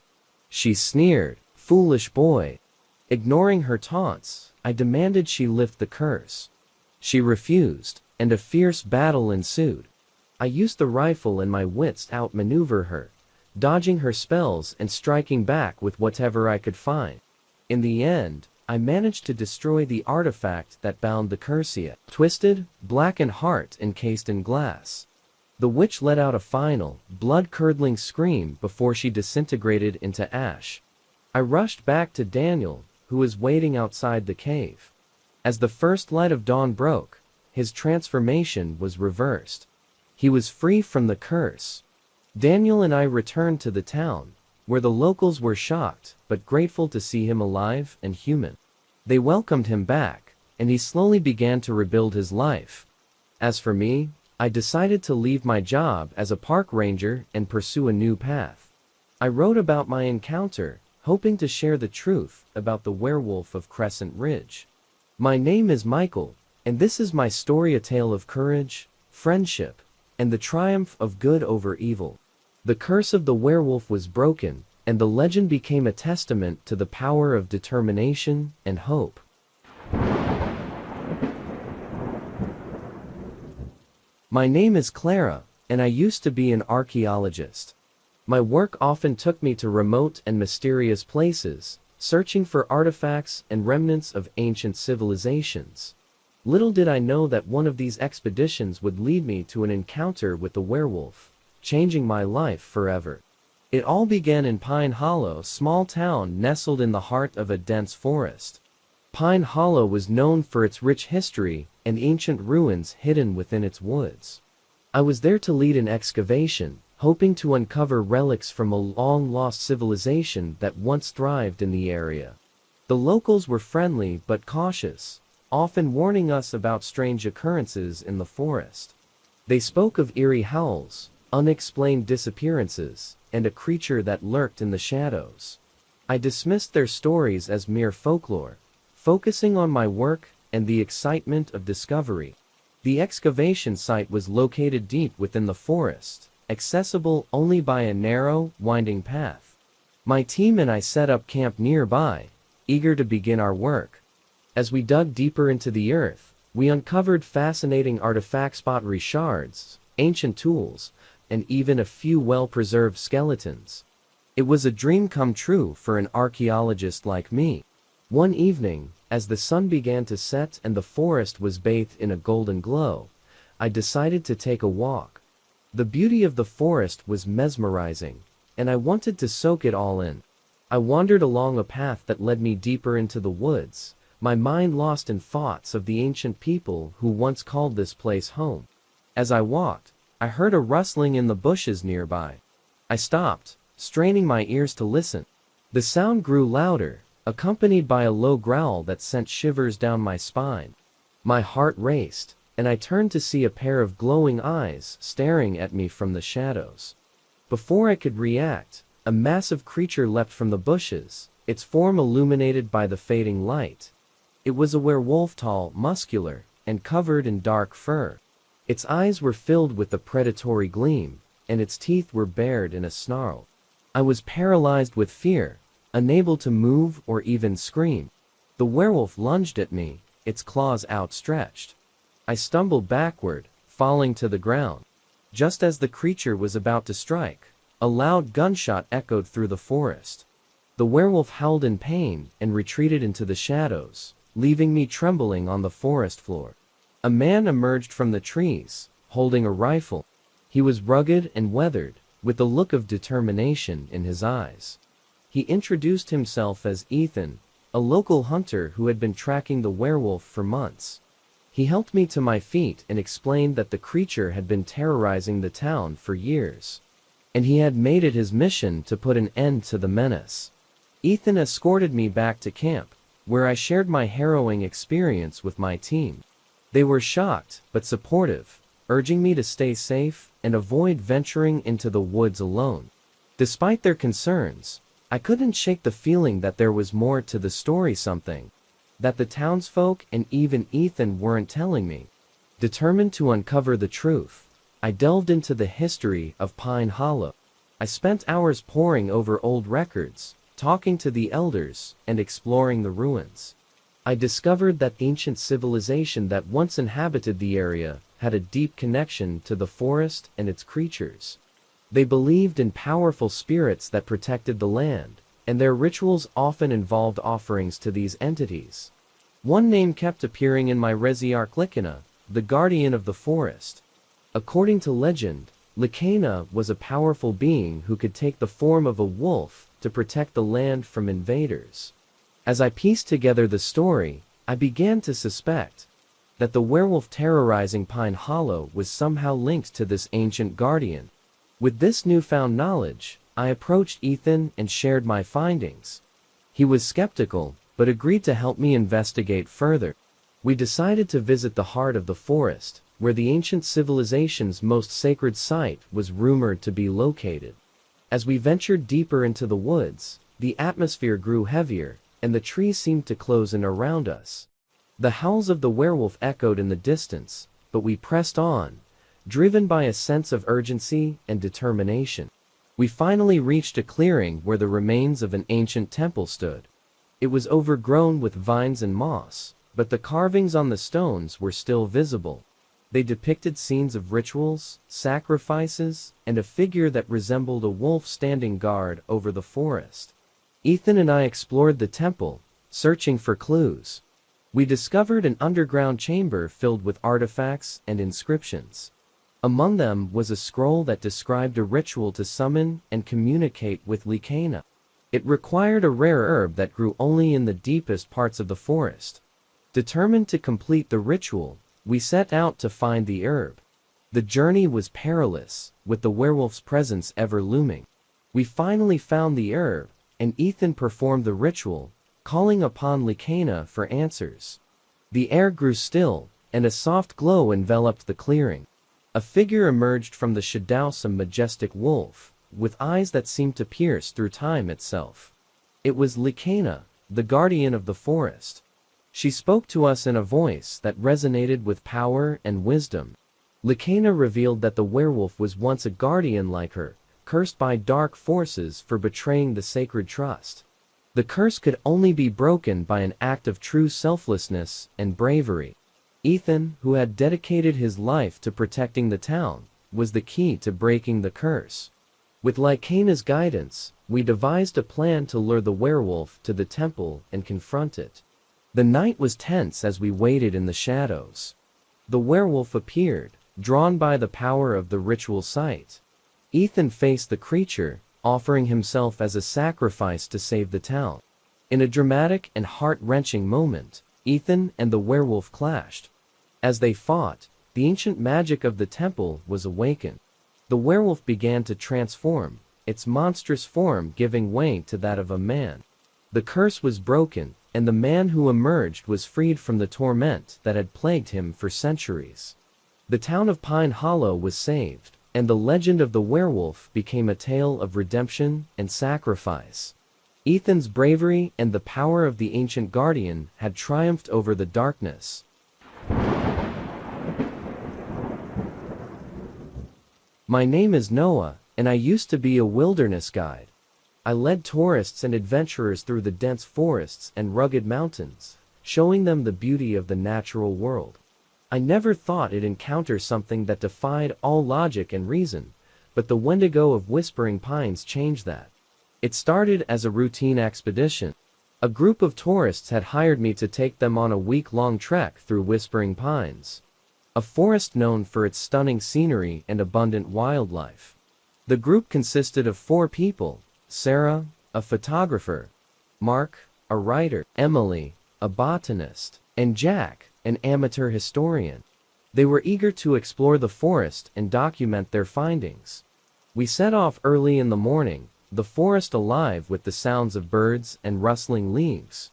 she sneered. "Foolish boy." Ignoring her taunts, I demanded she lift the curse. She refused, and a fierce battle ensued. I used the rifle and my wits to outmaneuver her, dodging her spells and striking back with whatever I could find. In the end, I managed to destroy the artifact that bound the curse, a twisted, blackened heart encased in glass. The witch let out a final, blood-curdling scream before she disintegrated into ash. I rushed back to Daniel, who was waiting outside the cave. As the first light of dawn broke, his transformation was reversed. He was free from the curse. Daniel and I returned to the town, where the locals were shocked but grateful to see him alive and human. They welcomed him back, and he slowly began to rebuild his life. As for me, I decided to leave my job as a park ranger and pursue a new path. I wrote about my encounter, hoping to share the truth about the werewolf of Crescent Ridge. My name is Michael, and this is my story, a tale of courage, friendship, and the triumph of good over evil. The curse of the werewolf was broken, and the legend became a testament to the power of determination and hope. My name is Clara, and I used to be an archaeologist. My work often took me to remote and mysterious places, searching for artifacts and remnants of ancient civilizations. Little did I know that one of these expeditions would lead me to an encounter with the werewolf, changing my life forever. It all began in Pine Hollow, a small town nestled in the heart of a dense forest. Pine Hollow was known for its rich history and ancient ruins hidden within its woods. I was there to lead an excavation, hoping to uncover relics from a long-lost civilization that once thrived in the area. The locals were friendly but cautious, often warning us about strange occurrences in the forest. They spoke of eerie howls, unexplained disappearances, and a creature that lurked in the shadows. I dismissed their stories as mere folklore, focusing on my work and the excitement of discovery. The excavation site was located deep within the forest, accessible only by a narrow, winding path. My team and I set up camp nearby, eager to begin our work. As we dug deeper into the earth, we uncovered fascinating artifacts, pottery shards, ancient tools, and even a few well-preserved skeletons. It was a dream come true for an archaeologist like me. One evening, as the sun began to set and the forest was bathed in a golden glow, I decided to take a walk. The beauty of the forest was mesmerizing, and I wanted to soak it all in. I wandered along a path that led me deeper into the woods, my mind lost in thoughts of the ancient people who once called this place home. As I walked, I heard a rustling in the bushes nearby. I stopped, straining my ears to listen. The sound grew louder, accompanied by a low growl that sent shivers down my spine. My heart raced, and I turned to see a pair of glowing eyes staring at me from the shadows. Before I could react, a massive creature leapt from the bushes, its form illuminated by the fading light. It was a werewolf, tall, muscular, and covered in dark fur. Its eyes were filled with a predatory gleam, and its teeth were bared in a snarl. I was paralyzed with fear, unable to move or even scream. The werewolf lunged at me, its claws outstretched. I stumbled backward, falling to the ground. Just as the creature was about to strike, a loud gunshot echoed through the forest. The werewolf howled in pain and retreated into the shadows, leaving me trembling on the forest floor. A man emerged from the trees, holding a rifle. He was rugged and weathered, with a look of determination in his eyes. He introduced himself as Ethan, a local hunter who had been tracking the werewolf for months. He helped me to my feet and explained that the creature had been terrorizing the town for years, and he had made it his mission to put an end to the menace. Ethan escorted me back to camp, where I shared my harrowing experience with my team. They were shocked, but supportive, urging me to stay safe and avoid venturing into the woods alone. Despite their concerns, I couldn't shake the feeling that there was more to the story, something that the townsfolk and even Ethan weren't telling me. Determined to uncover the truth, I delved into the history of Pine Hollow. I spent hours poring over old records, talking to the elders, and exploring the ruins. I discovered that ancient civilization that once inhabited the area had a deep connection to the forest and its creatures. They believed in powerful spirits that protected the land, and their rituals often involved offerings to these entities. One name kept appearing in my Resiarch: Lycaena, the guardian of the forest. According to legend, Lycaena was a powerful being who could take the form of a wolf to protect the land from invaders. As I pieced together the story, I began to suspect that the werewolf terrorizing Pine Hollow was somehow linked to this ancient guardian. With this newfound knowledge, I approached Ethan and shared my findings. He was skeptical, but agreed to help me investigate further. We decided to visit the heart of the forest, where the ancient civilization's most sacred site was rumored to be located. As we ventured deeper into the woods, the atmosphere grew heavier, and the trees seemed to close in around us. The howls of the werewolf echoed in the distance, but we pressed on, driven by a sense of urgency and determination. We finally reached a clearing where the remains of an ancient temple stood. It was overgrown with vines and moss, but the carvings on the stones were still visible. They depicted scenes of rituals, sacrifices, and a figure that resembled a wolf standing guard over the forest. Ethan and I explored the temple, searching for clues. We discovered an underground chamber filled with artifacts and inscriptions. Among them was a scroll that described a ritual to summon and communicate with Lycaena. It required a rare herb that grew only in the deepest parts of the forest. Determined to complete the ritual, we set out to find the herb. The journey was perilous, with the werewolf's presence ever looming. We finally found the herb, and Ethan performed the ritual, calling upon Lycaena for answers. The air grew still, and a soft glow enveloped the clearing. A figure emerged from the shadows, a majestic wolf, with eyes that seemed to pierce through time itself. It was Lycaena, the guardian of the forest. She spoke to us in a voice that resonated with power and wisdom. Lakena revealed that the werewolf was once a guardian like her, cursed by dark forces for betraying the sacred trust. The curse could only be broken by an act of true selflessness and bravery. Ethan, who had dedicated his life to protecting the town, was the key to breaking the curse. With Lakena's guidance, we devised a plan to lure the werewolf to the temple and confront it. The night was tense as we waited in the shadows. The werewolf appeared, drawn by the power of the ritual site. Ethan faced the creature, offering himself as a sacrifice to save the town. In a dramatic and heart-wrenching moment, Ethan and the werewolf clashed. As they fought, the ancient magic of the temple was awakened. The werewolf began to transform, its monstrous form giving way to that of a man. The curse was broken, and the man who emerged was freed from the torment that had plagued him for centuries. The town of Pine Hollow was saved, and the legend of the werewolf became a tale of redemption and sacrifice. Ethan's bravery and the power of the ancient guardian had triumphed over the darkness. My name is Noah, and I used to be a wilderness guide. I led tourists and adventurers through the dense forests and rugged mountains, showing them the beauty of the natural world. I never thought I'd encounter something that defied all logic and reason, but the Wendigo of Whispering Pines changed that. It started as a routine expedition. A group of tourists had hired me to take them on a week-long trek through Whispering Pines, a forest known for its stunning scenery and abundant wildlife. The group consisted of 4 people: Sarah, a photographer; Mark, a writer; Emily, a botanist; and Jack, an amateur historian. They were eager to explore the forest and document their findings. We set off early in the morning, the forest alive with the sounds of birds and rustling leaves.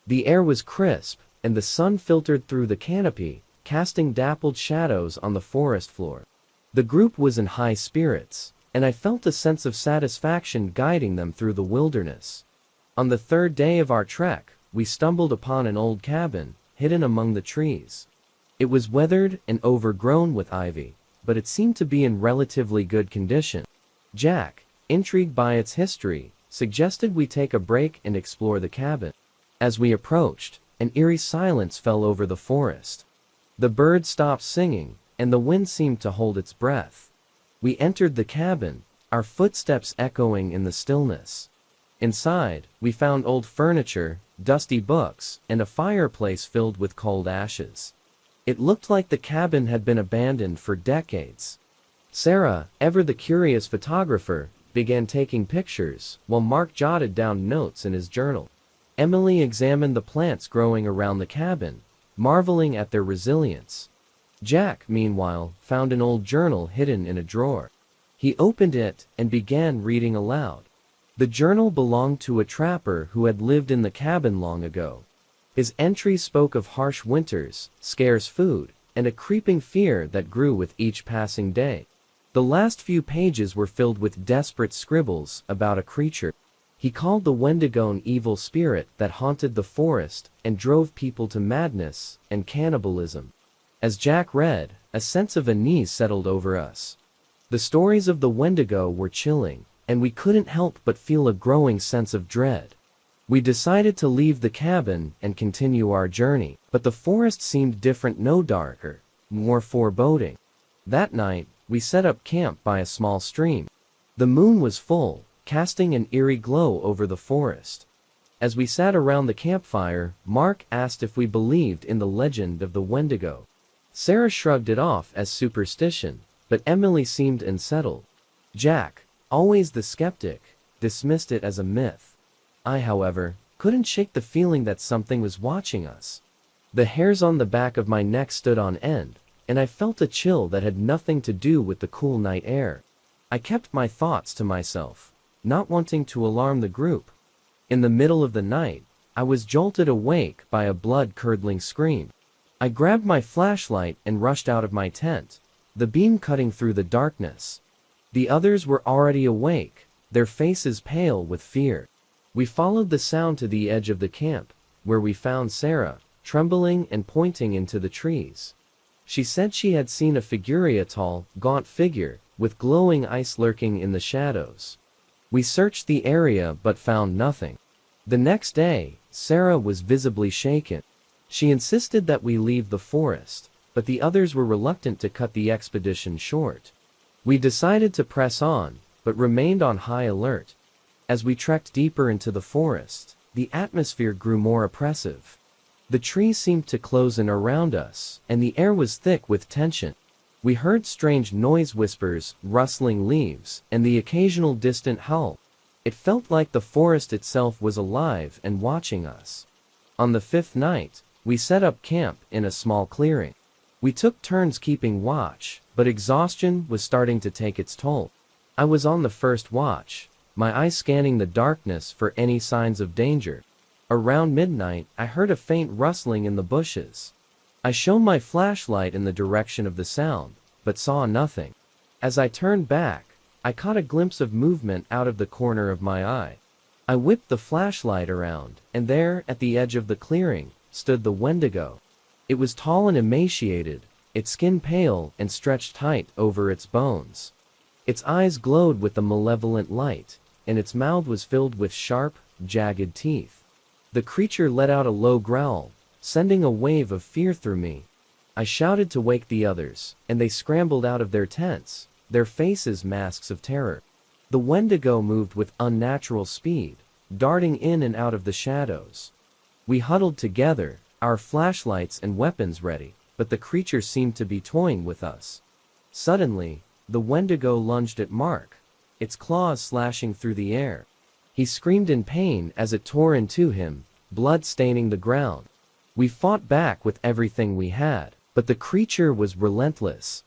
The air was crisp, and the sun filtered through the canopy, casting dappled shadows on the forest floor. The group was in high spirits, and I felt a sense of satisfaction guiding them through the wilderness. On the 3rd day of our trek, we stumbled upon an old cabin, hidden among the trees. It was weathered and overgrown with ivy, but it seemed to be in relatively good condition. Jack, intrigued by its history, suggested we take a break and explore the cabin. As we approached, an eerie silence fell over the forest. The birds stopped singing, and the wind seemed to hold its breath. We entered the cabin, our footsteps echoing in the stillness. Inside, we found old furniture, dusty books, and a fireplace filled with cold ashes. It looked like the cabin had been abandoned for decades. Sarah, ever the curious photographer, began taking pictures, while Mark jotted down notes in his journal. Emily examined the plants growing around the cabin, marveling at their resilience. Jack, meanwhile, found an old journal hidden in a drawer. He opened it and began reading aloud. The journal belonged to a trapper who had lived in the cabin long ago. His entries spoke of harsh winters, scarce food, and a creeping fear that grew with each passing day. The last few pages were filled with desperate scribbles about a creature he called the Wendigo, an evil spirit that haunted the forest and drove people to madness and cannibalism. As Jack read, a sense of unease settled over us. The stories of the Wendigo were chilling, and we couldn't help but feel a growing sense of dread. We decided to leave the cabin and continue our journey, but the forest seemed different, no darker, more foreboding. That night, we set up camp by a small stream. The moon was full, casting an eerie glow over the forest. As we sat around the campfire, Mark asked if we believed in the legend of the Wendigo. Sarah shrugged it off as superstition, but Emily seemed unsettled. Jack, always the skeptic, dismissed it as a myth. I, however, couldn't shake the feeling that something was watching us. The hairs on the back of my neck stood on end, and I felt a chill that had nothing to do with the cool night air. I kept my thoughts to myself, not wanting to alarm the group. In the middle of the night, I was jolted awake by a blood-curdling scream. I grabbed my flashlight and rushed out of my tent, the beam cutting through the darkness. The others were already awake, their faces pale with fear. We followed the sound to the edge of the camp, where we found Sarah, trembling and pointing into the trees. She said she had seen a tall, gaunt figure, with glowing eyes lurking in the shadows. We searched the area but found nothing. The next day, Sarah was visibly shaken. She insisted that we leave the forest, but the others were reluctant to cut the expedition short. We decided to press on, but remained on high alert. As we trekked deeper into the forest, the atmosphere grew more oppressive. The trees seemed to close in around us, and the air was thick with tension. We heard strange noise whispers, rustling leaves, and the occasional distant howl. It felt like the forest itself was alive and watching us. On the fifth night, we set up camp in a small clearing. We took turns keeping watch, but exhaustion was starting to take its toll. I was on the first watch, my eyes scanning the darkness for any signs of danger. Around midnight, I heard a faint rustling in the bushes. I shone my flashlight in the direction of the sound, but saw nothing. As I turned back, I caught a glimpse of movement out of the corner of my eye. I whipped the flashlight around, and there, at the edge of the clearing, stood the Wendigo. It was tall and emaciated, its skin pale and stretched tight over its bones. Its eyes glowed with a malevolent light, and its mouth was filled with sharp, jagged teeth. The creature let out a low growl, sending a wave of fear through me. I shouted to wake the others, and they scrambled out of their tents, their faces masks of terror. The Wendigo moved with unnatural speed, darting in and out of the shadows. We huddled together, our flashlights and weapons ready, but the creature seemed to be toying with us. Suddenly, the Wendigo lunged at Mark, its claws slashing through the air. He screamed in pain as it tore into him, blood staining the ground. We fought back with everything we had, but the creature was relentless.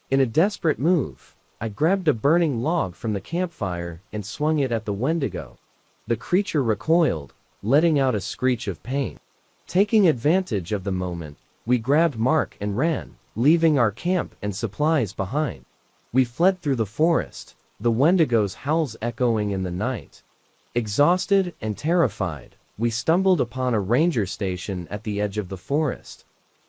In a desperate move, I grabbed a burning log from the campfire and swung it at the Wendigo. The creature recoiled, letting out a screech of pain. Taking advantage of the moment, we grabbed Mark and ran, leaving our camp and supplies behind. We fled through the forest, the Wendigo's howls echoing in the night. Exhausted and terrified, we stumbled upon a ranger station at the edge of the forest.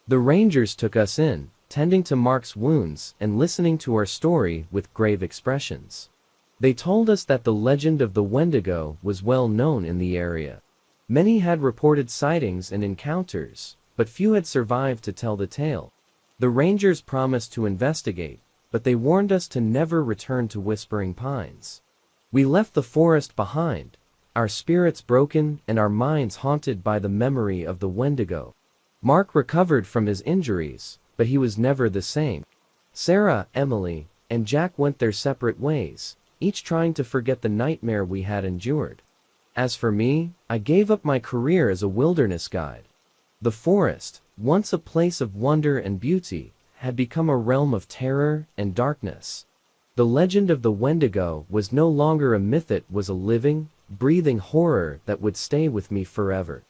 The rangers took us in, tending to Mark's wounds and listening to our story with grave expressions. They told us that the legend of the Wendigo was well known in the area. Many had reported sightings and encounters, but few had survived to tell the tale. The rangers promised to investigate, but they warned us to never return to Whispering Pines. We left the forest behind, our spirits broken and our minds haunted by the memory of the Wendigo. Mark recovered from his injuries, but he was never the same. Sarah, Emily, and Jack went their separate ways, each trying to forget the nightmare we had endured. As for me, I gave up my career as a wilderness guide. The forest, once a place of wonder and beauty, had become a realm of terror and darkness. The legend of the Wendigo was no longer a myth, it was a living, breathing horror that would stay with me forever.